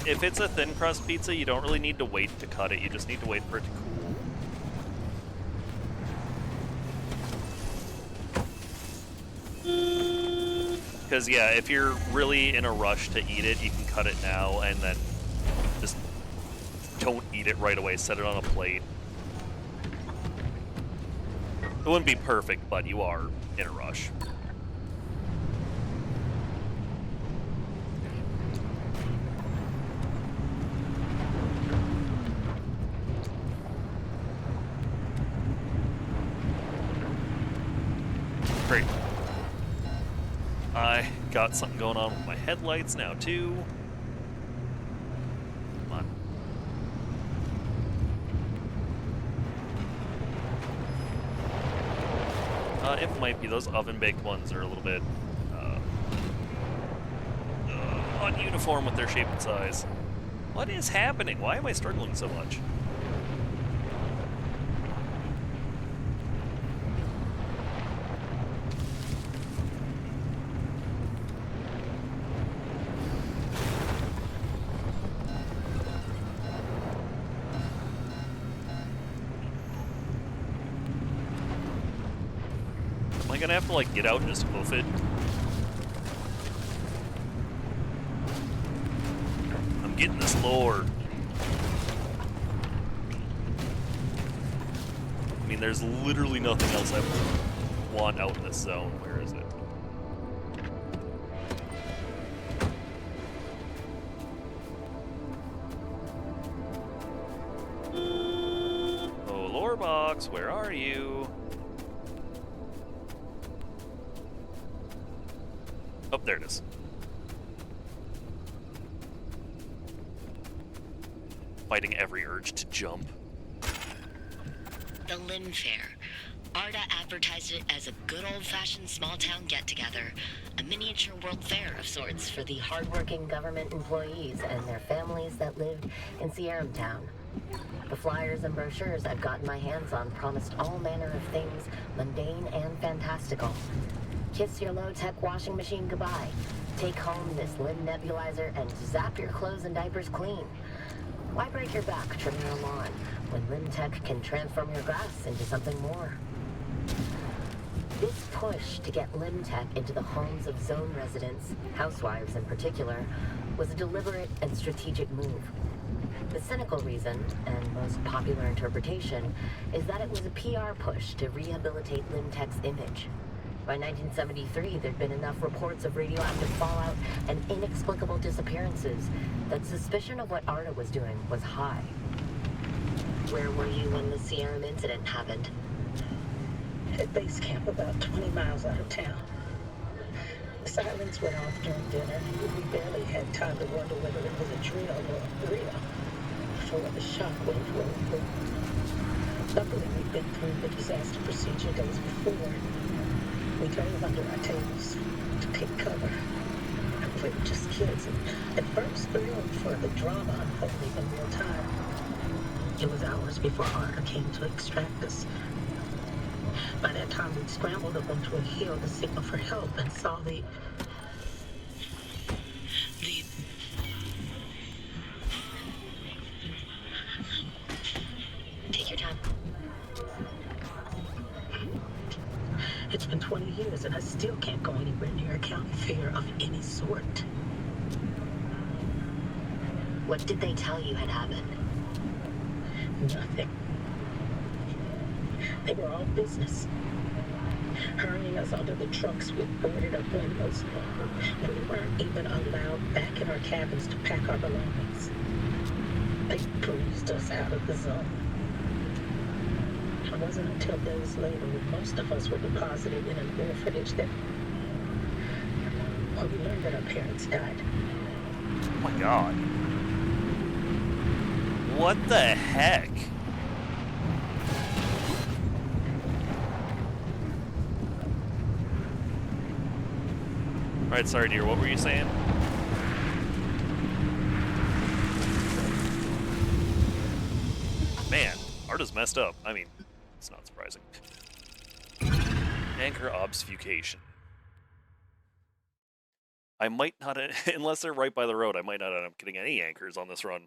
If it's a thin crust pizza, you don't really need to wait to cut it. You just need to wait for it to cool. Because, yeah, if you're really in a rush to eat it, you can cut it now and then just don't eat it right away. Set it on a plate. It wouldn't be perfect, but you are in a rush. Great. I got something going on with my headlights now, too. Come on. It might be those oven-baked ones are a little bit ununiform with their shape and size. What is happening? Why am I struggling so much? Am I gonna have to, like, get out and just hoof it? I'm getting this lore. I mean, there's literally nothing else I want out in this zone. Where is it? Oh, lore box, where are you? Oh, there it is. Fighting every urge to jump. The Lim Fair. Arda advertised it as a good old-fashioned small-town get-together, a miniature world fair of sorts For the hardworking government employees and their families that lived in Sierra Town. The flyers and brochures I've gotten my hands on promised all manner of things, mundane and fantastical. Kiss your low-tech washing machine goodbye. Take home this Lim nebulizer and zap your clothes and diapers clean. Why break your back trimming your lawn when LimTech can transform your grass into something more? This push to get LimTech into the homes of zone residents, housewives in particular, was a deliberate and strategic move. The cynical reason, and most popular interpretation, is that it was a PR push to rehabilitate LimTech's image. By 1973, there'd been enough reports of radioactive fallout and inexplicable disappearances that suspicion of what Arda was doing was high. Where were you when the Sierra incident happened? At base camp about 20 miles out of town. The sirens went off during dinner. We barely had time to wonder whether it was a drill or real before the shockwave rolled through. Luckily, we'd been through the disaster procedure days before. We drove under our tables to pick cover. We were just kids, and at first thrilled for the drama unfolding in real time. It was hours before Arda came to extract us. By that time, we'd scrambled up onto a hill to signal for help and saw the... Take your time. It's been 20 years, and I still can't go anywhere near a county fair of any sort. What did they tell you had happened? Nothing. They were all business. Hurrying us onto the trucks with boarded up windows. We weren't even allowed back in our cabins to pack our belongings. They bruised us out of the zone. It wasn't until days later when most of us were deposited in an orphanage that we learned that our parents died. Oh my god. What the heck? Alright, sorry dear, what were you saying? Man, Arda's messed up. I mean, it's not surprising. Anchor obfuscation. I might not, unless they're right by the road, I might not end up getting any anchors on this run.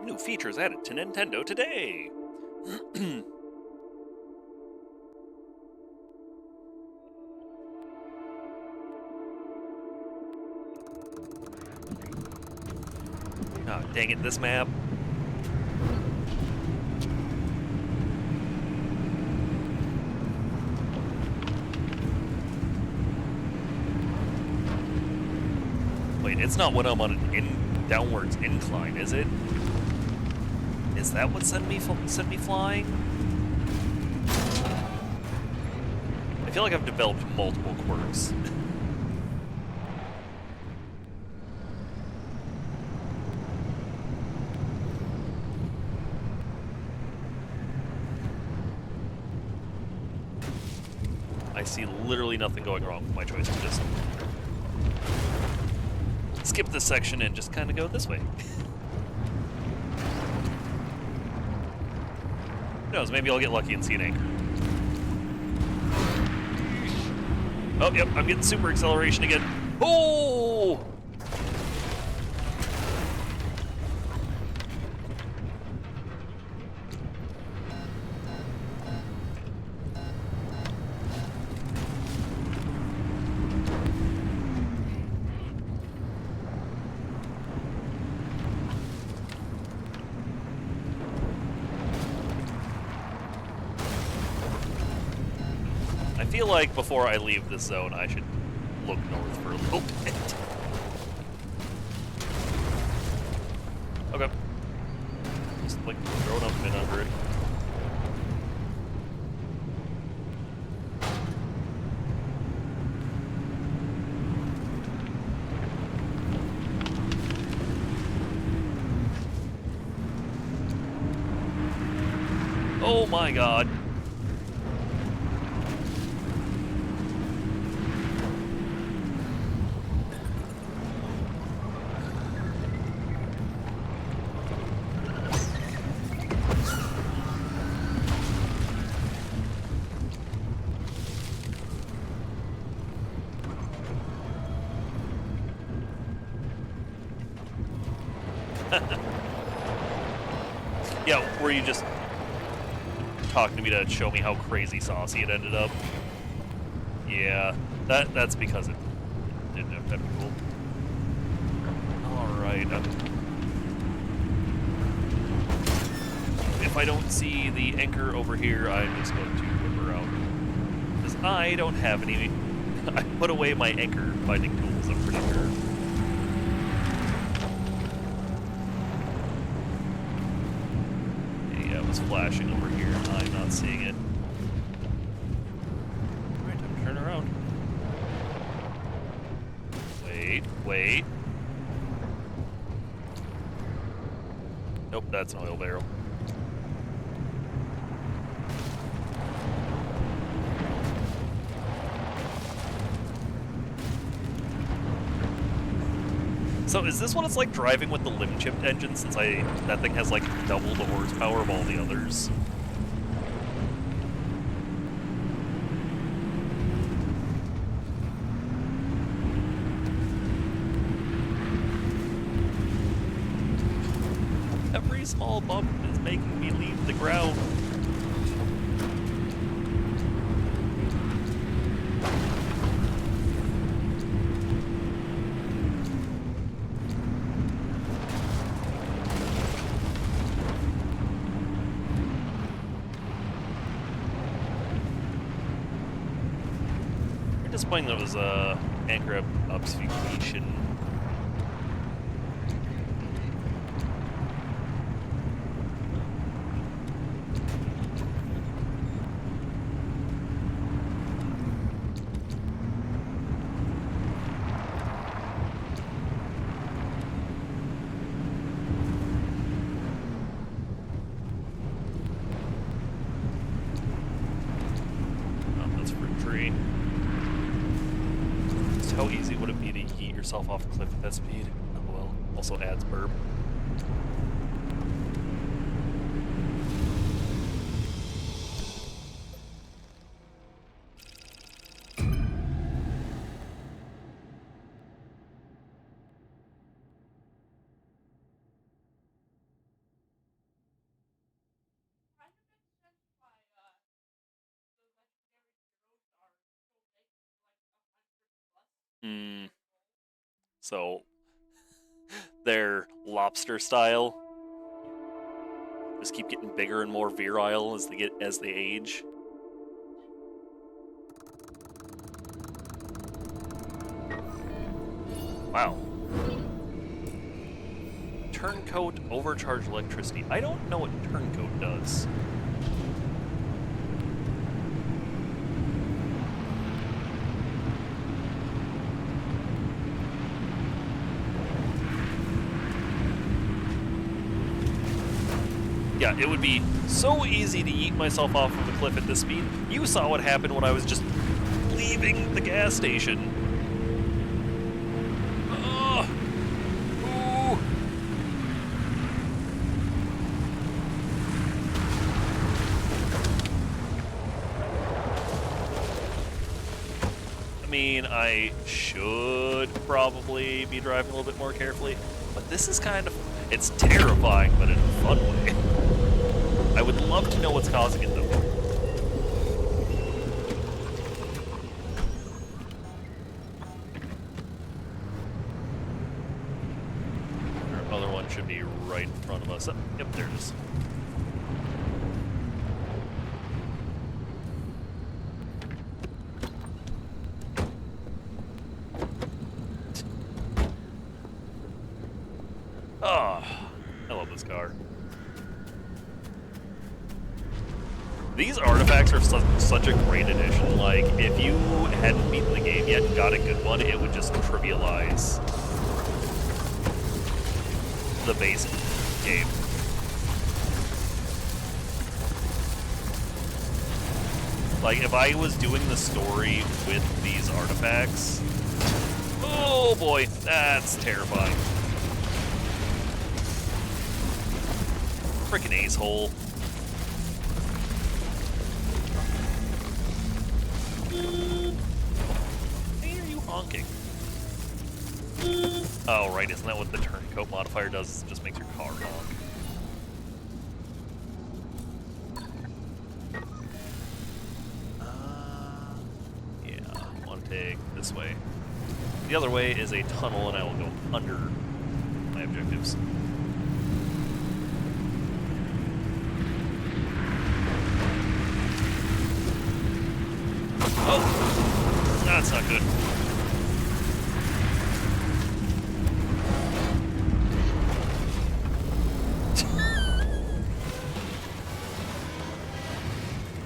New features added to Nintendo today! Oh, dang it, this map. Wait, it's not when I'm on an downwards incline, is it? Is that what sent me flying? I feel like I've developed multiple quirks. I see literally nothing going wrong with my choice to just skip this section and just kind of go this way. Who knows, maybe I'll get lucky and see an anchor. Oh, yep, I'm getting super acceleration again. Oh! I feel like before I leave this zone, I should look north for a little bit. Okay. Just like throwing a min under it. Oh my god. Yeah, were you just talking to me to show me how crazy saucy it ended up? Yeah, that's because it didn't have that cool. Alright, if I don't see the anchor over here, I'm just going to whip around. Because I don't have any... I put away my anchor finding tools, I'm pretty sure. Yeah, it was flashing over here. I'm not seeing it. Alright, time to turn around. Wait. Nope, that's an oil barrel. So is this what it's like driving with the limb chipped engine, since that thing has like double the horsepower of all the others? Every small bump is making me leave the ground. Disappointing that was anchor obfuscation. Oh, that's for a tree. How easy would it be to yeet yourself off a cliff at that speed? Oh well. Also adds burp. So they're lobster style. Just keep getting bigger and more virile as they age. Wow. Turncoat overcharged electricity. I don't know what turncoat does. Yeah, it would be so easy to yeet myself off of a cliff at this speed. You saw what happened when I was just leaving the gas station. Ugh. Ooh. I mean, I should probably be driving a little bit more carefully, but this is kind of... It's terrifying, but in a fun way. I would love to know what's causing it, though. Our other one should be right in front of us. Oh, yep, there it is. Oh, car. These artifacts are such a great addition. Like, if you hadn't beaten the game yet and got a good one, it would just trivialize the base game. Like, if I was doing the story with these artifacts, oh boy, that's terrifying. Frickin' ace-hole. Why are you honking? Oh, right, isn't that what the turncoat modifier does? It just makes your car honk. Yeah, I want to take this way. The other way is a tunnel, and I will go under my objectives. Oh, that's not good.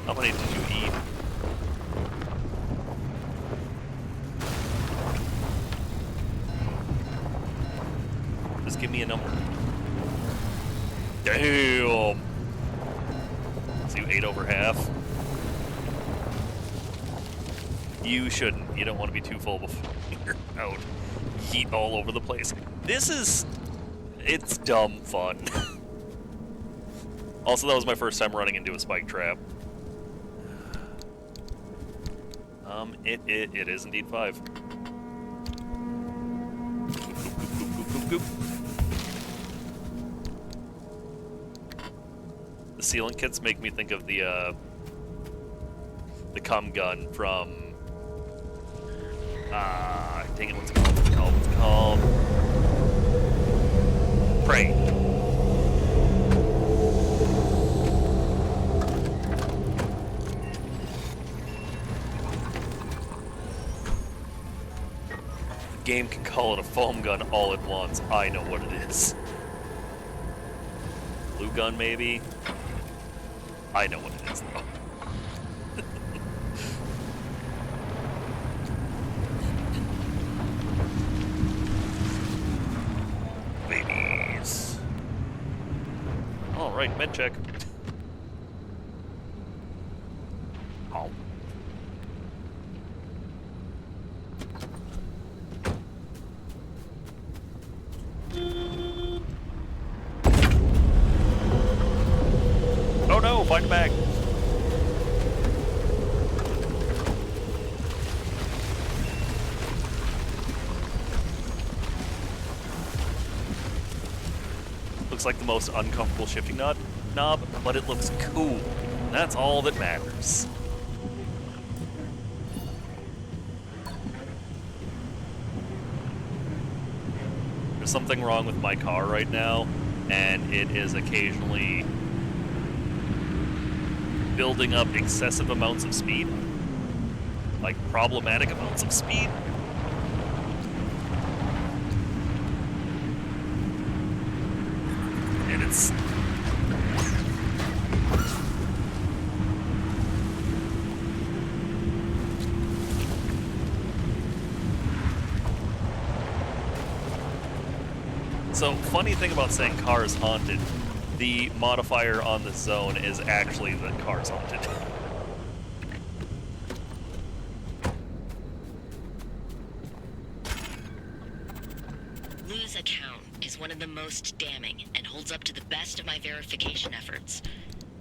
How many did you eat? Just give me a number. Damn! So you ate over half? You shouldn't. You don't want to be too full before you're out. Eat all over the place. This is... it's dumb fun. Also, that was my first time running into a spike trap. It is indeed 5. Goop. The sealant kits make me think of the cum gun from... dang it, what's it called? Prey. The game can call it a foam gun all at once. I know what it is. Glue gun, maybe? I know what it is, though. Babies. Alright, med check. Oh. Oh no, find a bag. Looks like the most uncomfortable shifting knob, but it looks cool. That's all that matters. There's something wrong with my car right now, and it is occasionally building up excessive amounts of speed. Like, problematic amounts of speed. And it's... So, funny thing about saying car is haunted, the modifier on the zone is actually that car's haunted. Lou's account is one of the most damning and holds up to the best of my verification efforts.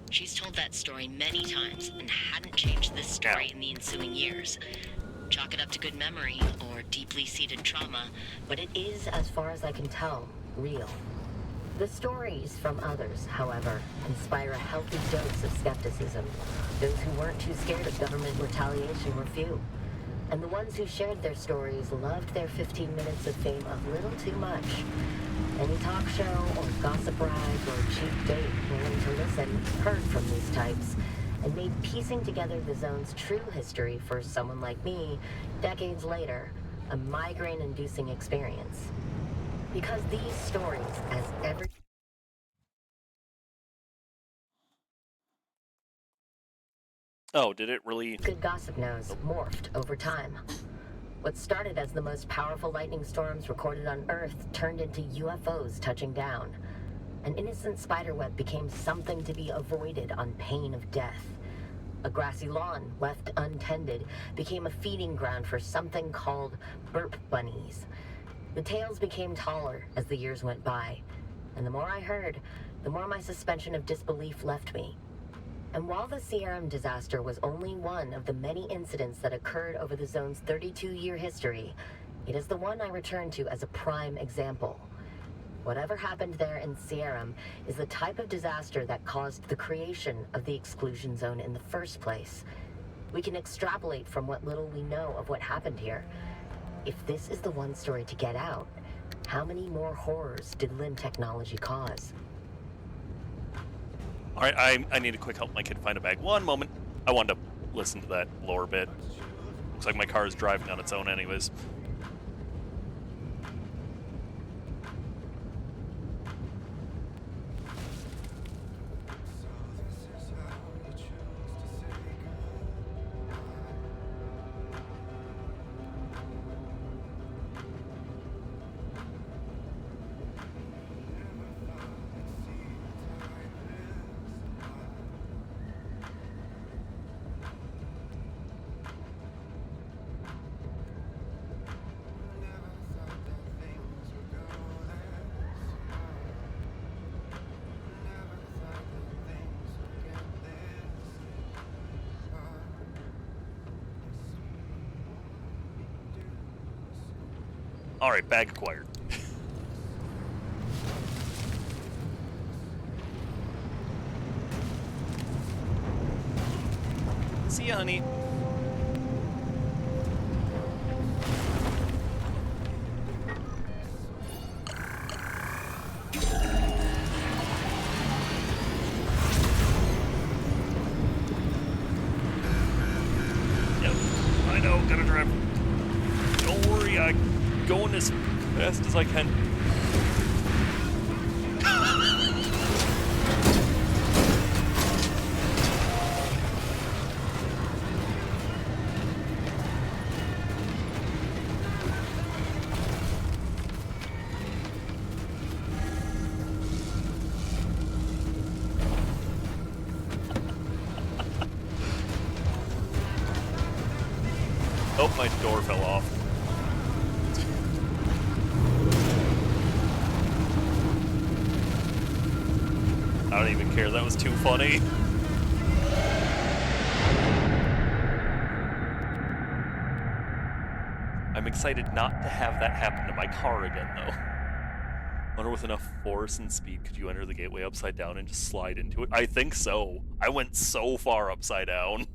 She's told that story many times and hadn't changed this story in the ensuing years. Chalk it up to good memory or deeply seated trauma, But it is, as far as I can tell, real. The stories from others, however, inspire a healthy dose of skepticism. Those who weren't too scared of government retaliation were few. And the ones who shared their stories loved their 15 minutes of fame a little too much. Any talk show or gossip rag or cheap date willing to listen heard from these types and made piecing together the zone's true history for someone like me, decades later, a migraine-inducing experience. Because these stories, as every Oh, did it really? Good Gossip knows morphed over time. What started as the most powerful lightning storms recorded on Earth turned into UFOs touching down. An innocent spiderweb became something to be avoided on pain of death. A grassy lawn, left untended, became a feeding ground for something called burp bunnies. The tales became taller as the years went by, and the more I heard, the more my suspension of disbelief left me. And while the Sierram disaster was only one of the many incidents that occurred over the zone's 32-year history, it is the one I return to as a prime example. Whatever happened there in Sierram is the type of disaster that caused the creation of the exclusion zone in the first place. We can extrapolate from what little we know of what happened here. If this is the one story to get out, how many more horrors did Lim technology cause? All right, I need to quick help my kid find a bag. One moment. I wanted to listen to that lore bit. Looks like my car is driving on its own anyways. Alright, bag acquired. See ya, honey. Yep, I know, gotta drive. Don't worry, I'm going as fast as I can. Oh, my door fell off. I don't even care, that was too funny. I'm excited not to have that happen to my car again, though. Wonder with enough force and speed, could you enter the gateway upside down and just slide into it? I think so. I went so far upside down.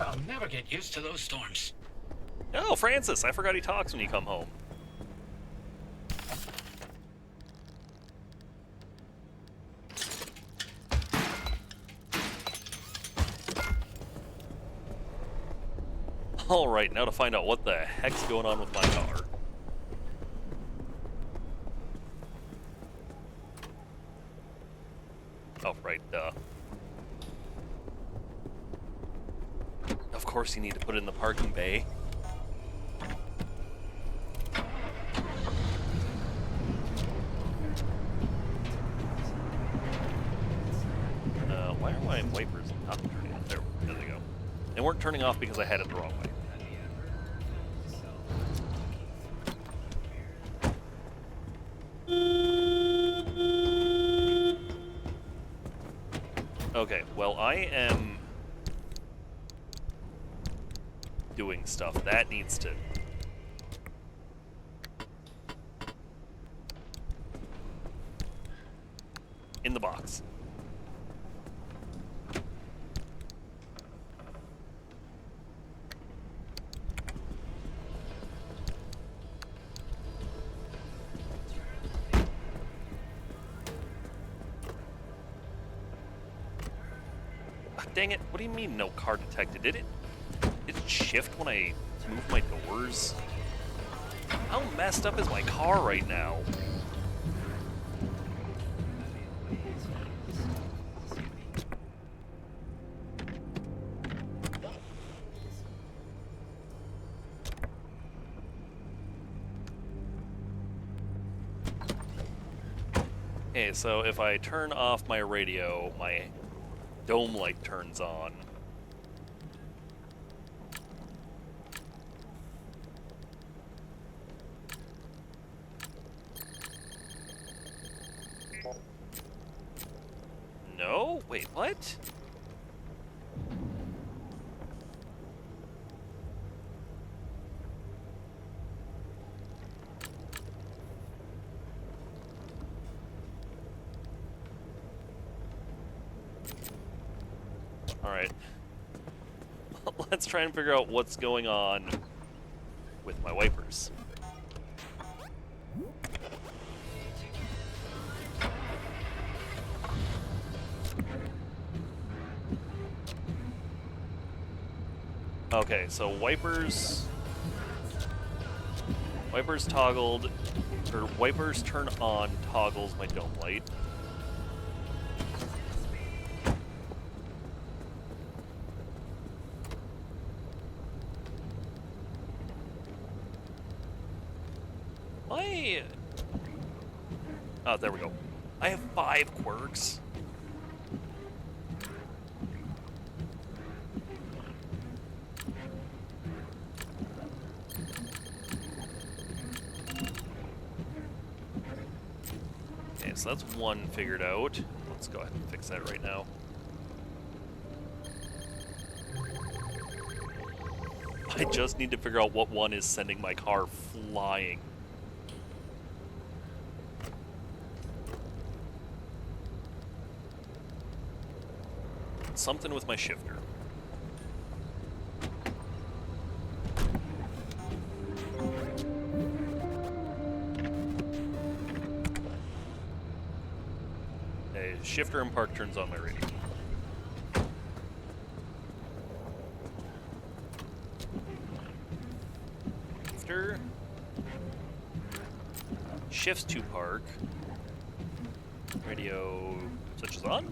I'll never get used to those storms. Oh, Francis, I forgot he talks when you come home. Alright, now to find out what the heck's going on with my car. Oh, right, duh. Of course you need to put it in the parking bay. Why are my wipers not turning off? There they go. They weren't turning off because I had it the wrong way. Okay, well, I am doing stuff. That needs to... in the box. Dang it, what do you mean no car detected? Did it shift when I moved my doors? How messed up is my car right now? Okay, so if I turn off my radio, my dome light turns on. No? Wait, what? Alright. Let's try and figure out what's going on with my wipers. Okay, so wipers toggled, or wipers turn on toggles my dome light. Oh, there we go. I have 5 quirks. Okay, so that's one figured out. Let's go ahead and fix that right now. I just need to figure out what one is sending my car flying. Something with my shifter. A shifter and park turns on my radio. Shifter shifts to park. Radio switches on.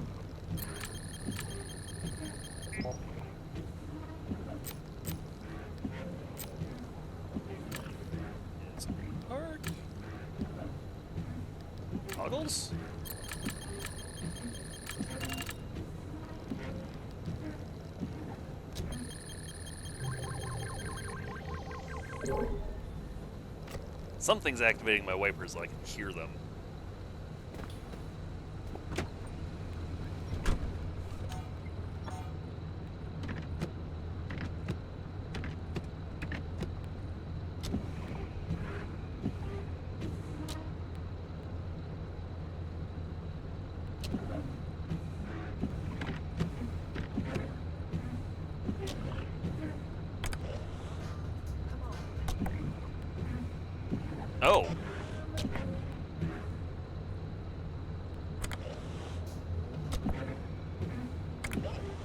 Park. Toggles. Something's activating my wipers so I can hear them. Oh.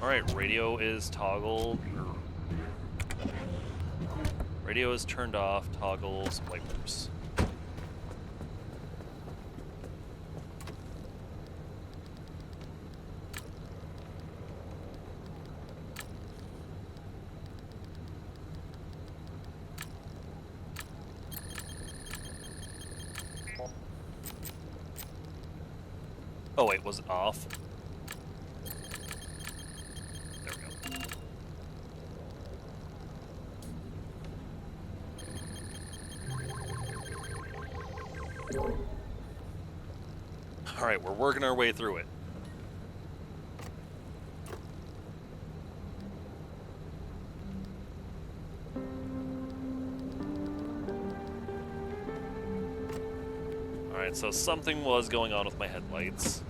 Alright, radio is toggled. Radio is turned off, toggles, wipers. Oh wait, was it off? There we go. Alright, we're working our way through it. Alright, so something was going on with my headlights.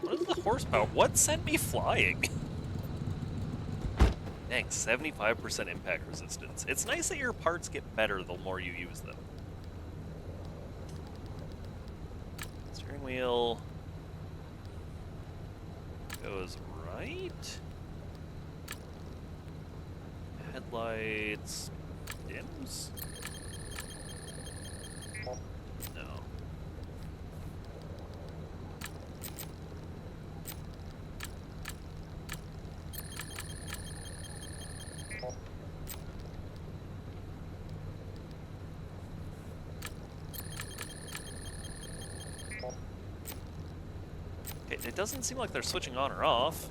What is the horsepower? What sent me flying? Dang, 75% impact resistance. It's nice that your parts get better the more you use them. Steering wheel goes right. Headlights dims. No. It doesn't seem like they're switching on or off.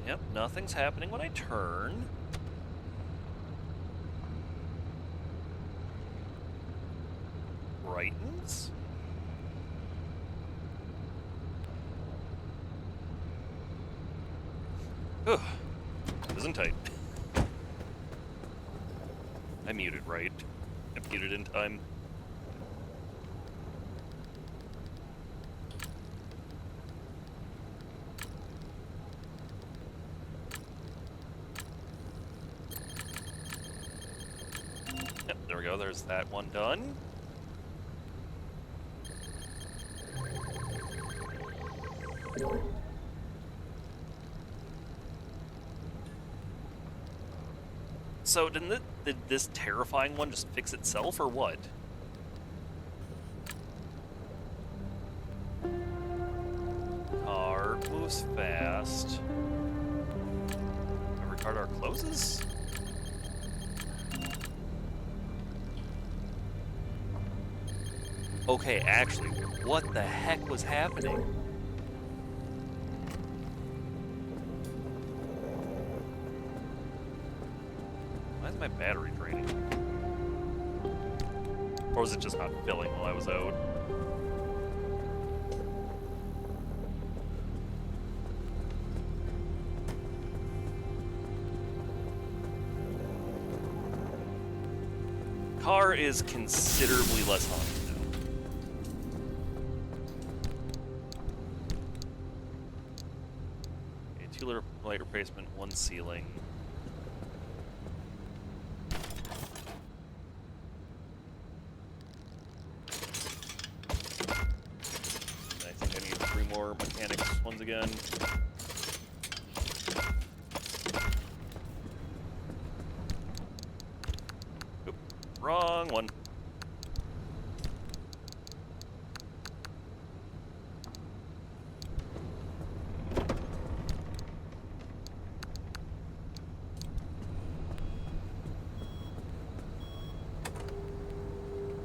Yep, nothing's happening when I turn. Brightens. Ugh. Isn't tight. I muted right. I muted in time. Yep, there we go. There's that one done. So did this terrifying one just fix itself, or what? Car moves fast. Every car door closes? Okay, actually, what the heck was happening? Why is my battery draining? Or was it just not filling while I was out? Car is considerably less haunted now. Okay, 2 light replacement, 1 ceiling. I think I need 3 more mechanics ones again. Oop, wrong one.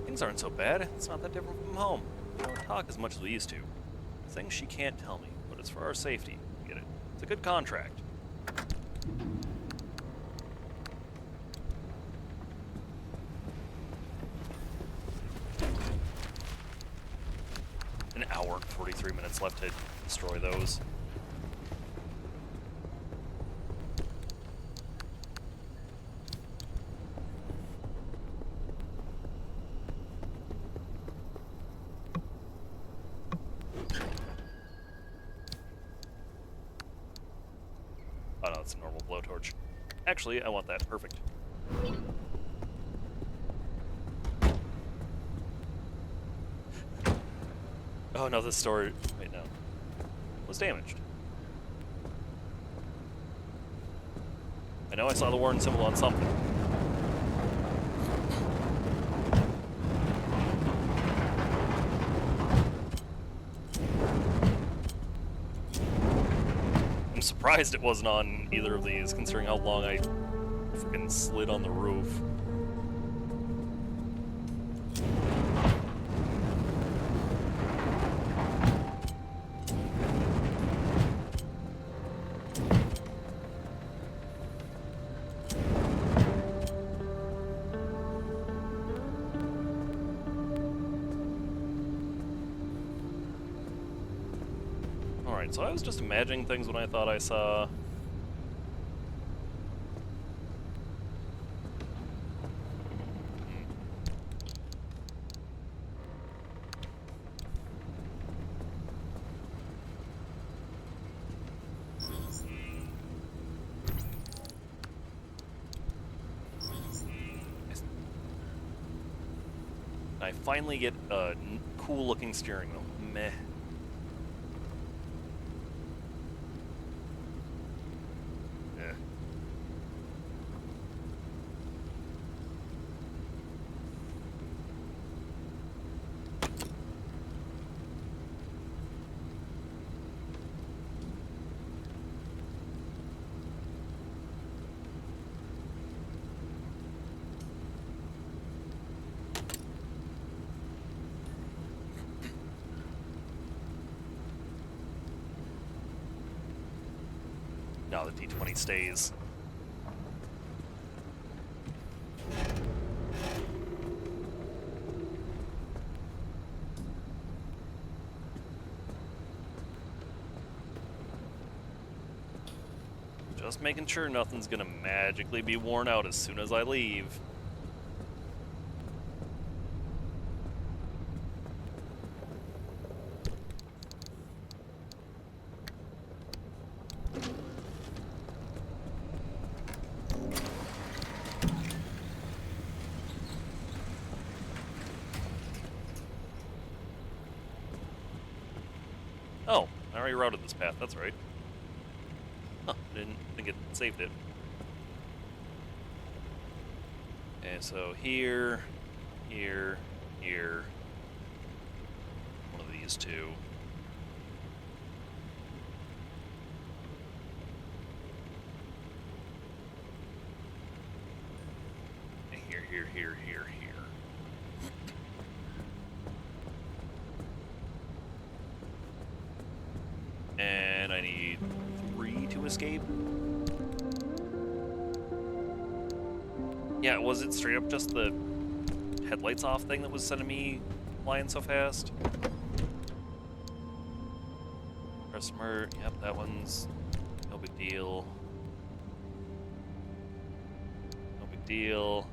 Things aren't so bad. It's not that different from home. We don't talk as much as we used to. Things she can't tell me, but it's for our safety. Get it? It's a good contract. An hour and 43 minutes left to destroy those. Oh no, it's a normal blowtorch. Actually, I want that. Perfect. Oh no, this store... Wait, no. Was damaged. I know I saw the warning symbol on something. I'm surprised it wasn't on either of these, considering how long I freaking slid on the roof. Alright, so I was just imagining things when I thought I saw... I finally get a cool-looking steering wheel. Meh. Eh. Now the D20 stays. Just making sure nothing's gonna magically be worn out as soon as I leave. Oh, I already routed this path, that's right. Huh, didn't think it saved it. And so here, here, here. One of these two. And here, here, here, here, here. And I need 3 to escape. Yeah, was it straight up just the headlights off thing that was sending me flying so fast? Customer, yep, that one's no big deal. No big deal.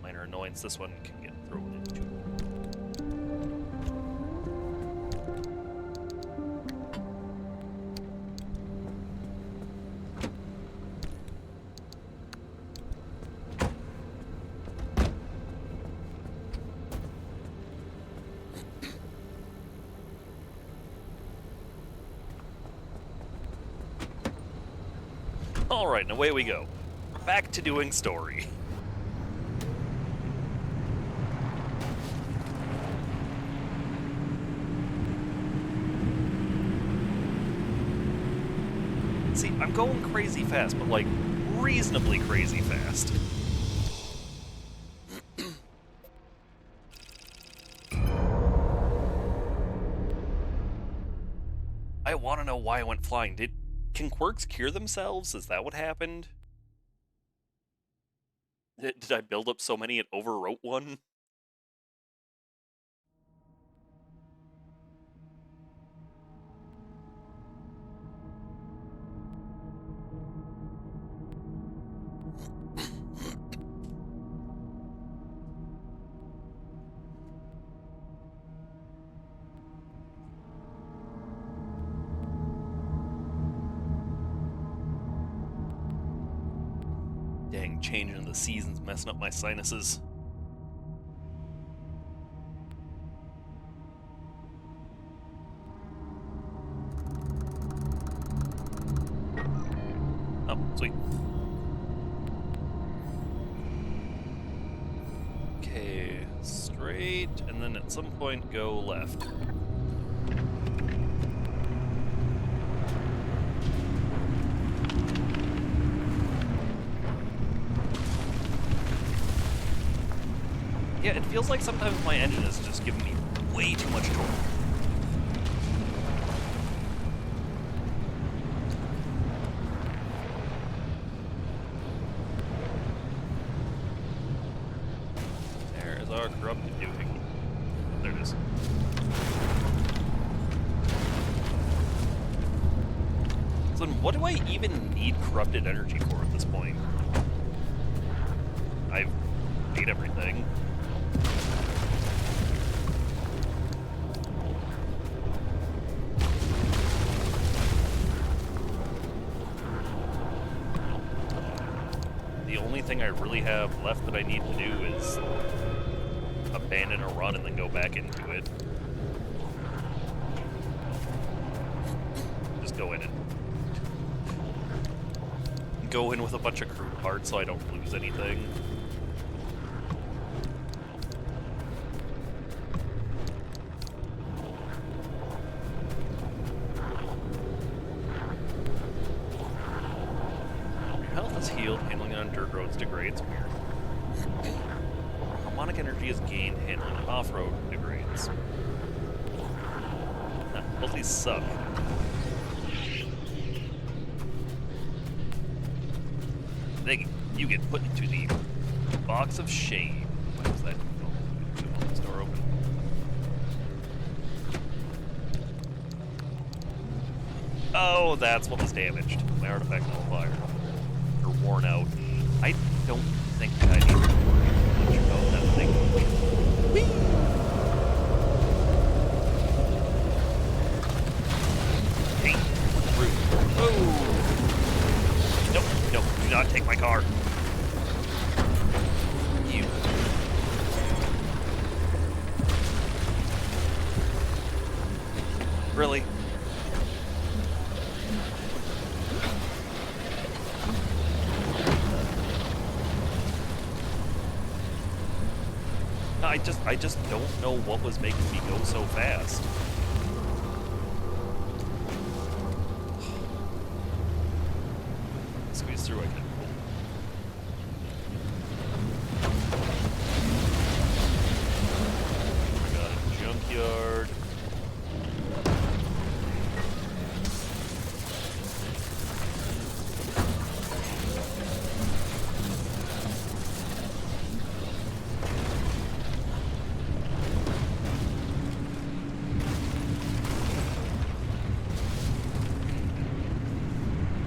Minor annoyance, this one can get thrown into. Alright, and away we go. Back to doing story. See, I'm going crazy fast, but like, reasonably crazy fast. I want to know why I went flying. Can quirks cure themselves? Is that what happened? Did I build up so many it overwrote one? Dang, changing the seasons messing up my sinuses. Oh, sweet. Okay, straight, and then at some point go left. Yeah, it feels like sometimes my engine is just giving me way too much torque. There's our corrupted doing. There it is. So then what do I even need corrupted energy for at this point? I've ate everything. The only thing I really have left that I need to do is abandon a run and then go back into it. Just go in and go in with a bunch of crude parts so I don't lose anything. Health is healed, handling on dirt roads degrades. Weird. Harmonic energy is gained, handling on off-road degrades. Both these suck. You get put into the box of shame. Why was that? Oh, this door open. Oh, that's what was damaged. My artifact nullifier. Or worn out. I don't think I need to let you go that thing. Whee! Hey, rude. Oh! Nope, nope, do not take my car. You. Really? I just don't know what was making me go so fast. Squeeze through, I can. I got a junkyard.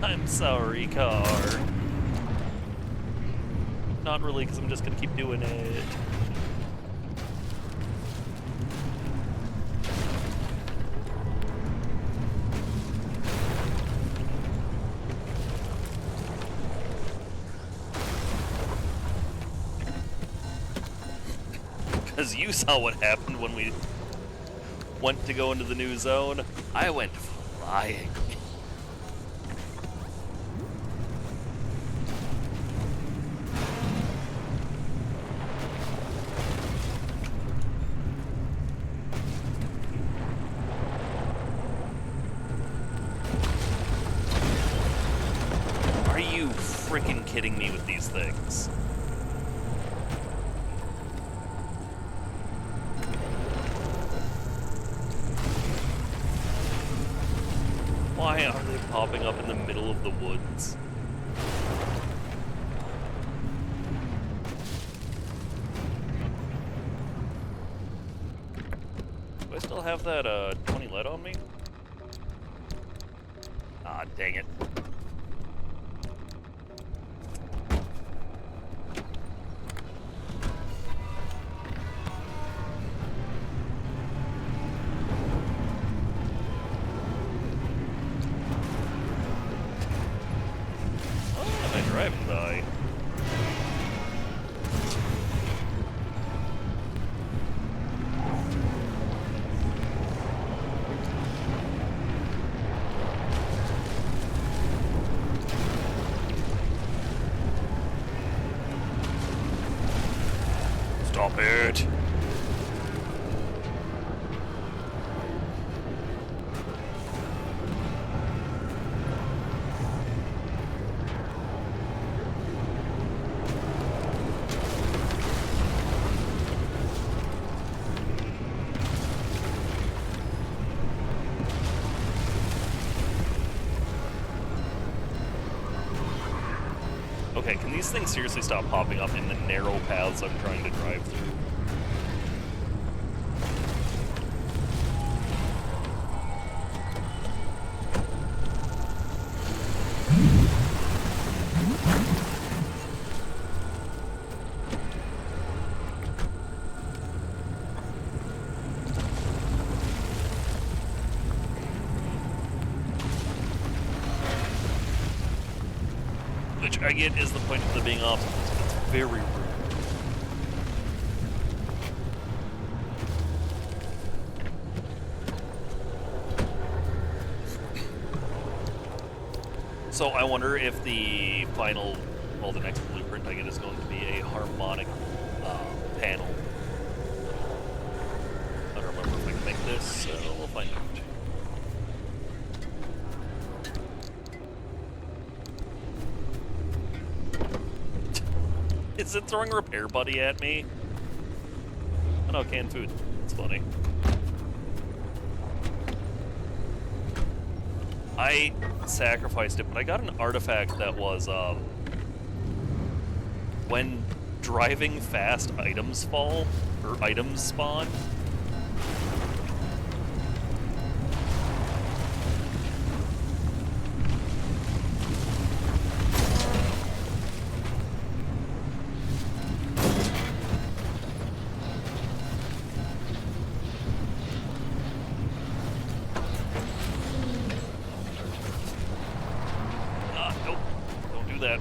I'm sorry, car. Not really, because I'm just gonna keep doing it. Because you saw what happened when we went to go into the new zone. I went flying. Are you freaking kidding me with these things? Why are they popping up in the middle of the woods? Do I still have that 20 lead on me? Ah, dang it. Driving by. Stop it. Okay, can these things seriously stop popping up in the narrow paths I'm trying to drive through? I get is the point of them being obstacles, but it's very rude. So I wonder if the final, well, the next blueprint I get is going to be a harmonic panel. I don't remember if I can make this, so we'll find out. Is it throwing Repair Buddy at me? Oh no, canned food. It's funny. I sacrificed it, but I got an artifact that was, when driving fast, items fall, or items spawn. Nope. Don't do that.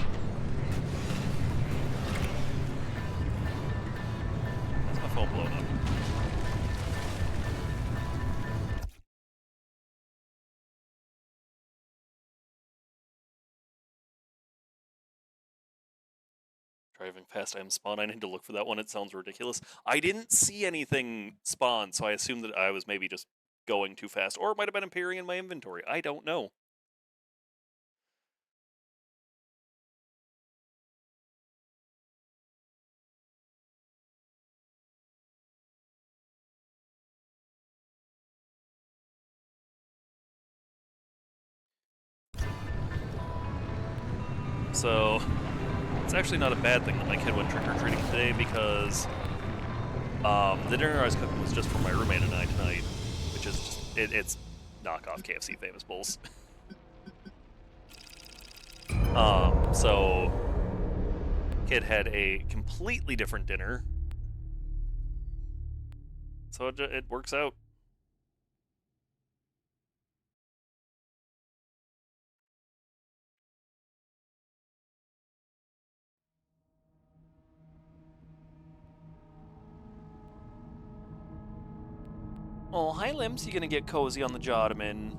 That's my phone blowing up. Driving fast item spawn. I need to look for that one. It sounds ridiculous. I didn't see anything spawn, so I assumed that I was maybe just going too fast. Or it might have been appearing in my inventory. I don't know. So, it's actually not a bad thing that my kid went trick-or-treating today because the dinner I was cooking was just for my roommate and I tonight, which is just, it's knockoff KFC Famous Bowls. So, kid had a completely different dinner, so it works out. Oh, hi Limbs, you gonna get cozy on the Jottoman?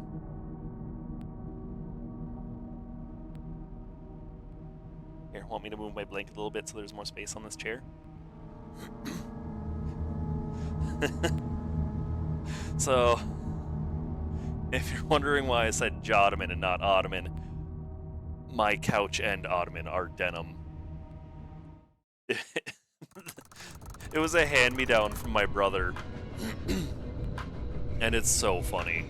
Here, want me to move my blanket a little bit so there's more space on this chair? So, if you're wondering why I said Jottoman and not Ottoman, my couch and Ottoman are denim. It was a hand-me-down from my brother. And it's so funny.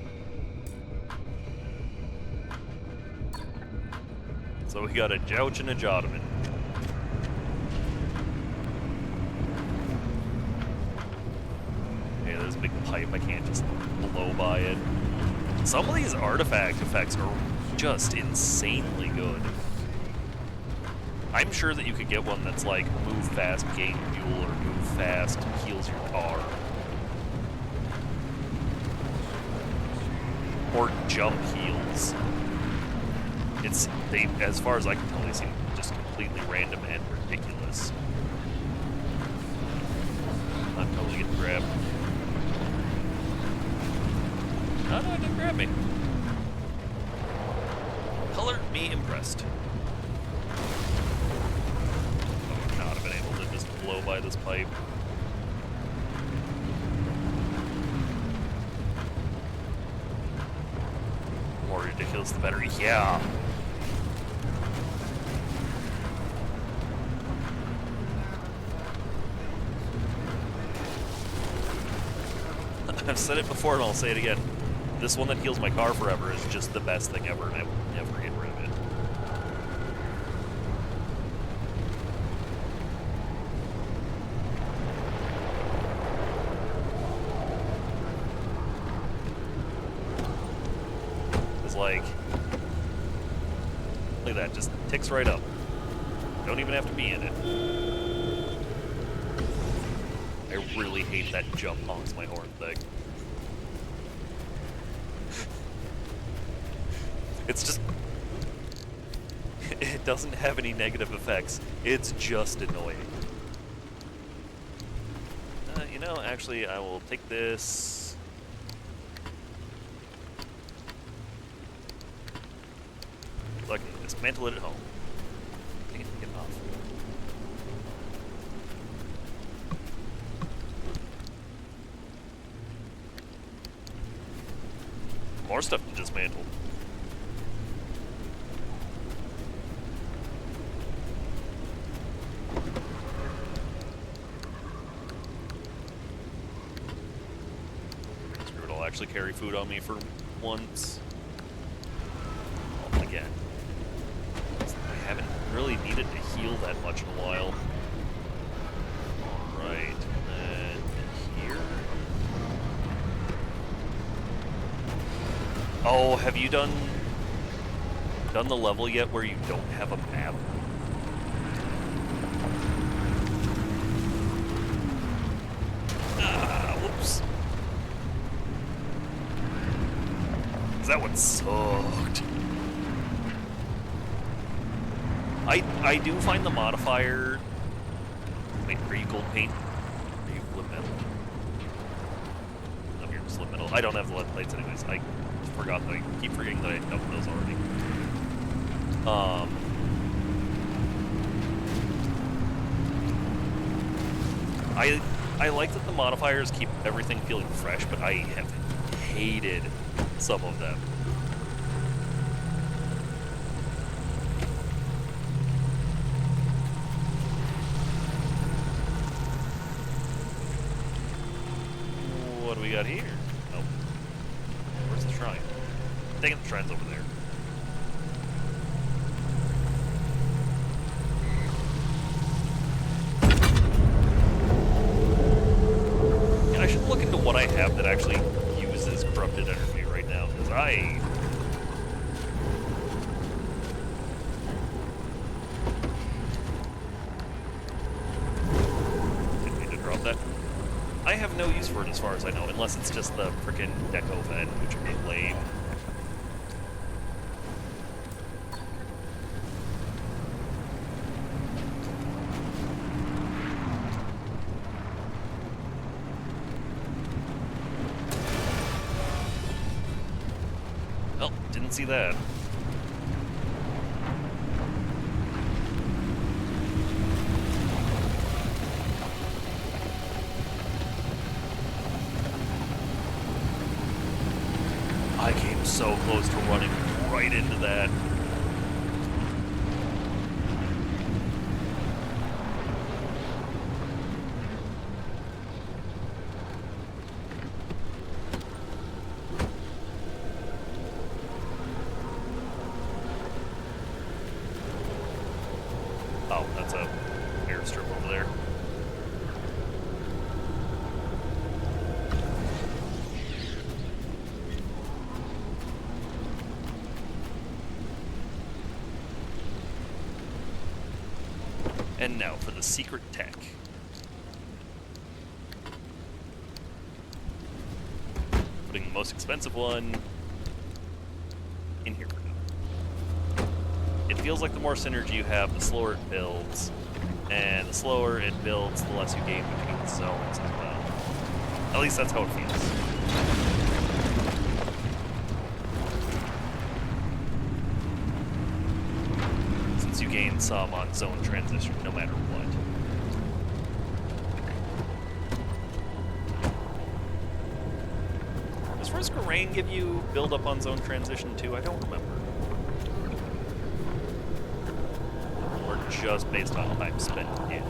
So we got a Jouch and a Jottoman. Hey, there's a big pipe, I can't just blow by it. Some of these artifact effects are just insanely good. I'm sure that you could get one that's like, move fast, gain fuel, or move fast, heals your car. Or jump heals. They, as far as I can tell, they seem just completely random and ridiculous. I'm totally getting grabbed. No, it didn't grab me. Color me impressed. I would not have been able to just blow by this pipe. More ridiculous, the better. Yeah. I've said it before and I'll say it again. This one that heals my car forever is just the best thing ever, and I will never get rid of it. It's like, look at that, just ticks right up. Don't even have to be in it. I really hate that jump honks my horn thing. It's just... It doesn't have any negative effects. It's just annoying. You know, actually, I will take this. So I can dismantle it at home. Take it, get it off. More stuff to dismantle. Screw it, I'll actually carry food on me for once. Oh, again. I haven't really needed to heal that much in a while. Alright, and here. Oh, have you done the level yet where you don't have a map? Ah, whoops. 'Cause that one sucked. I do find the modifier. Wait, are you gold paint? Are you flip metal? No, you're slip metal. I don't have the lead plates anyways. I forgot that I keep forgetting that I know those already. I like that the modifiers keep everything feeling fresh, but I have hated some of them. What do we got here? Oh. Where's the shrine? Dang it, the shrine's over there. Yeah, I should look into what I have that actually uses corrupted energy right now, because I... didn't mean to drop that. I have no use for it as far as I know, unless it's just the frickin' deco vent, which would be lame. Oh, didn't see that. I came so close to running right into that. Oh, that's a airstrip over there. And now for the secret tech. Putting the most expensive one in here for now. It feels like the more synergy you have, the slower it builds. And the slower it builds, the less you gain between the zones as well. At least that's how it feels. You gain some on zone transition, no matter what. Does Risk of Rain give you build up on zone transition too? I don't remember. Or just based on time spent in.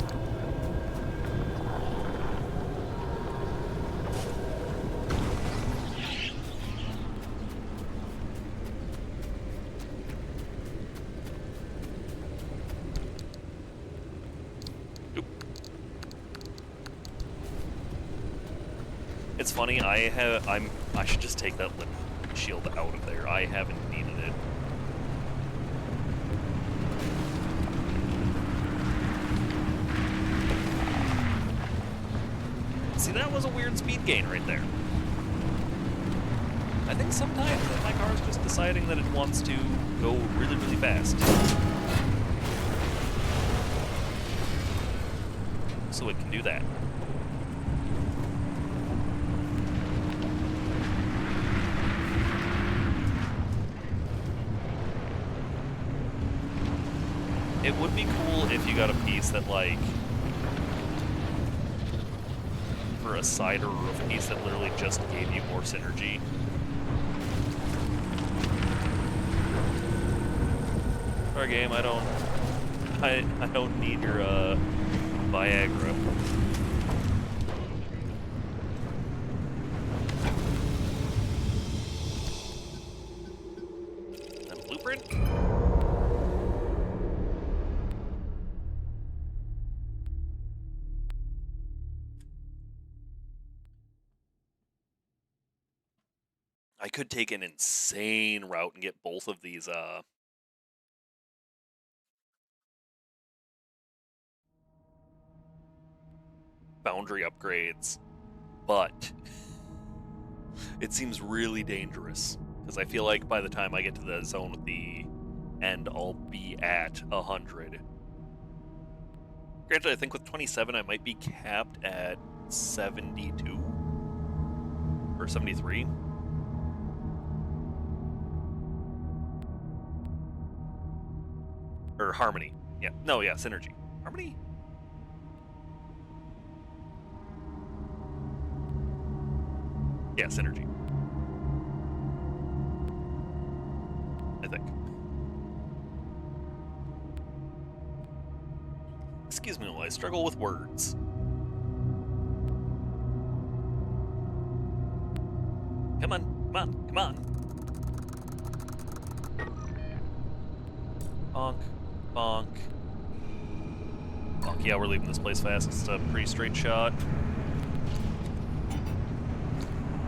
It's funny, I should just take that limb shield out of there. I haven't needed it. See, that was a weird speed gain right there. I think sometimes my car is just deciding that it wants to go really, really fast. so it can do that. It would be cool if you got a piece that, like, for a side or roof piece that literally just gave you more synergy. Sorry, game, I don't need your Viagra. And blueprint? I could take an insane route and get both of these boundary upgrades, but it seems really dangerous because I feel like by the time I get to the zone with the end, I'll be at 100. Granted, I think with 27 I might be capped at 72 or 73. Or Harmony. Yeah. No, yeah, Synergy. Harmony? Yeah, Synergy. I think. Excuse me while I struggle with words. Come on, come on, come on. Bonk, bonk. Bonk, yeah, we're leaving this place fast. It's a pretty straight shot.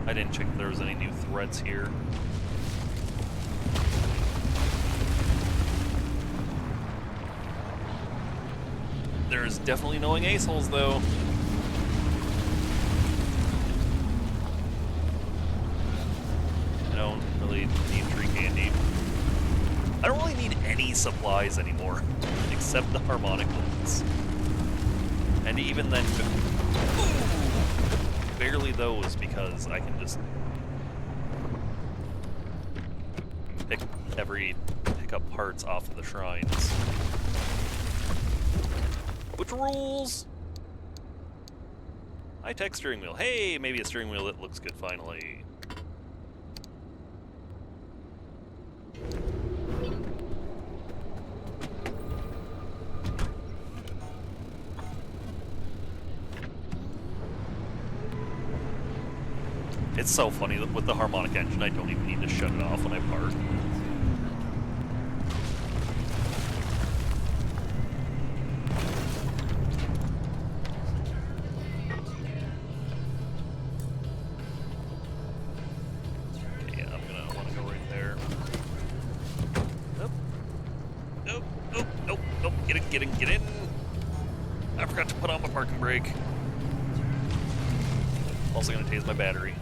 I didn't check if there was any new threats here. There's definitely knowing ace-holes, though. I don't really need tree candy. I don't really need any supplies anymore, except the harmonic ones. And even then, barely those, because I can just pick up parts off of the shrines. Which rules? High-tech steering wheel. Hey, maybe a steering wheel that looks good finally. It's so funny that with the harmonic engine, I don't even need to shut it off when I park. Okay, yeah, I'm gonna want to go right there. Nope. Nope, nope, nope, nope. Get in, get in, get in. I forgot to put on my parking brake. Also gonna tase my battery.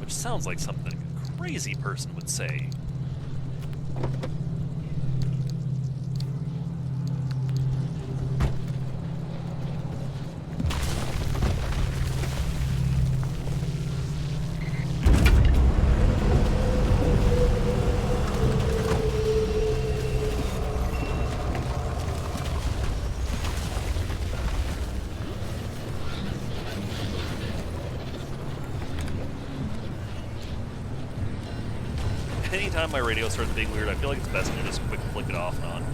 Sounds like something a crazy person would say. Anytime my radio starts being weird, I feel like it's best to just quick flick it off and on.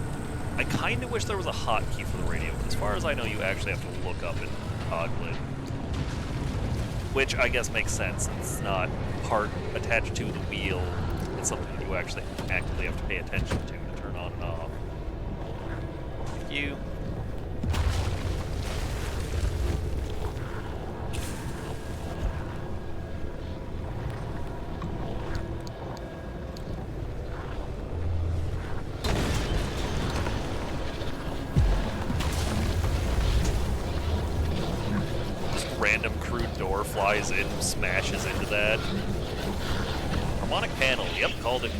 I kind of wish there was a hotkey for the radio, but as far as I know, you actually have to look up and toggle it. Which I guess makes sense. It's not part attached to the wheel. It's something that you actually actively have to pay attention to turn on and off. Thank you. Random crude door. door flies in, smashes into that. Harmonic panel, yep, called it.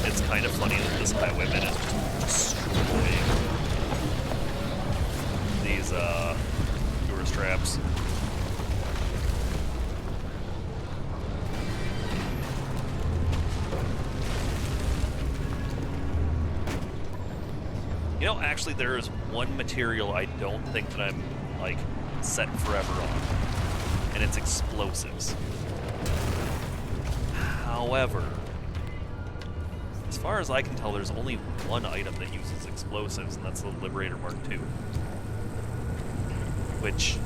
It's kind of funny that this highwayman is destroying these tourist traps. You know, actually, there is one material I don't think that I'm, like, set forever on, and it's explosives. However, as far as I can tell, there's only one item that uses explosives, and that's the Liberator Mark II. Which,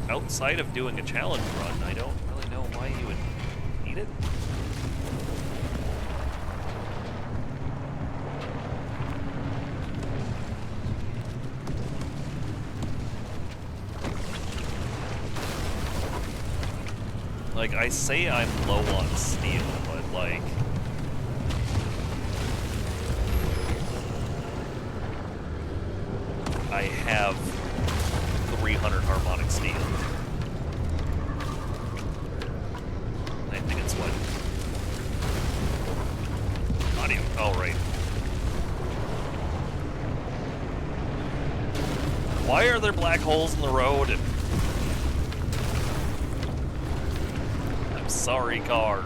outside of doing a challenge run, I don't really know why you would need it. Like, I say I'm low on steel, but, like... I have 300 harmonic steel. I think it's what? Audio. Oh, right. Why are there black holes in the road? I'm sorry, car.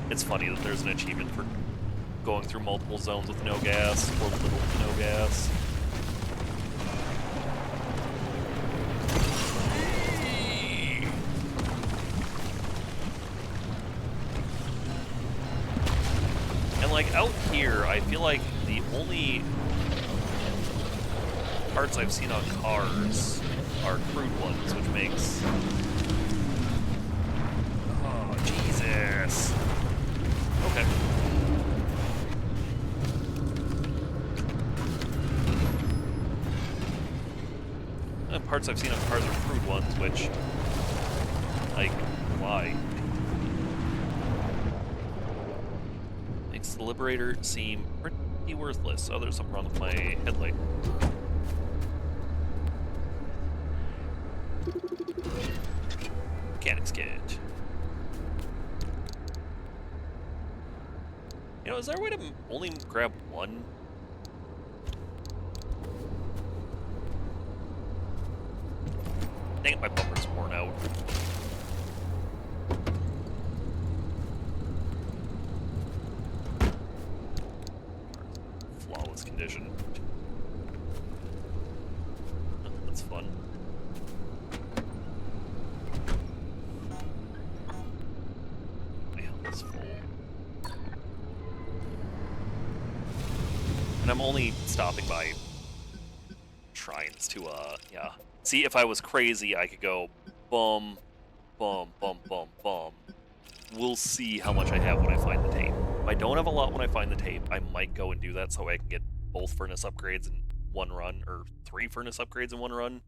It's funny that there's an achievement for going through multiple zones with no gas, or little to no gas. And like out here, I feel like the only parts I've seen on cars are crude ones, which makes... Oh, Jesus. Okay. The parts I've seen on cars are crude ones, which, like, why? Makes the Liberator seem pretty worthless. Oh, there's something wrong with my headlight. Mechanic's kit. You know, is there a way to only grab one? Dang it, my bumper's worn out. Flawless condition. That's fun. My helmet's full. And I'm only stopping by shrines to, yeah. See, if I was crazy, I could go bum, bum, bum, bum, bum. We'll see how much I have when I find the tape. If I don't have a lot when I find the tape, I might go and do that so I can get both furnace upgrades in one run, or 3 furnace upgrades in one run.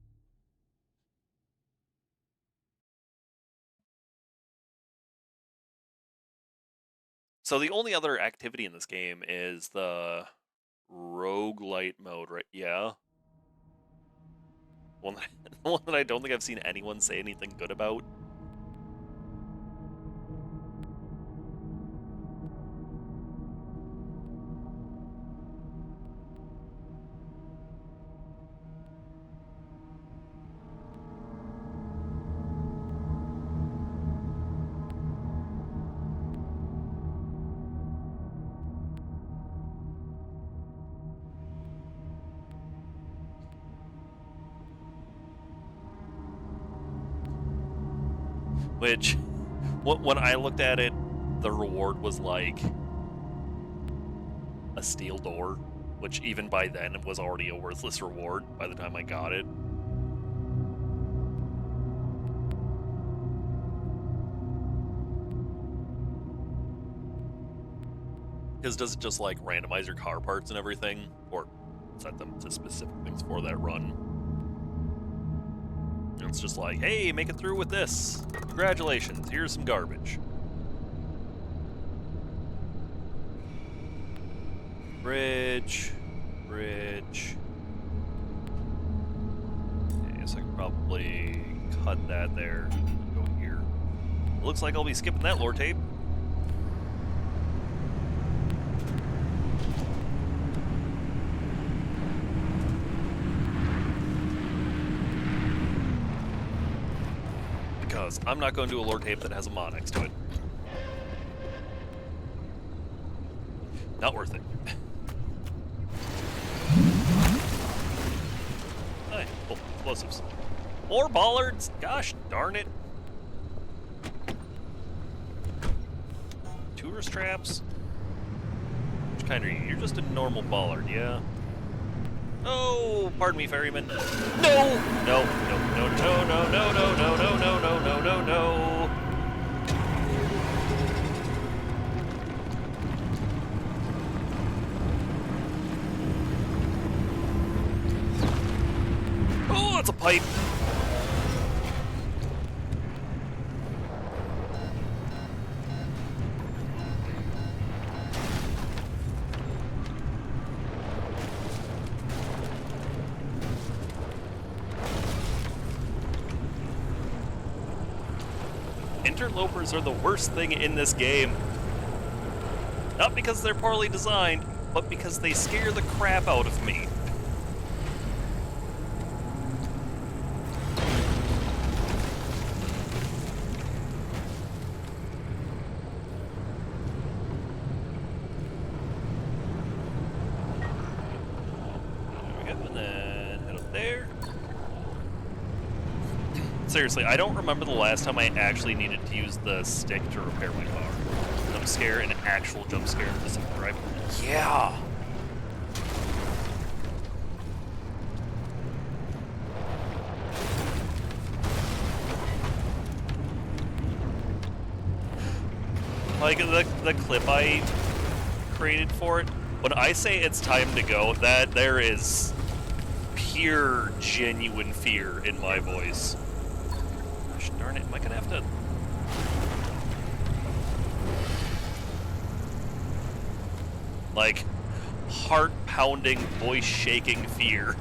So the only other activity in this game is the roguelite mode, right? Yeah. One that I don't think I've seen anyone say anything good about. Which, when I looked at it, the reward was like a steel door, which even by then was already a worthless reward by the time I got it. Because does it just like randomize your car parts and everything? Or set them to specific things for that run? And it's just like, hey, make it through with this. Congratulations, here's some garbage. Bridge. Bridge. Okay, so I can probably cut that there. Go here. Looks like I'll be skipping that lore tape. Because I'm not going to do a lore tape that has a mod next to it. Not worth it. Hey, oh, explosives. More bollards? Gosh darn it. Tourist traps? Which kind are you? You're just a normal bollard, yeah? Oh, pardon me, ferryman. No! No, no, no, no, no, no, no, no, no, no, no, no, no, no. Oh, that's a pipe. Interlopers are the worst thing in this game. Not because they're poorly designed, but because they scare the crap out of me. There we go, and then head up there. Seriously, I don't remember the last time I actually needed to use the stick to repair my car. Jump scare, an actual jump scare in this rifle. Yeah! Like, the clip I created for it, when I say it's time to go, that there is pure, genuine fear in my voice. Gosh darn it, am I gonna have to... Like, heart-pounding, voice-shaking fear.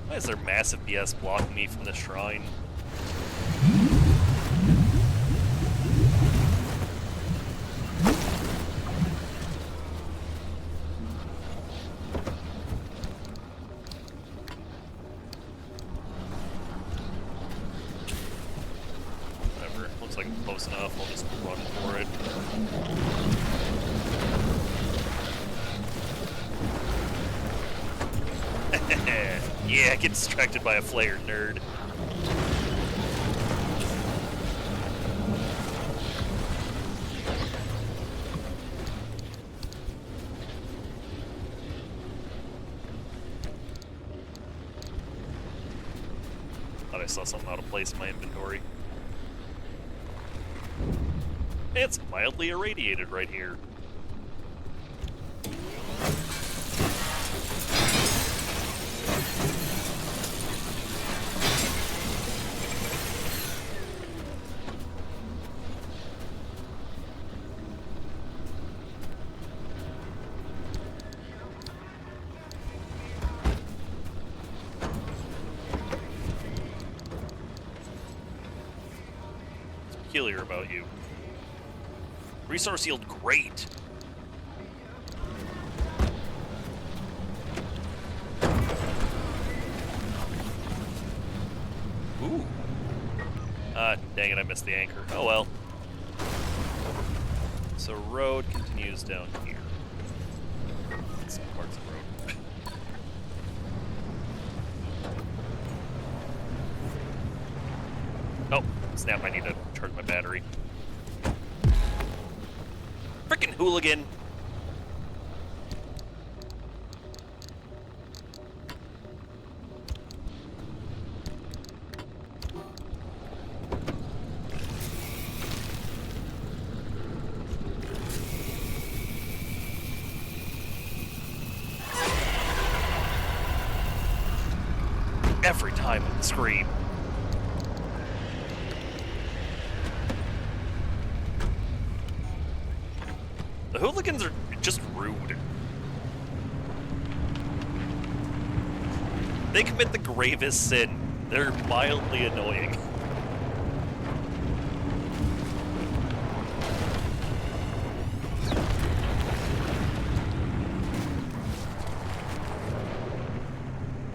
Why is there massive BS blocking me from the shrine? Whatever, looks like I'm close enough, I'll just run for it. Yeah, get distracted by a flare, nerd. Thought I saw something out of place in my inventory. It's mildly irradiated right here. Peculiar about you. Resource yield great. Ooh. Dang it, I missed the anchor. Oh well. So road continues down here. Some parts of road. Oh, snap, I need to charge my battery. Frickin' hooligan! every time with the scream. The hooligans are just rude. They commit the gravest sin. They're mildly annoying.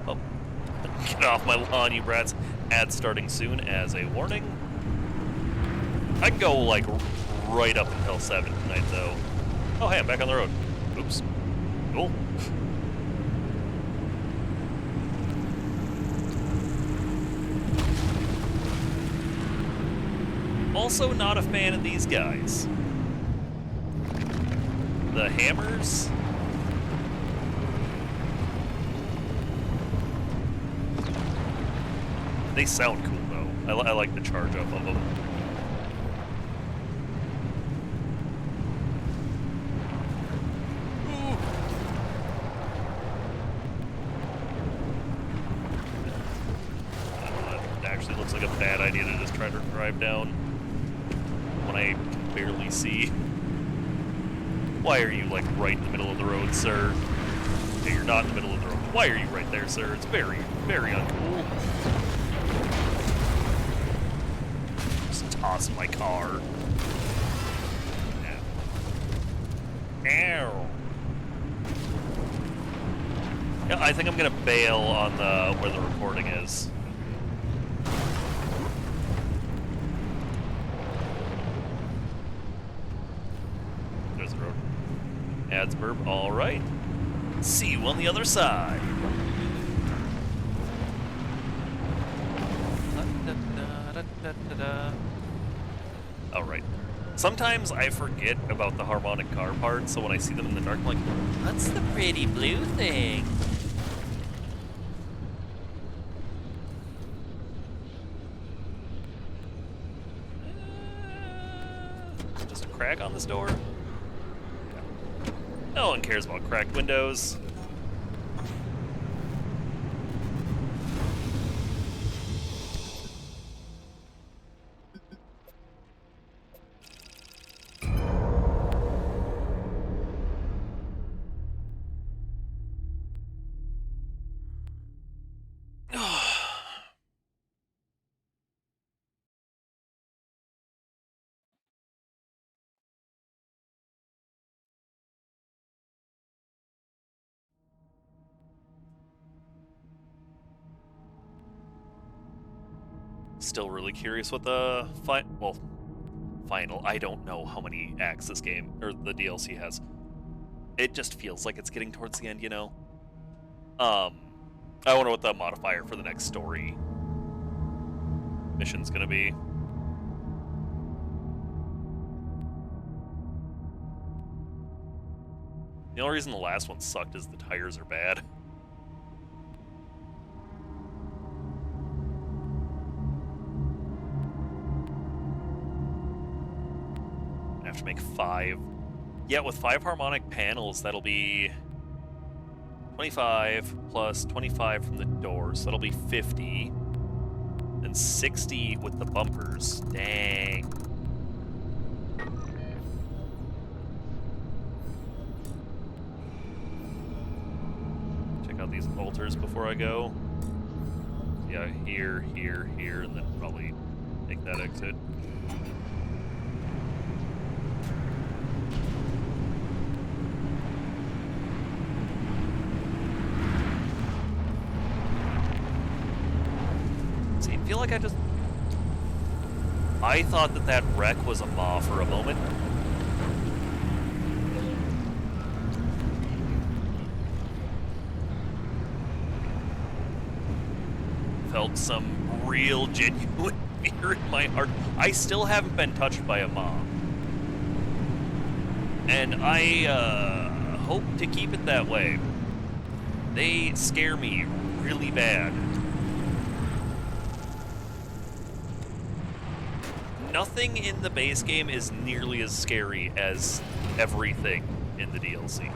Oh, get off my lawn, you brats. Ad starting soon as a warning. I can go, like, right up until 7 tonight, though. Oh, hey, I'm back on the road. Oops. Cool. Also not a fan of these guys. The hammers. They sound cool, though. I like the charge up of them. Actually looks like a bad idea to just try to drive down when I can barely see. Why are you, like, right in the middle of the road, sir? Okay, you're not in the middle of the road. Why are you right there, sir? It's very, very uncool. Just toss my car. Ow. Yeah, I think I'm gonna bail on the where the recording is. There's the road. Adsburb, all right. See you on the other side. All right. Sometimes I forget about the harmonic car part, so when I see them in the dark, I'm like, what's the pretty blue thing? Just a crack on this door? Yeah. No one cares about cracked windows. Still really curious what the final. I don't know how many acts this game or the DLC has. It just feels like it's getting towards the end, you know. I wonder what the modifier for the next story mission's gonna be. The only reason the last one sucked is the tires are bad. Have to make 5. Yeah, with 5 harmonic panels, that'll be 25 plus 25 from the doors. That'll be 50. And 60 with the bumpers. Dang. Check out these altars before I go. Yeah, here, here, here, and then probably take that exit. I feel like I thought that wreck was a maw for a moment. Felt some real genuine fear in my heart. I still haven't been touched by a maw. And I hope to keep it that way. They scare me really bad. Nothing in the base game is nearly as scary as everything in the DLC.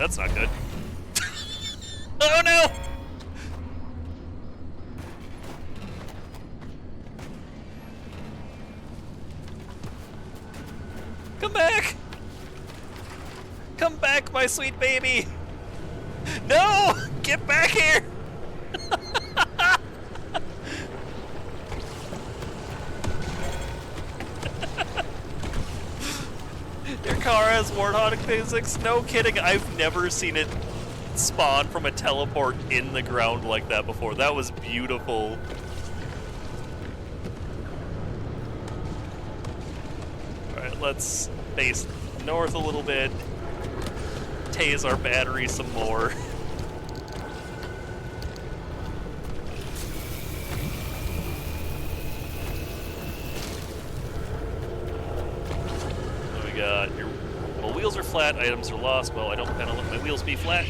that's not good. Oh no! Come back! Come back, my sweet baby! No! Get back here! Your car has warthog physics? No kidding, I've never seen it spawn from a teleport in the ground like that before. That was beautiful. Alright, let's face north a little bit. Tase our battery some more. What do we got here? Well, wheels are flat, items are lost. Well, I don't kind of let my wheels be flat.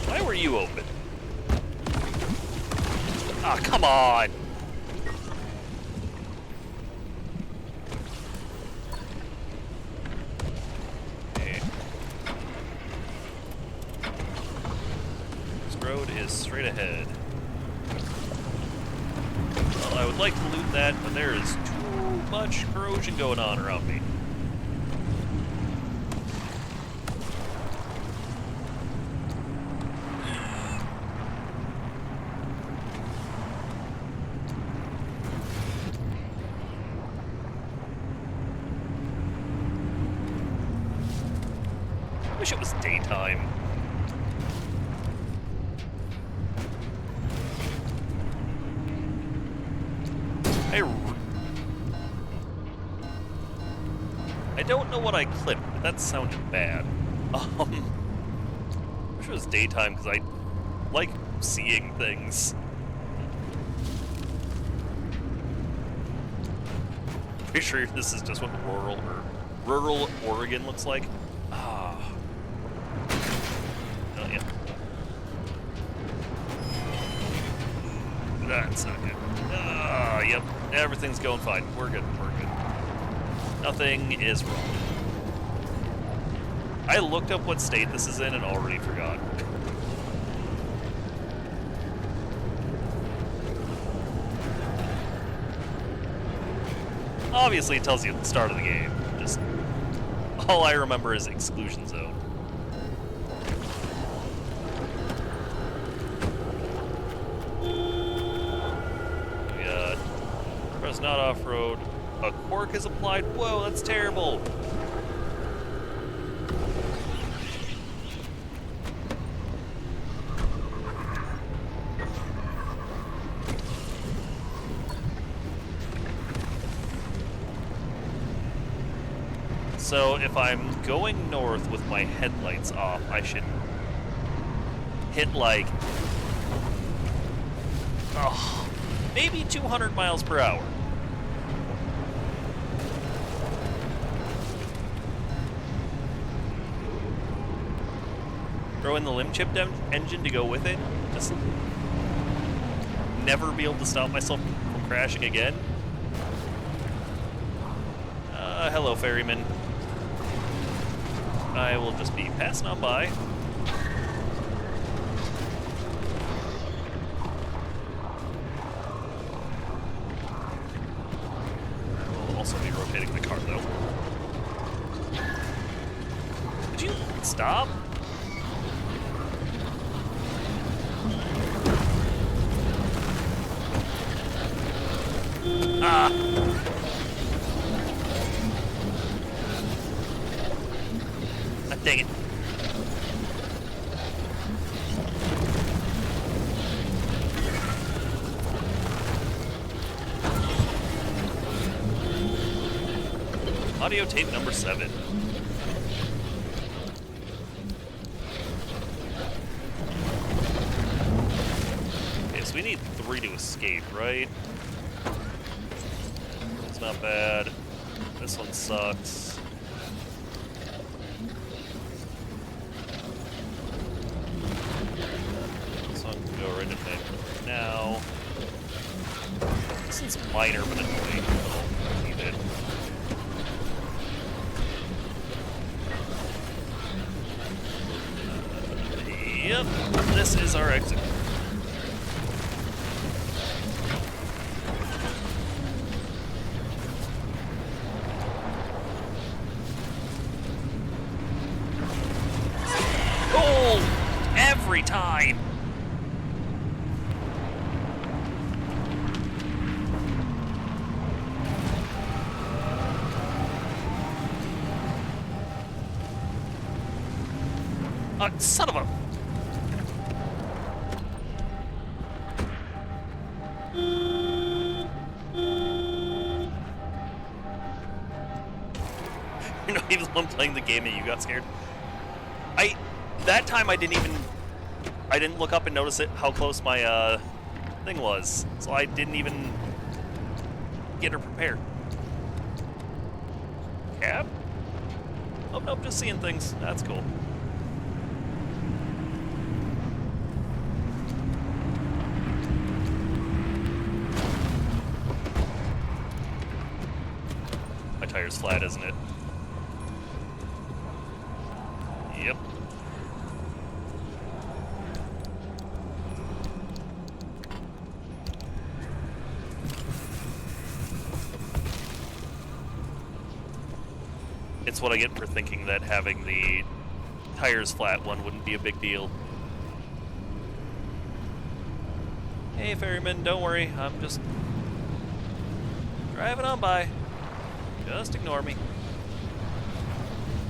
Why were you open? Ah, come on! Okay. This road is straight ahead. Well, I would like to loot that, but there is too much corrosion going on around me. I wish it was daytime. I don't know what I clipped, but that sounded bad. I wish it was daytime because I like seeing things. Pretty sure this is just what rural Oregon looks like. Ah. Oh yeah. That's not good. Ah, yep. Everything's going fine. We're good. We're good. Nothing is wrong. I looked up what state this is in and already forgot. Obviously, it tells you at the start of the game. Just all I remember is exclusion zone. We got press not off-road. A quirk is applied. Whoa, that's terrible. So if I'm going north with my headlights off, I should hit like, maybe 200 miles per hour. Throw in the limb chip engine to go with it. Just never be able to stop myself from crashing again. Hello, ferryman. I will just be passing on by. I will also be rotating the car, though. Did you stop? Ah! Ah, dang it. Audio tape number 7. Okay, so we need 3 to escape, right? It's not bad. This one sucks. This one can go right in there now. This one's minor, but annoying. I'll keep it. Yep, this is our exit. Gold! Every time! Son of a... You're not even the one playing the game and you got scared. That time I didn't look up and notice it, how close my thing was. So I didn't even get her prepared. Cab? Oh nope, just seeing things. That's cool. My tire's flat, isn't it? Yep. It's what I get for thinking that having the tires flat one wouldn't be a big deal. Hey ferryman, don't worry, I'm just driving on by. Just ignore me.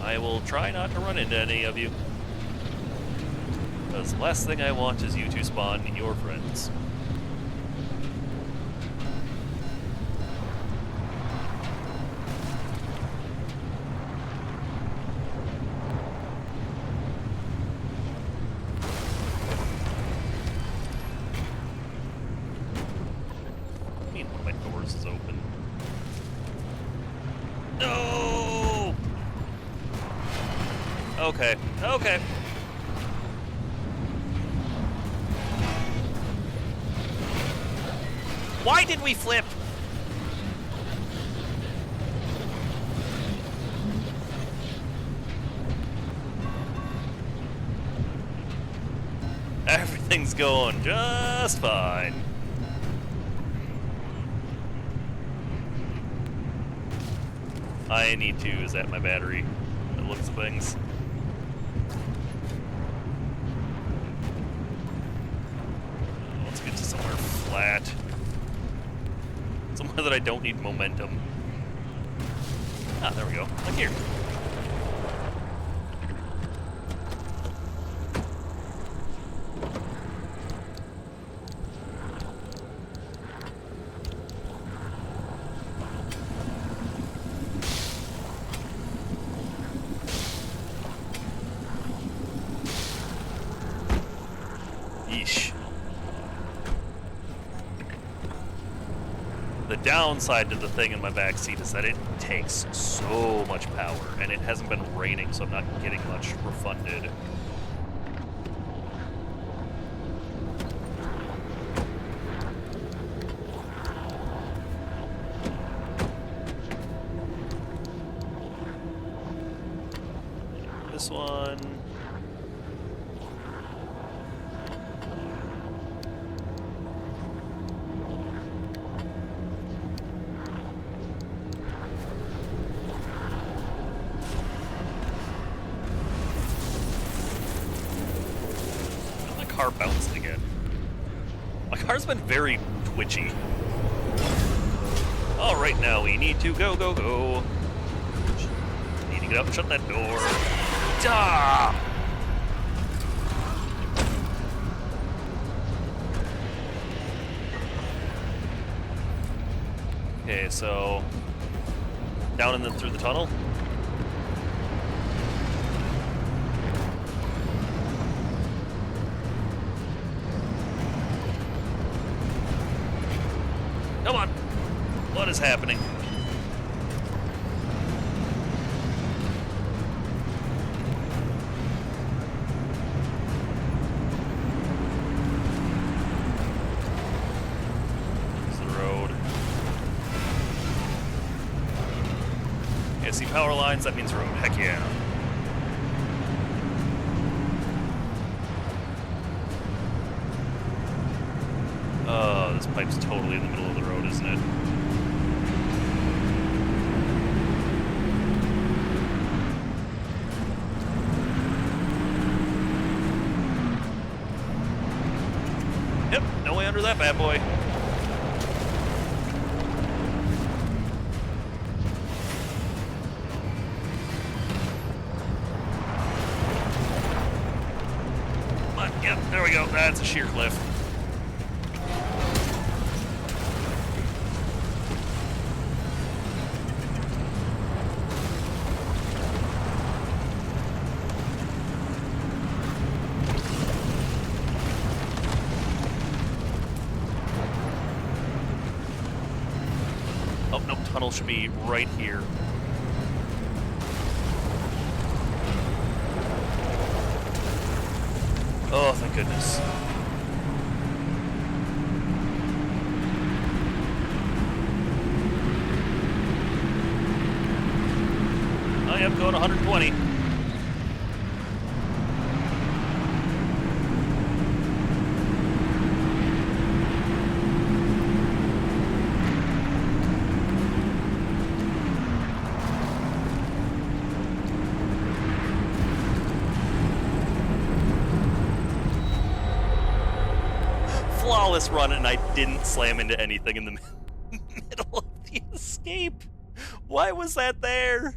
I will try not to run into any of you. Because the last thing I want is you to spawn your friends. I mean, one of my doors is open. No! Okay, okay. Why did we flip? Everything's going just fine. I need to zap my battery. It looks of things. Let's get to somewhere flat. Somewhere that I don't need momentum. Ah, there we go. Like here. Yeesh. The downside to the thing in my backseat is that it takes so much power, and it hasn't been raining, so I'm not getting much refunded. This one... car bounced again. My car's been very twitchy. All right, now we need to go, go, go. Need to get up and shut that door. Duh! Okay, so down and then through the tunnel. Come on. What is happening? Here's the road. Okay, see power lines, that means road. Heck yeah. this pipe's totally in the middle of the road, isn't it? Yep, no way under that bad boy. But, yep, there we go. That's a sheer cliff. Oh, no, tunnel should be right here. Oh, thank goodness. I am going 120. Flawless run, and I didn't slam into anything in the middle of the escape. Why was that there?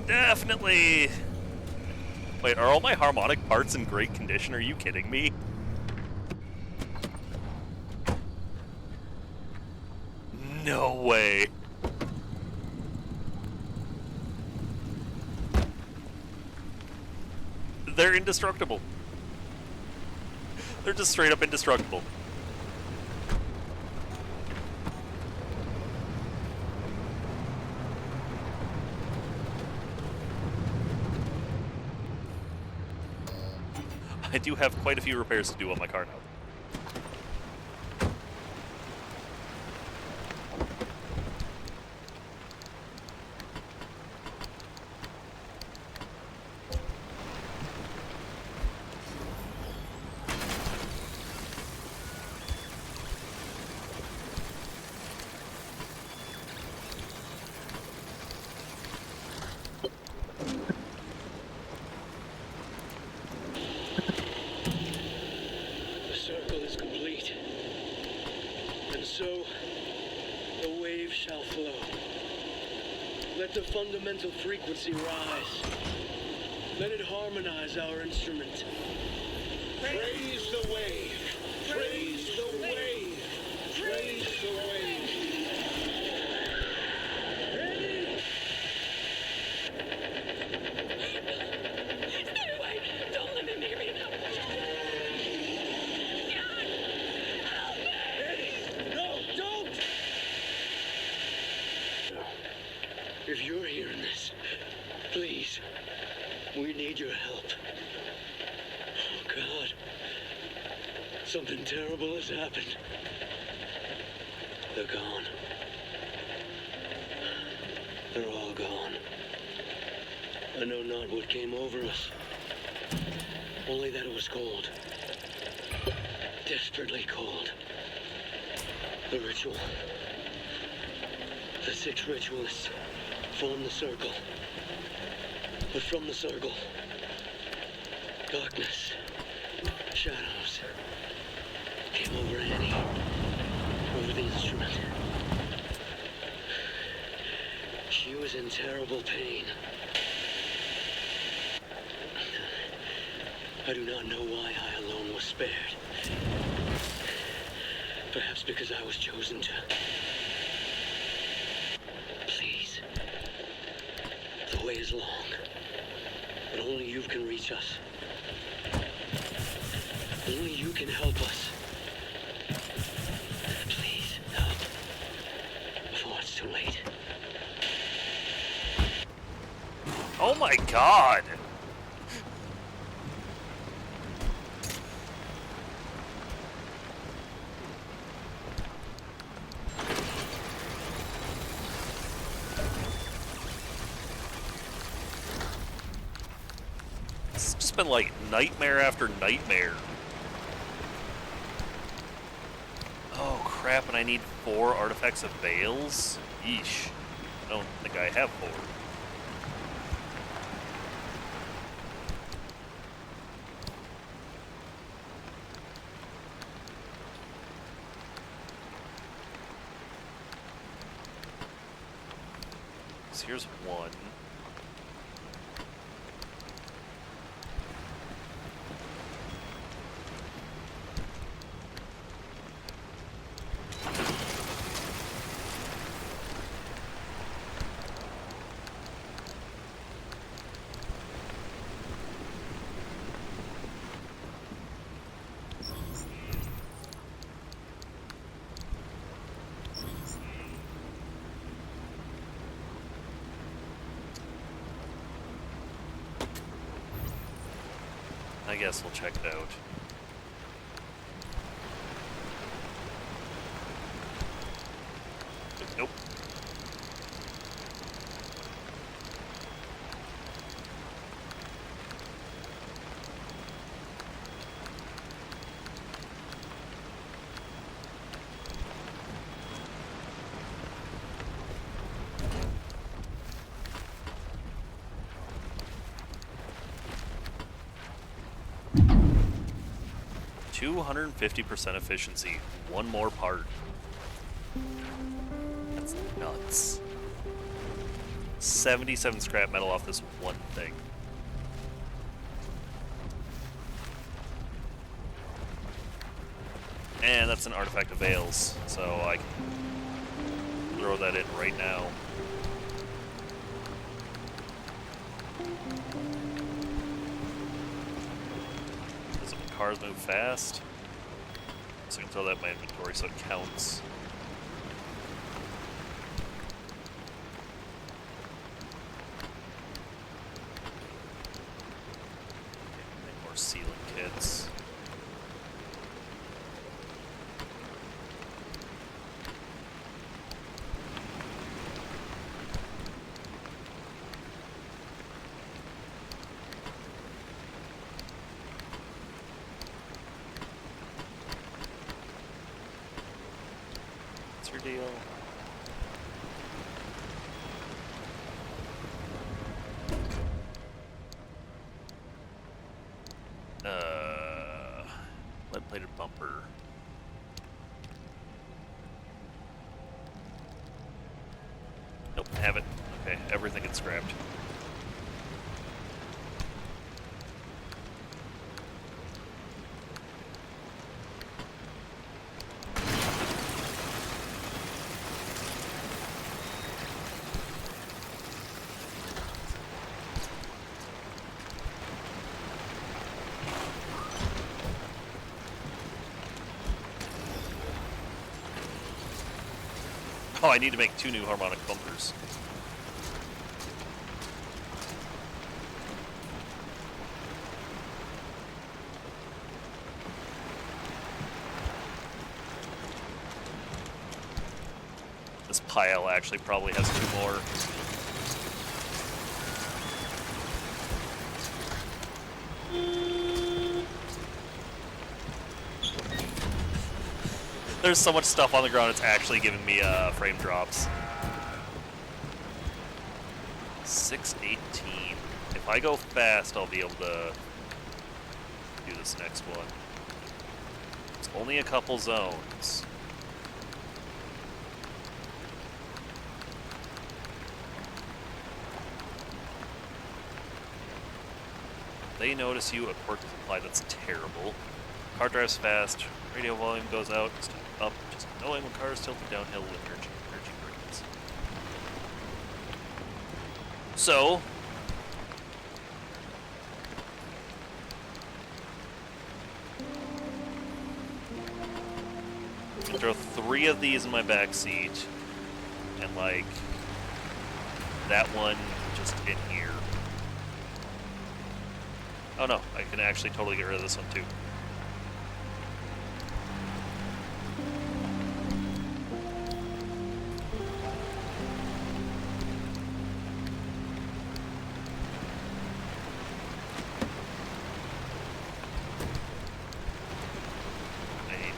Definitely. Wait, are all my harmonic parts in great condition? Are you kidding me? No way. They're indestructible. They're just straight up indestructible. I do have quite a few repairs to do on my car now. Let the fundamental frequency rise. Let it harmonize our instrument. Praise the wave. Praise the wave. Praise the wave. Stay away! Don't let me near you now! No, don't! If you're hearing this, please, we need your help. Oh, God. Something terrible has happened. They're gone. They're all gone. I know not what came over us. Only that it was cold. Desperately cold. The ritual. The 6 ritualists formed the circle. But from the circle, darkness, shadows, came over Annie, over the instrument. She was in terrible pain. I do not know why I alone was spared. Perhaps because I was chosen to. Please. The way is long, but only you can reach us. Only you can help us. Please, help. Before it's too late. Oh my God! It's just been like nightmare after nightmare. Oh crap, and I need 4 artifacts of Veils? Yeesh. I don't think I have 4. So here's 1. I guess we'll check it out. Nope. %250% efficiency. 1 more part. That's nuts. 77 scrap metal off this one thing. And that's an artifact of Veils, so I can throw that in right now. Cars move fast, so I can throw that in my inventory so it counts. Make more sealing kits. Deal. Lead-plated bumper. Nope, have it. Okay, everything gets scrapped. Oh, I need to make 2 new harmonic bumpers. This pile actually probably has 2 more. There's so much stuff on the ground, it's actually giving me frame drops. 618. If I go fast, I'll be able to do this next one. It's only a couple zones. They notice you, a quirk is applied. That's terrible. Car drives fast, radio volume goes out, up, just knowing when car is tilted downhill with energy grades. So, I'm gonna throw 3 of these in my back seat, and like that one just in here. Oh no, I can actually totally get rid of this one too.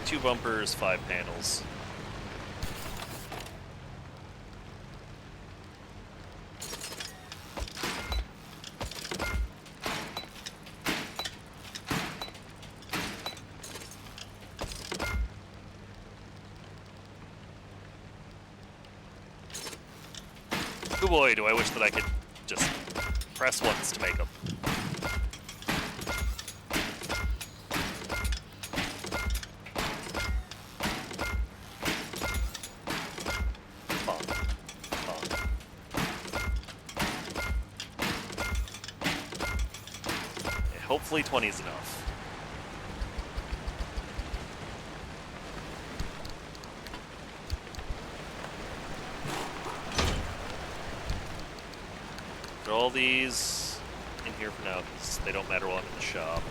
2 bumpers, 5 panels. Oh boy, do I wish that I could just press once to make them. Hopefully 20 is enough. Put all these in here for now because they don't matter while I'm in the shop.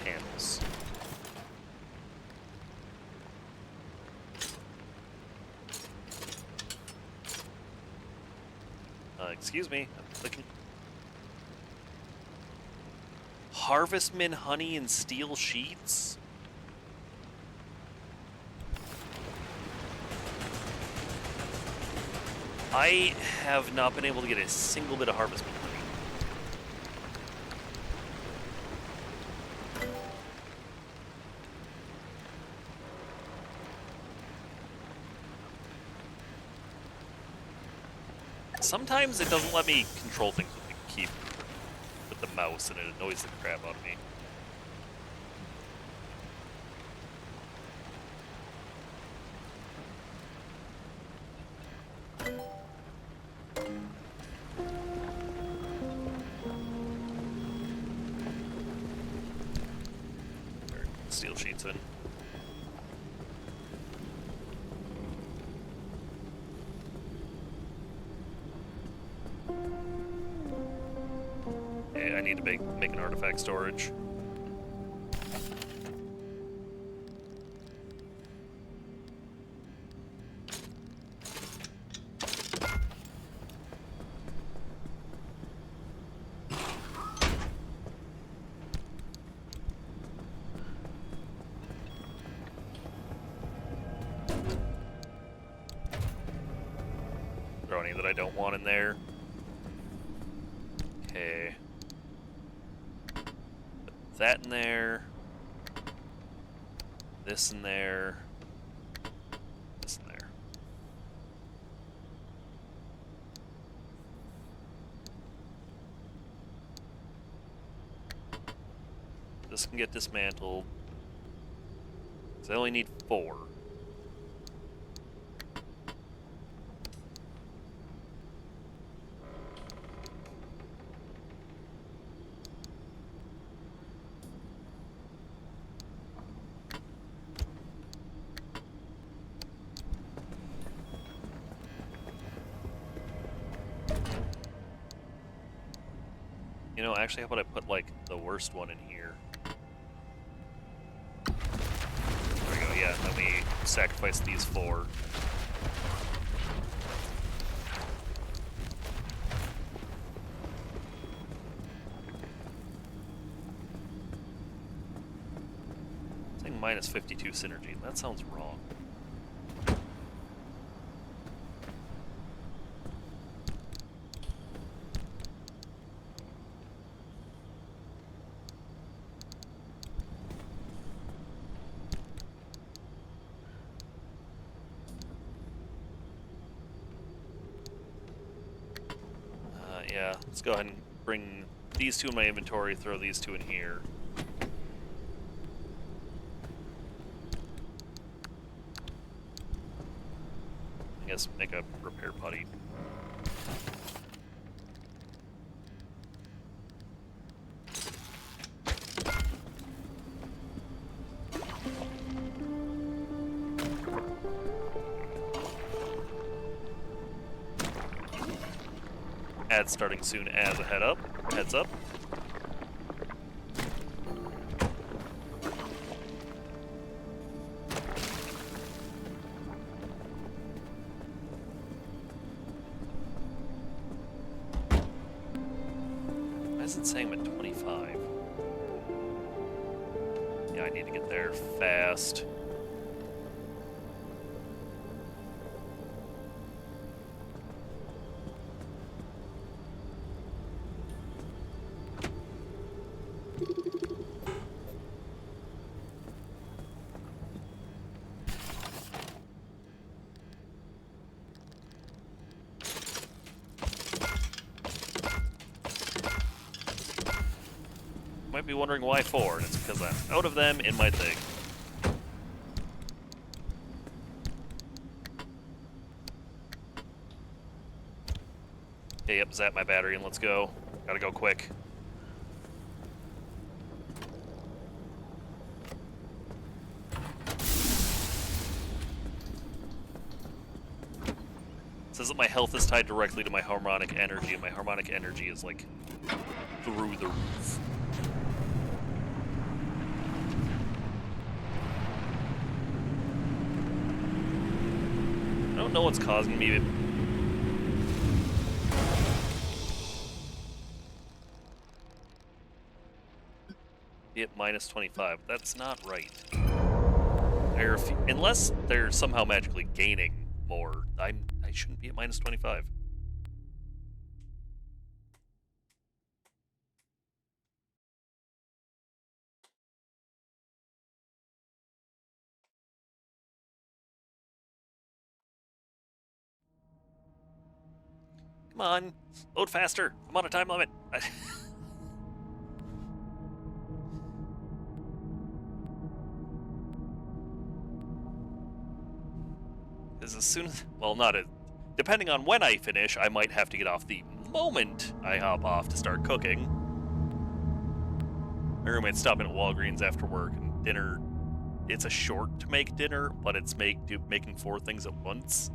Panels. Excuse me, I'm clicking. Harvestman honey and steel sheets? I have not been able to get a single bit of Harvestman honey. Sometimes it doesn't let me control things with the key with the mouse, and it annoys the crap out of me. Steel sheets in. I need to make an artifact storage. Throw any that I don't want in there. Okay. That in there, this in there, this in there. This can get dismantled. So I only need 4. You know, actually, how about I put, like, the worst one in here? There we go, yeah, let me sacrifice these 4. It's saying minus 52 synergy. That sounds wrong. Yeah, let's go ahead and bring these 2 in my inventory, throw these 2 in here. I guess make a repair putty. Ad starting soon as a heads up. is it saying I'm at 25? Yeah, I need to get there fast. Might be wondering why 4, and it's because I'm out of them in my thing. Okay, yep, zap my battery and let's go. Gotta go quick. It says that my health is tied directly to my harmonic energy, and my harmonic energy is like through the roof. I don't know what's causing me to... be at minus 25. That's not right. Unless they're somehow magically gaining more, I shouldn't be at minus 25. Come on, load faster. I'm on a time limit. Because as soon as, well, not a, depending on when I finish, I might have to get off the moment I hop off to start cooking. My roommate's stopping at Walgreens after work, and dinner, it's a short to make dinner, but it's making 4 things at once.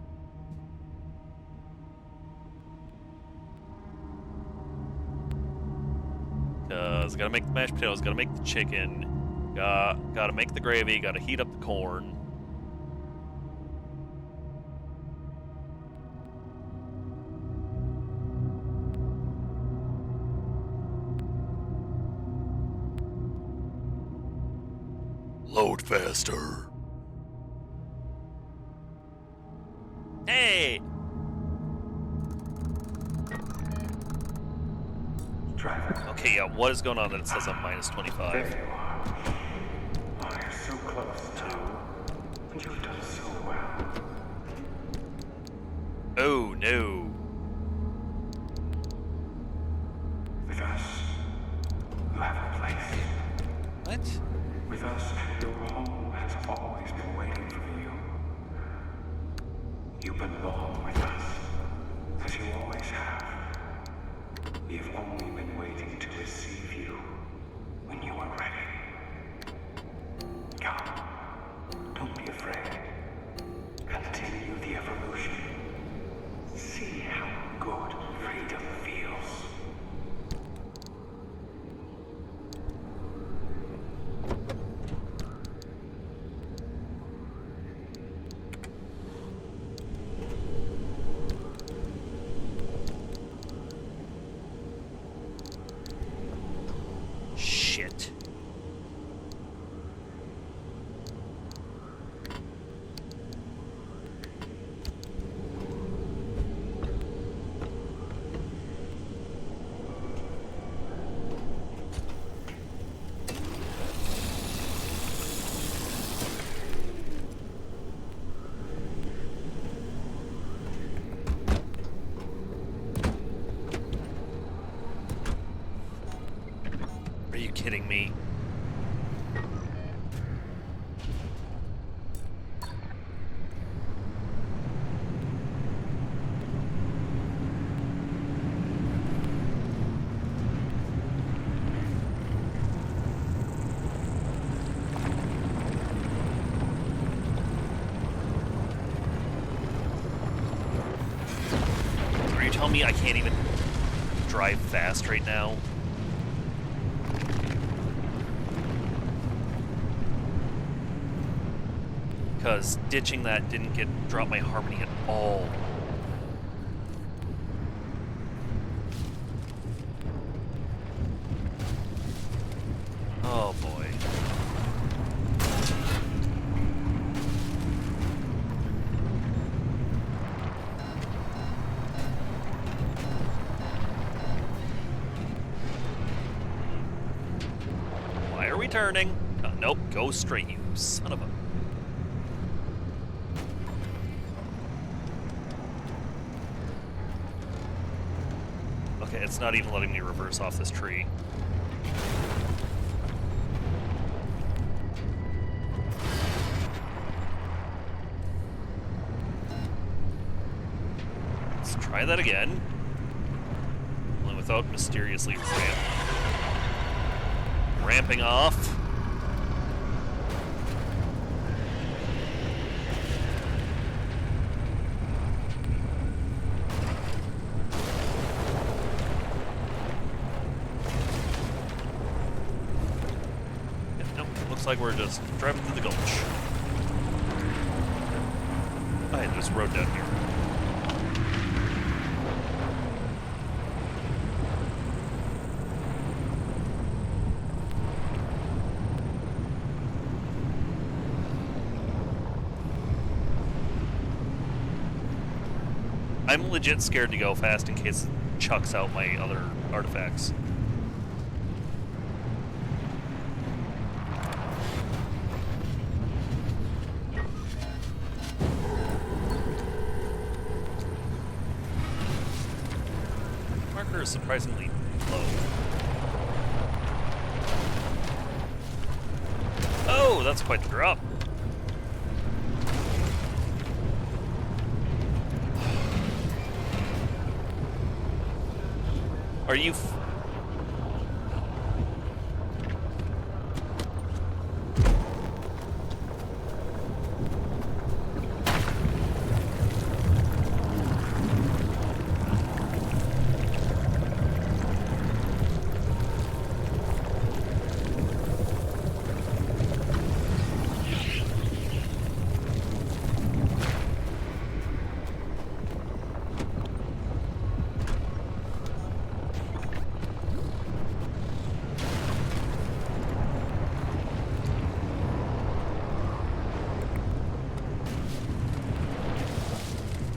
Because gotta make the mashed potatoes, gotta make the chicken, gotta make the gravy, gotta heat up the corn. Load faster. Hey! Okay, yeah, what is going on that it says I'm minus 25? There you are. Oh, you're so close to. And you've done so well. Oh, no. With us, you have a place. What? With us, your home has always been waiting for you. You belong with us, as you always have. We have only been waiting to receive you when you are ready. Come, don't be afraid. Continue the evolution. See how good freedom feels. Shit. Are you kidding me? Are you telling me I can't even drive fast right now? Because ditching that didn't drop my harmony at all. returning. Nope, go straight, you son of a... Okay, it's not even letting me reverse off this tree. Let's try that again. Only without mysteriously ramping off. Like we're just driving through the gulch. Oh, hey, there's a road down here. I'm legit scared to go fast in case it chucks out my other artifacts. Surprisingly low. Oh, that's quite the drop. Are you...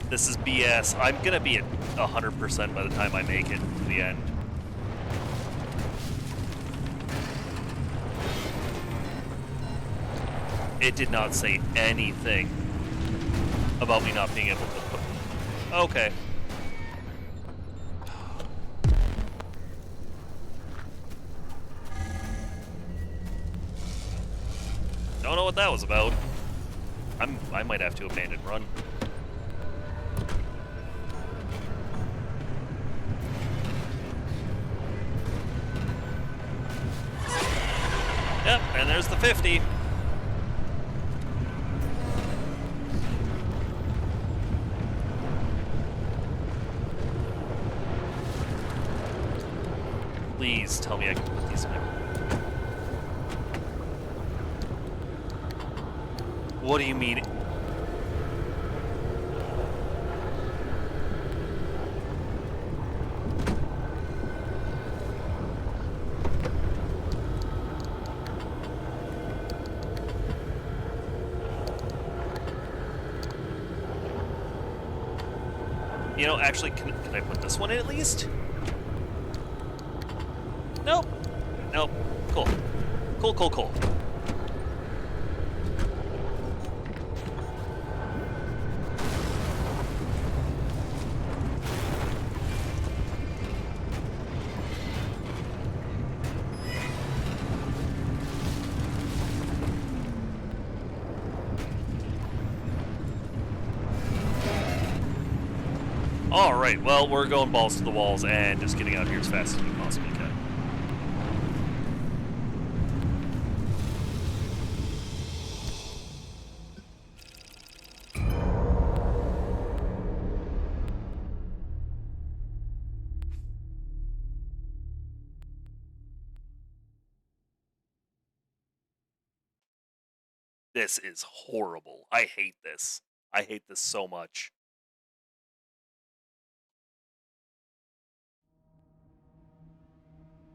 This is BS. I'm gonna be at 100% by the time I make it to the end. It did not say anything about me not being able to put... Okay. Don't know what that was about. I might have to abandon run. Yep, and there's the 50. Please tell me I can put these in there. What do you mean? You know, actually, can I put this one in at least? Nope. Nope. Cool. Cool, cool, cool. Alright, well, we're going balls to the walls and just getting out here as fast as we possibly can. This is horrible. I hate this. I hate this so much.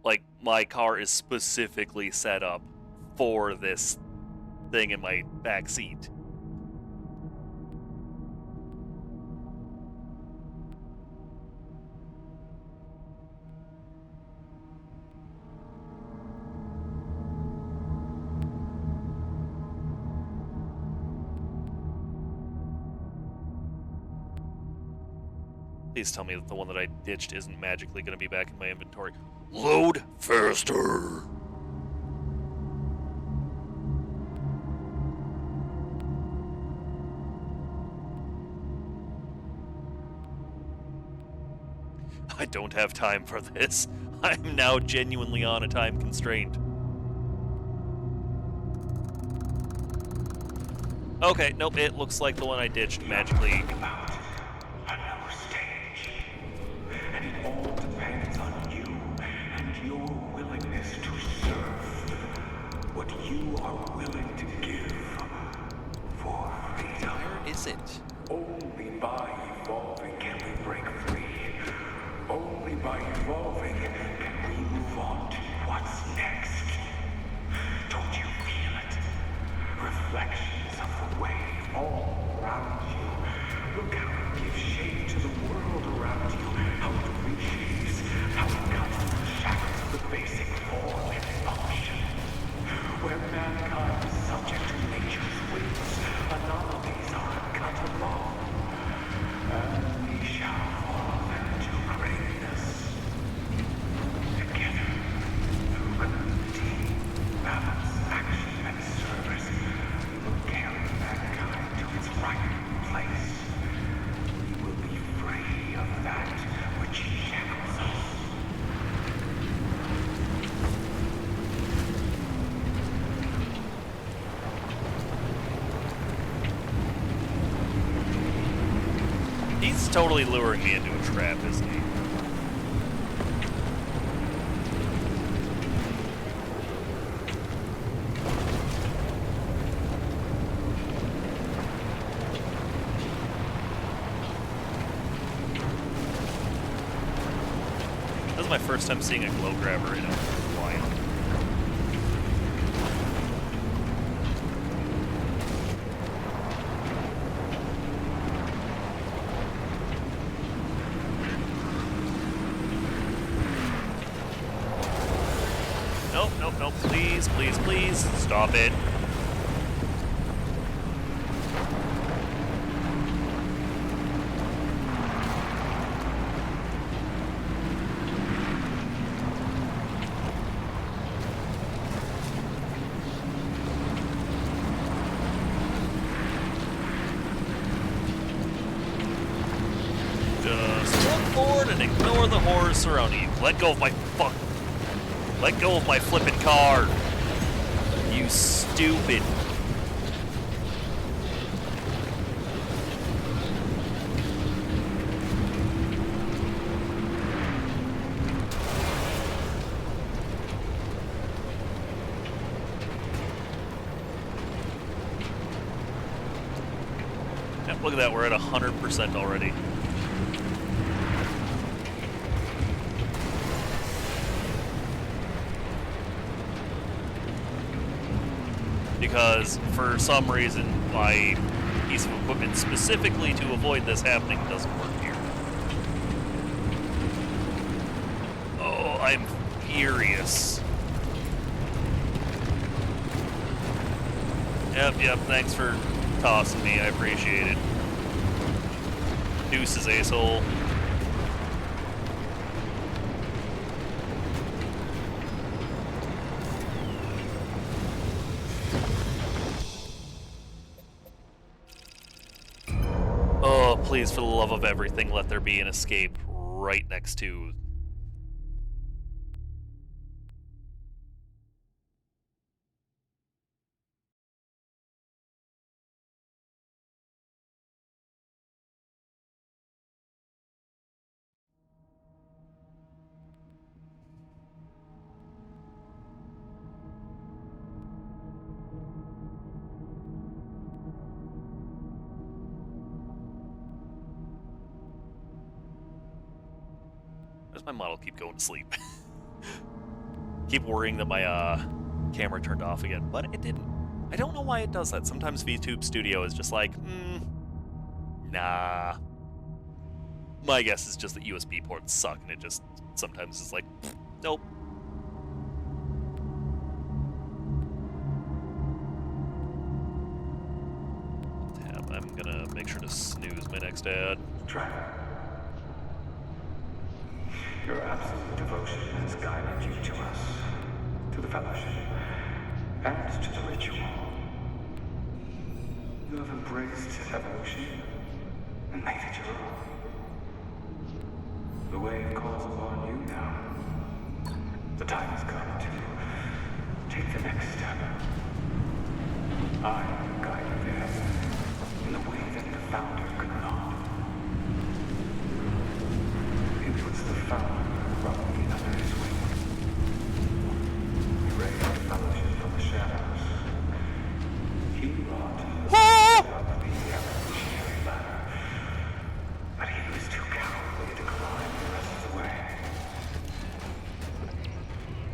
Like, my car is specifically set up for this thing in my back seat. Please tell me that the one that I ditched isn't magically going to be back in my inventory. Load faster! I don't have time for this. I'm now genuinely on a time constraint. Okay, nope, it looks like the one I ditched magically. About another stage. And it all depends on you and your willingness to serve. What you are willing to give for freedom. Where is it? Only by evolving can we break free. Only by evolving can we move on to what's next. Don't you feel it? Reflections of the wave all around you. Look how it gives shape to the world around you. How it reshapes. How it cuts through the shadows of the basic form and function. Where mankind is subject to nature's whims, anomalies are cut along. And we shall follow them to greatness. Together, through community, balance, action, and service, we will carry mankind to its rightful place. We will be free of that which shackles us. He's totally luring me into a trap, isn't he? This is my first time seeing a glow grabber in a while. Nope, nope, nope. Please, please, please. Stop it. Just look forward and ignore the horrors surrounding you. Let go of my fuck. Let go of my flippin' car. You stupid. Yeah, look at that, we're at 100% already. Because for some reason my piece of equipment specifically to avoid this happening doesn't work here. Oh, I'm furious. Yep, thanks for tossing me, I appreciate it. Deuces, asshole. Oh, please, for the love of everything, let there be an escape right next to... Why does my model keep going to sleep? Keep worrying that my camera turned off again, but it didn't. I don't know why it does that. Sometimes VTube Studio is just like, nah. My guess is just that USB ports suck, and it just sometimes is like, nope. Tab. I'm gonna make sure to snooze my next ad. Trevor, Your absolute devotion has guided you to us, to the Fellowship, and to the ritual. You have embraced evolution and made it your own. The wave calls upon you now. The time has come to take the next step. I will guide you there in the way that the Founder could not. It was the Founder who brought me under his wing. He raised the Fellowship from the shadows. He wrought up the evolutionary ladder, but he was too cowardly to climb the rest of the way.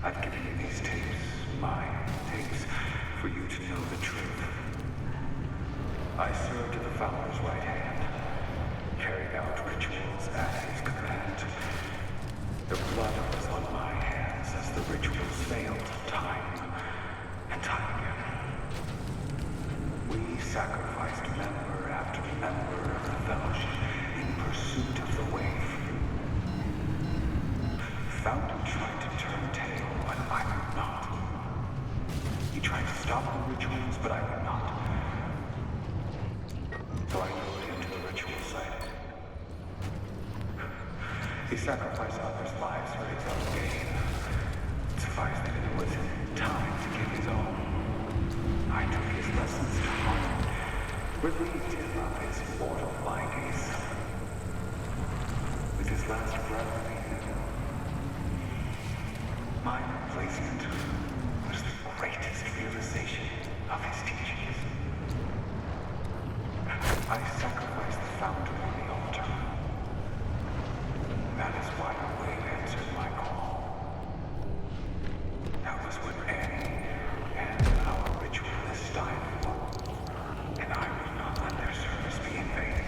I've given you these tapes, my tapes, for you to know the truth. I served at the Founder's right hand, carried out rituals at his command. The blood was on my hands as the rituals failed time and time again. We sacrificed member after member of the Fellowship in pursuit of the wave. Founder tried to turn tail, but I would not. He tried to stop the rituals, but I would not. So I lured him to the ritual site. He sacrificed others' lives for his own gain. Suffice that it was time to give his own. I took his lessons to heart, relieved him of his mortal bindings. With his last breath, he knew. My replacement was the greatest realization of his teachings. I sacrificed the Founder on the altar. That is why the wave answered my call. That was what Annie and our ritualists died for, and I would not let their service be in vain.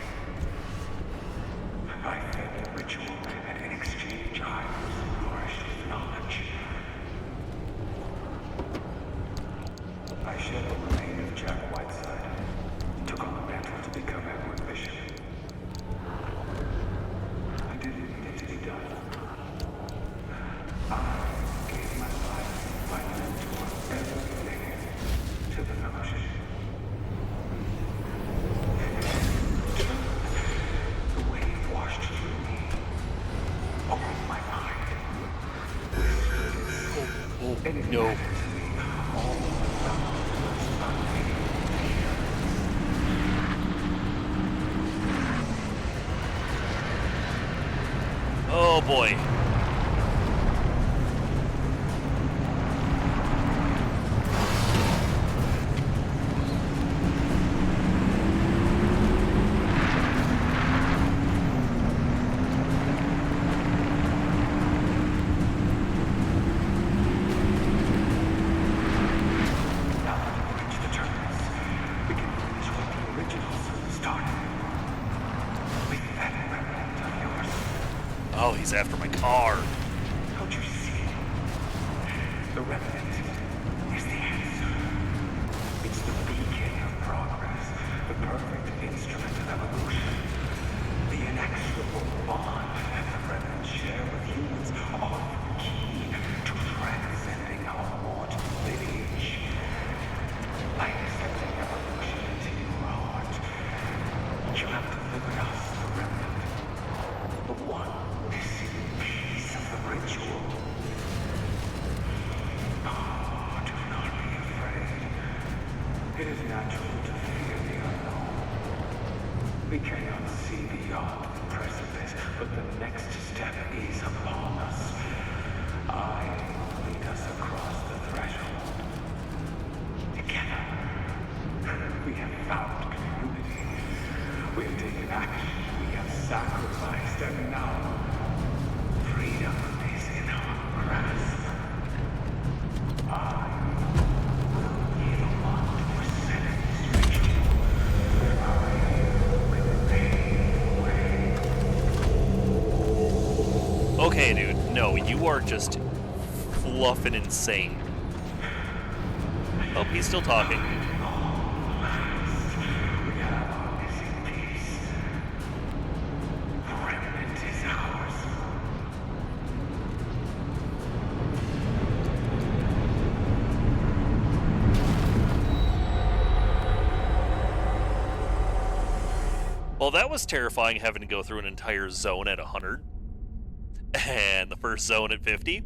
I fed the ritual, and in exchange I was nourished with knowledge. I shed the remain of Jack Whiteside, took on the mantle to become Edward Bishop. I didn't need it to be done. I gave my life, my mentor, everything to the Fellowship. The wave washed through me, opened my mind, and it no. mattered to me all the Founder's unfading fear. Oh boy. Now that we've reached the terminus, we can finish what the originals started. With that remnant of yours. Oh, he's after my car. Don't you see? The remnant is the answer. It's the beacon of progress, the perfect instrument of evolution, the inexorable bond that the remnant share with humans, all the key to transcending our mortal lineage. By accepting evolution into your heart, you have delivered us the remnant, the one missing piece of the ritual. Oh, do not be afraid. It is natural to fear the unknown. We cannot see beyond the precipice, but the next step is upon us. I will lead us across the threshold. Together, we have found community. We have taken action. We have sacrificed, and now freedom is in our grasp. I will yield unto a sentence ritual. I will pave the way. Okay, dude. No, you are just fluffing insane. Oh, he's still talking. We have our missing piece. The remnant is ours. Well, that was terrifying, having to go through an entire zone at 100. And the first zone at 50.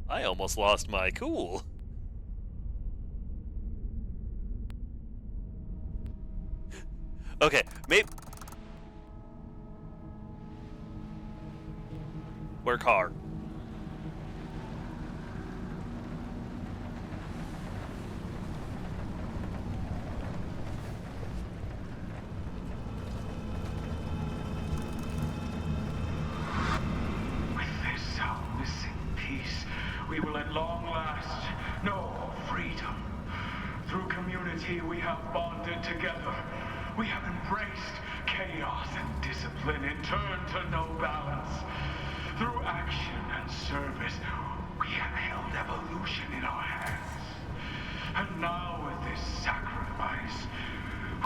I almost lost my cool. Okay, maybe... Where car? With this, our missing piece, we will at long last know freedom. Through community, we have bonded together. We have embraced chaos and discipline in turn to know balance. Through action and service, we have held evolution in our hands. And now with this sacrifice,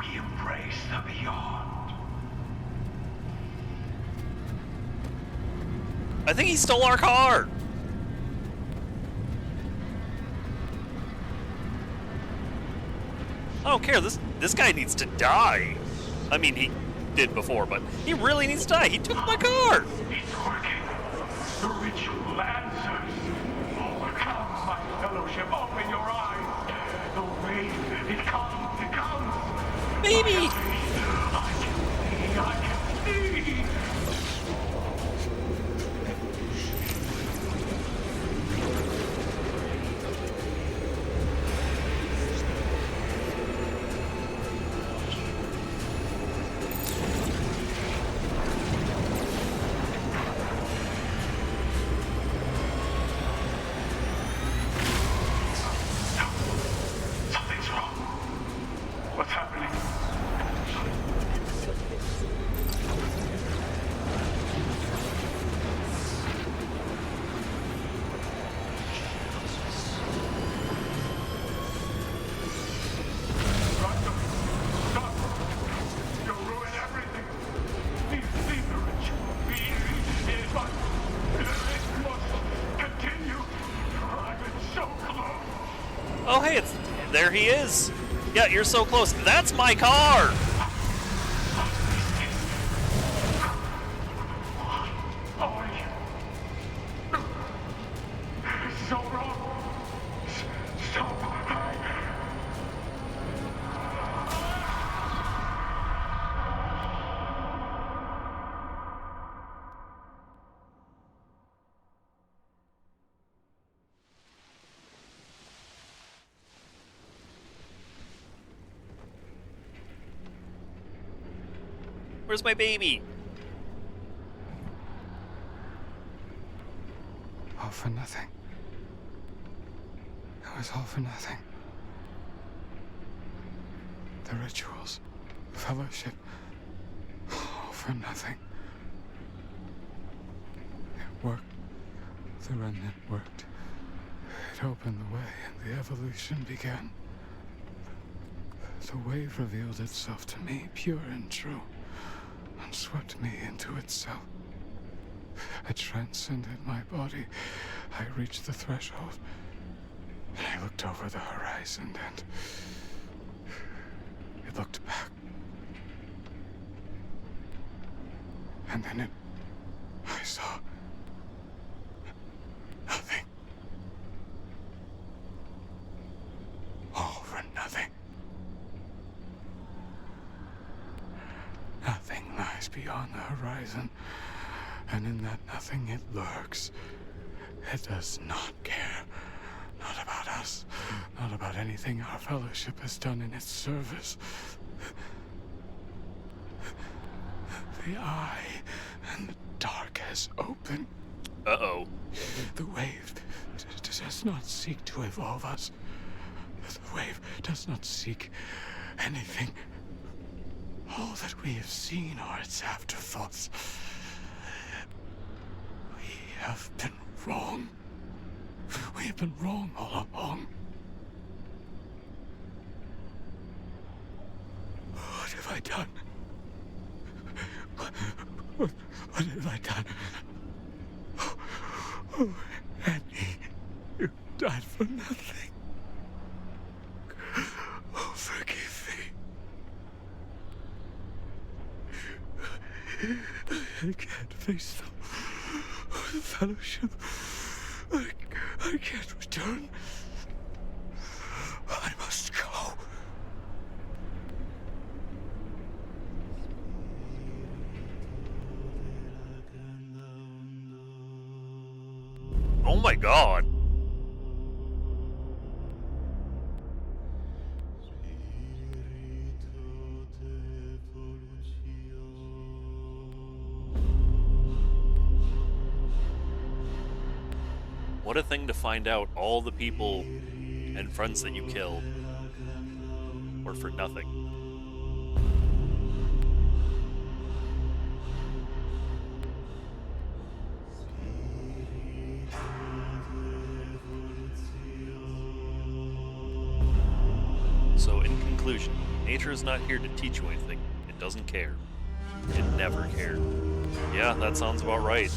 we embrace the beyond. I think he stole our car! I don't care, this guy needs to die. I mean, he did before, but he really needs to die. He took my car! It's working. The ritual answers. Overcome, my fellowship. Open your eyes. The wave, it comes, it comes. Baby! I can see. Something's wrong. What's happening? Random. Stop. You'll ruin everything. Leave the ritual be. It must continue. I've been so close. Oh, hey, there he is. Yeah, you're so close. That's my car! It's so wrong. Stop. Where's my baby? All for nothing. It was all for nothing. The rituals, the fellowship, all for nothing. It worked. The remnant worked. It opened the way and the evolution began. The wave revealed itself to me, pure and true, and swept me into itself. I transcended my body. I reached the threshold, and I looked over the horizon, and it looked back. And then I saw nothing. All for nothing. Nothing lies beyond the horizon, and in that nothing it lurks. It does not care. Not about us. Not about anything our fellowship has done in its service. The eye and the dark has opened. Uh-oh. The wave does not seek to evolve us. The wave does not seek anything. All that we have seen are its afterthoughts. We have been wrong. We have been wrong all along. What have I done? What have I done? Oh, Annie, you died for nothing. Oh, forgive me. I can't face them. The Fellowship. I can't return. I must go. Oh my god. What a thing to find out all the people and friends that you killed were for nothing. So in conclusion, nature is not here to teach you anything. It doesn't care. It never cared. Yeah, that sounds about right.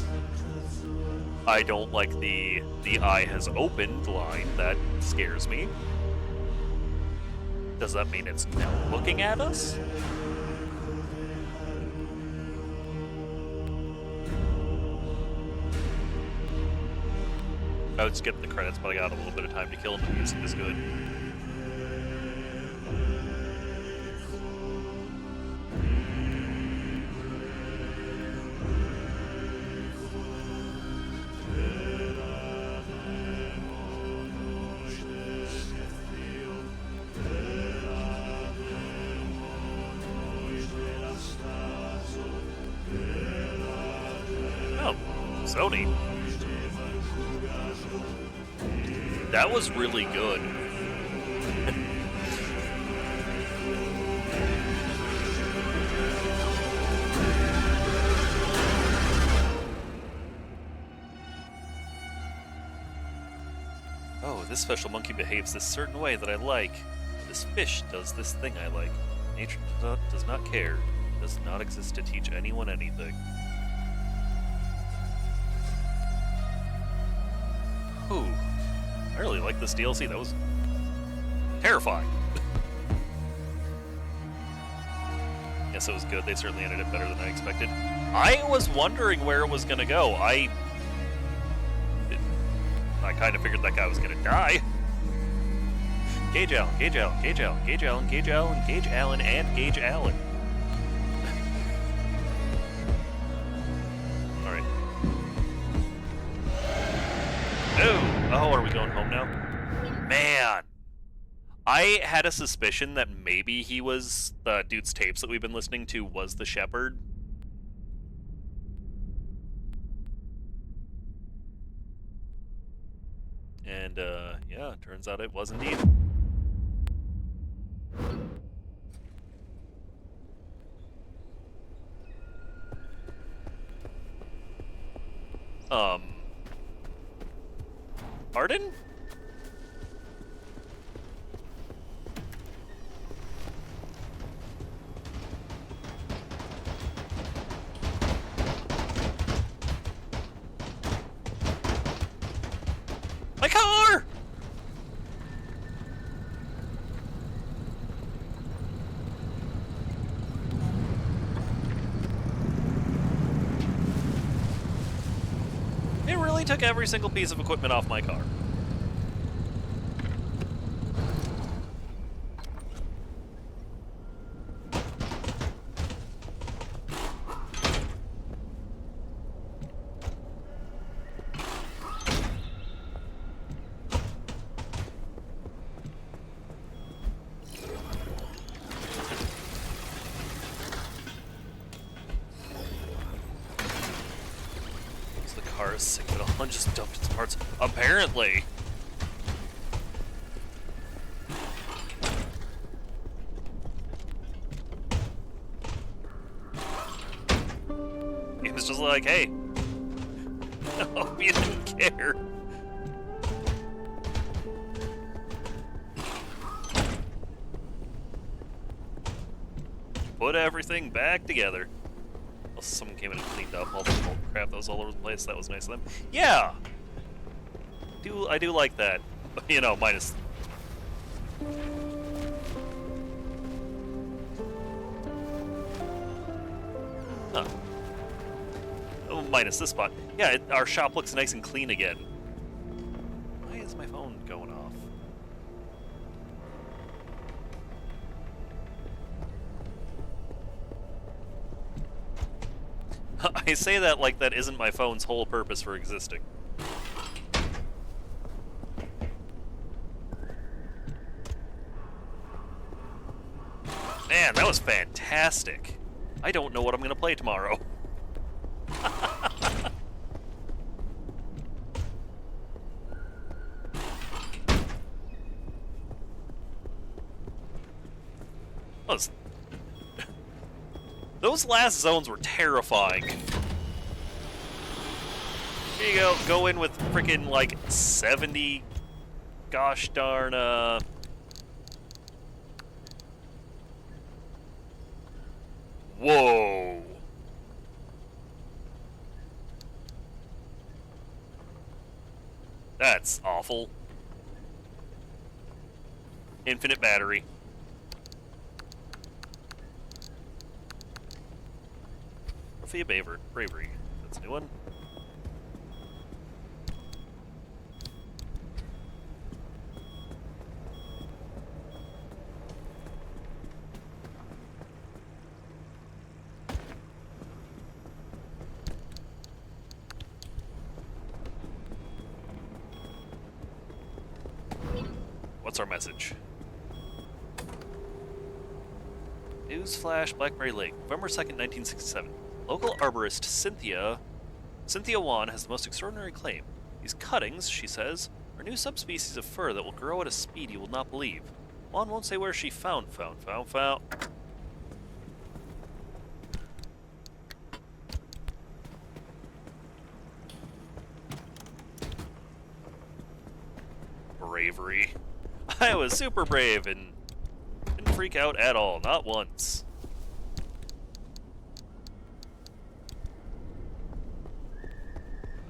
I don't like the eye has opened line. That scares me. Does that mean it's now looking at us? I would skip the credits, but I got a little bit of time to kill, and the music is good. Oh, Sony. That was really good. Oh, this special monkey behaves this certain way that I like. This fish does this thing I like. Nature does not care. Does not exist to teach anyone anything. Ooh. I really like this DLC. That was terrifying. Yes, it was good. They certainly ended it better than I expected. I was wondering where it was going to go. I kind of figured that guy was going to die. Gage Allen, Gage Allen, Gage Allen, Gage Allen, Gage Allen, Gage Allen, and Gage Allen. Alright. Oh, are we going home now? Man! I had a suspicion that maybe he was the dude's tapes that we've been listening to was the shepherd. And, yeah, turns out it was indeed. Pardon? My car! It really took every single piece of equipment off my car. Sick of it all, just dumped its parts. Apparently. It was just like, hey, I hope you didn't care. Put everything back together. Someone came in and cleaned up all the old crap that was all over the place. That was nice of them. Yeah! I do like that. You know, minus... Huh. minus this spot. Yeah, our shop looks nice and clean again. Why is my phone going off? I say that like that isn't my phone's whole purpose for existing. Man, that was fantastic. I don't know what I'm going to play tomorrow. Those last zones were terrifying. Here you go. Go in with freaking like 70 gosh darn whoa. That's awful. Infinite battery. Trophy of Bravery. That's a new one. What's our message? Newsflash, Blackberry Lake, November 2nd, 1967. Local arborist Cynthia Wan has the most extraordinary claim. These cuttings, she says, are new subspecies of fir that will grow at a speed you will not believe. Wan won't say where she found. Bravery. I was super brave and didn't freak out at all, not once.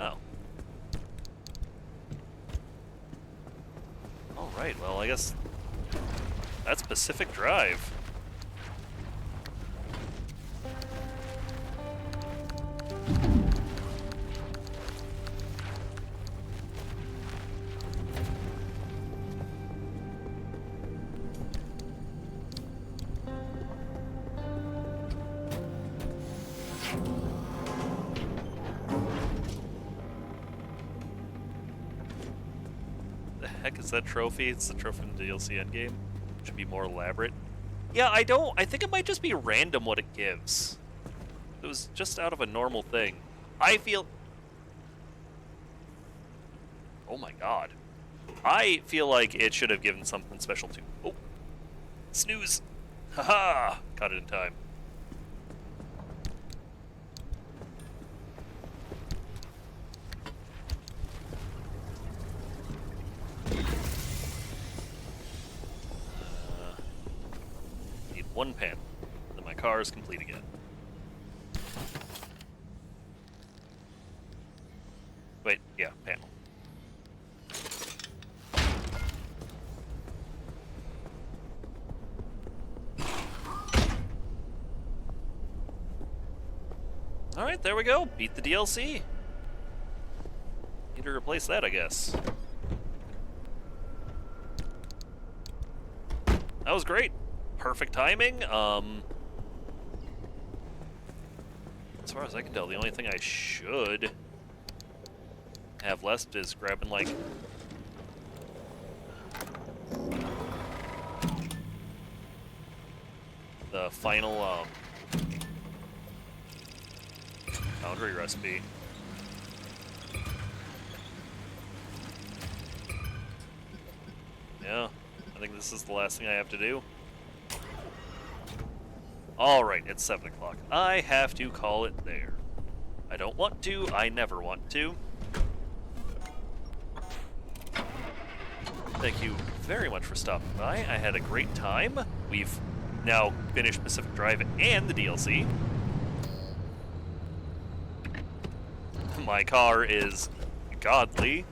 Oh. Alright, well, I guess that's Pacific Drive. Heck is that trophy? It's the trophy from the DLC endgame. Should be more elaborate. Yeah, I think it might just be random what it gives. It was just out of a normal thing. I feel... Oh my god. I feel like it should have given something special too. Oh! Snooze! Haha! Caught it in time. One panel, then my car is complete again. Wait, yeah, panel. Alright, there we go. Beat the DLC. Need to replace that, I guess. That was great. Perfect timing. As far as I can tell, the only thing I should have left is grabbing, like, the final, Foundry recipe. Yeah, I think this is the last thing I have to do. Alright, it's 7 o'clock. I have to call it there. I don't want to, I never want to. Thank you very much for stopping by. I had a great time. We've now finished Pacific Drive and the DLC. My car is godly.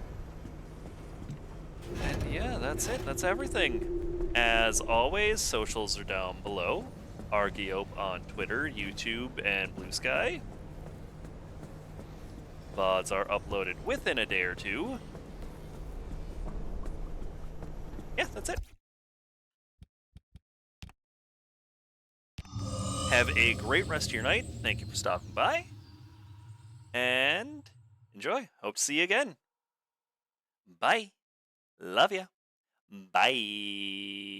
And yeah, that's it. That's everything. As always, socials are down below. Argiope on Twitter, YouTube, and Blue Sky. VODs are uploaded within a day or two. Yeah, that's it. Have a great rest of your night. Thank you for stopping by. And enjoy. Hope to see you again. Bye. Love ya. Bye.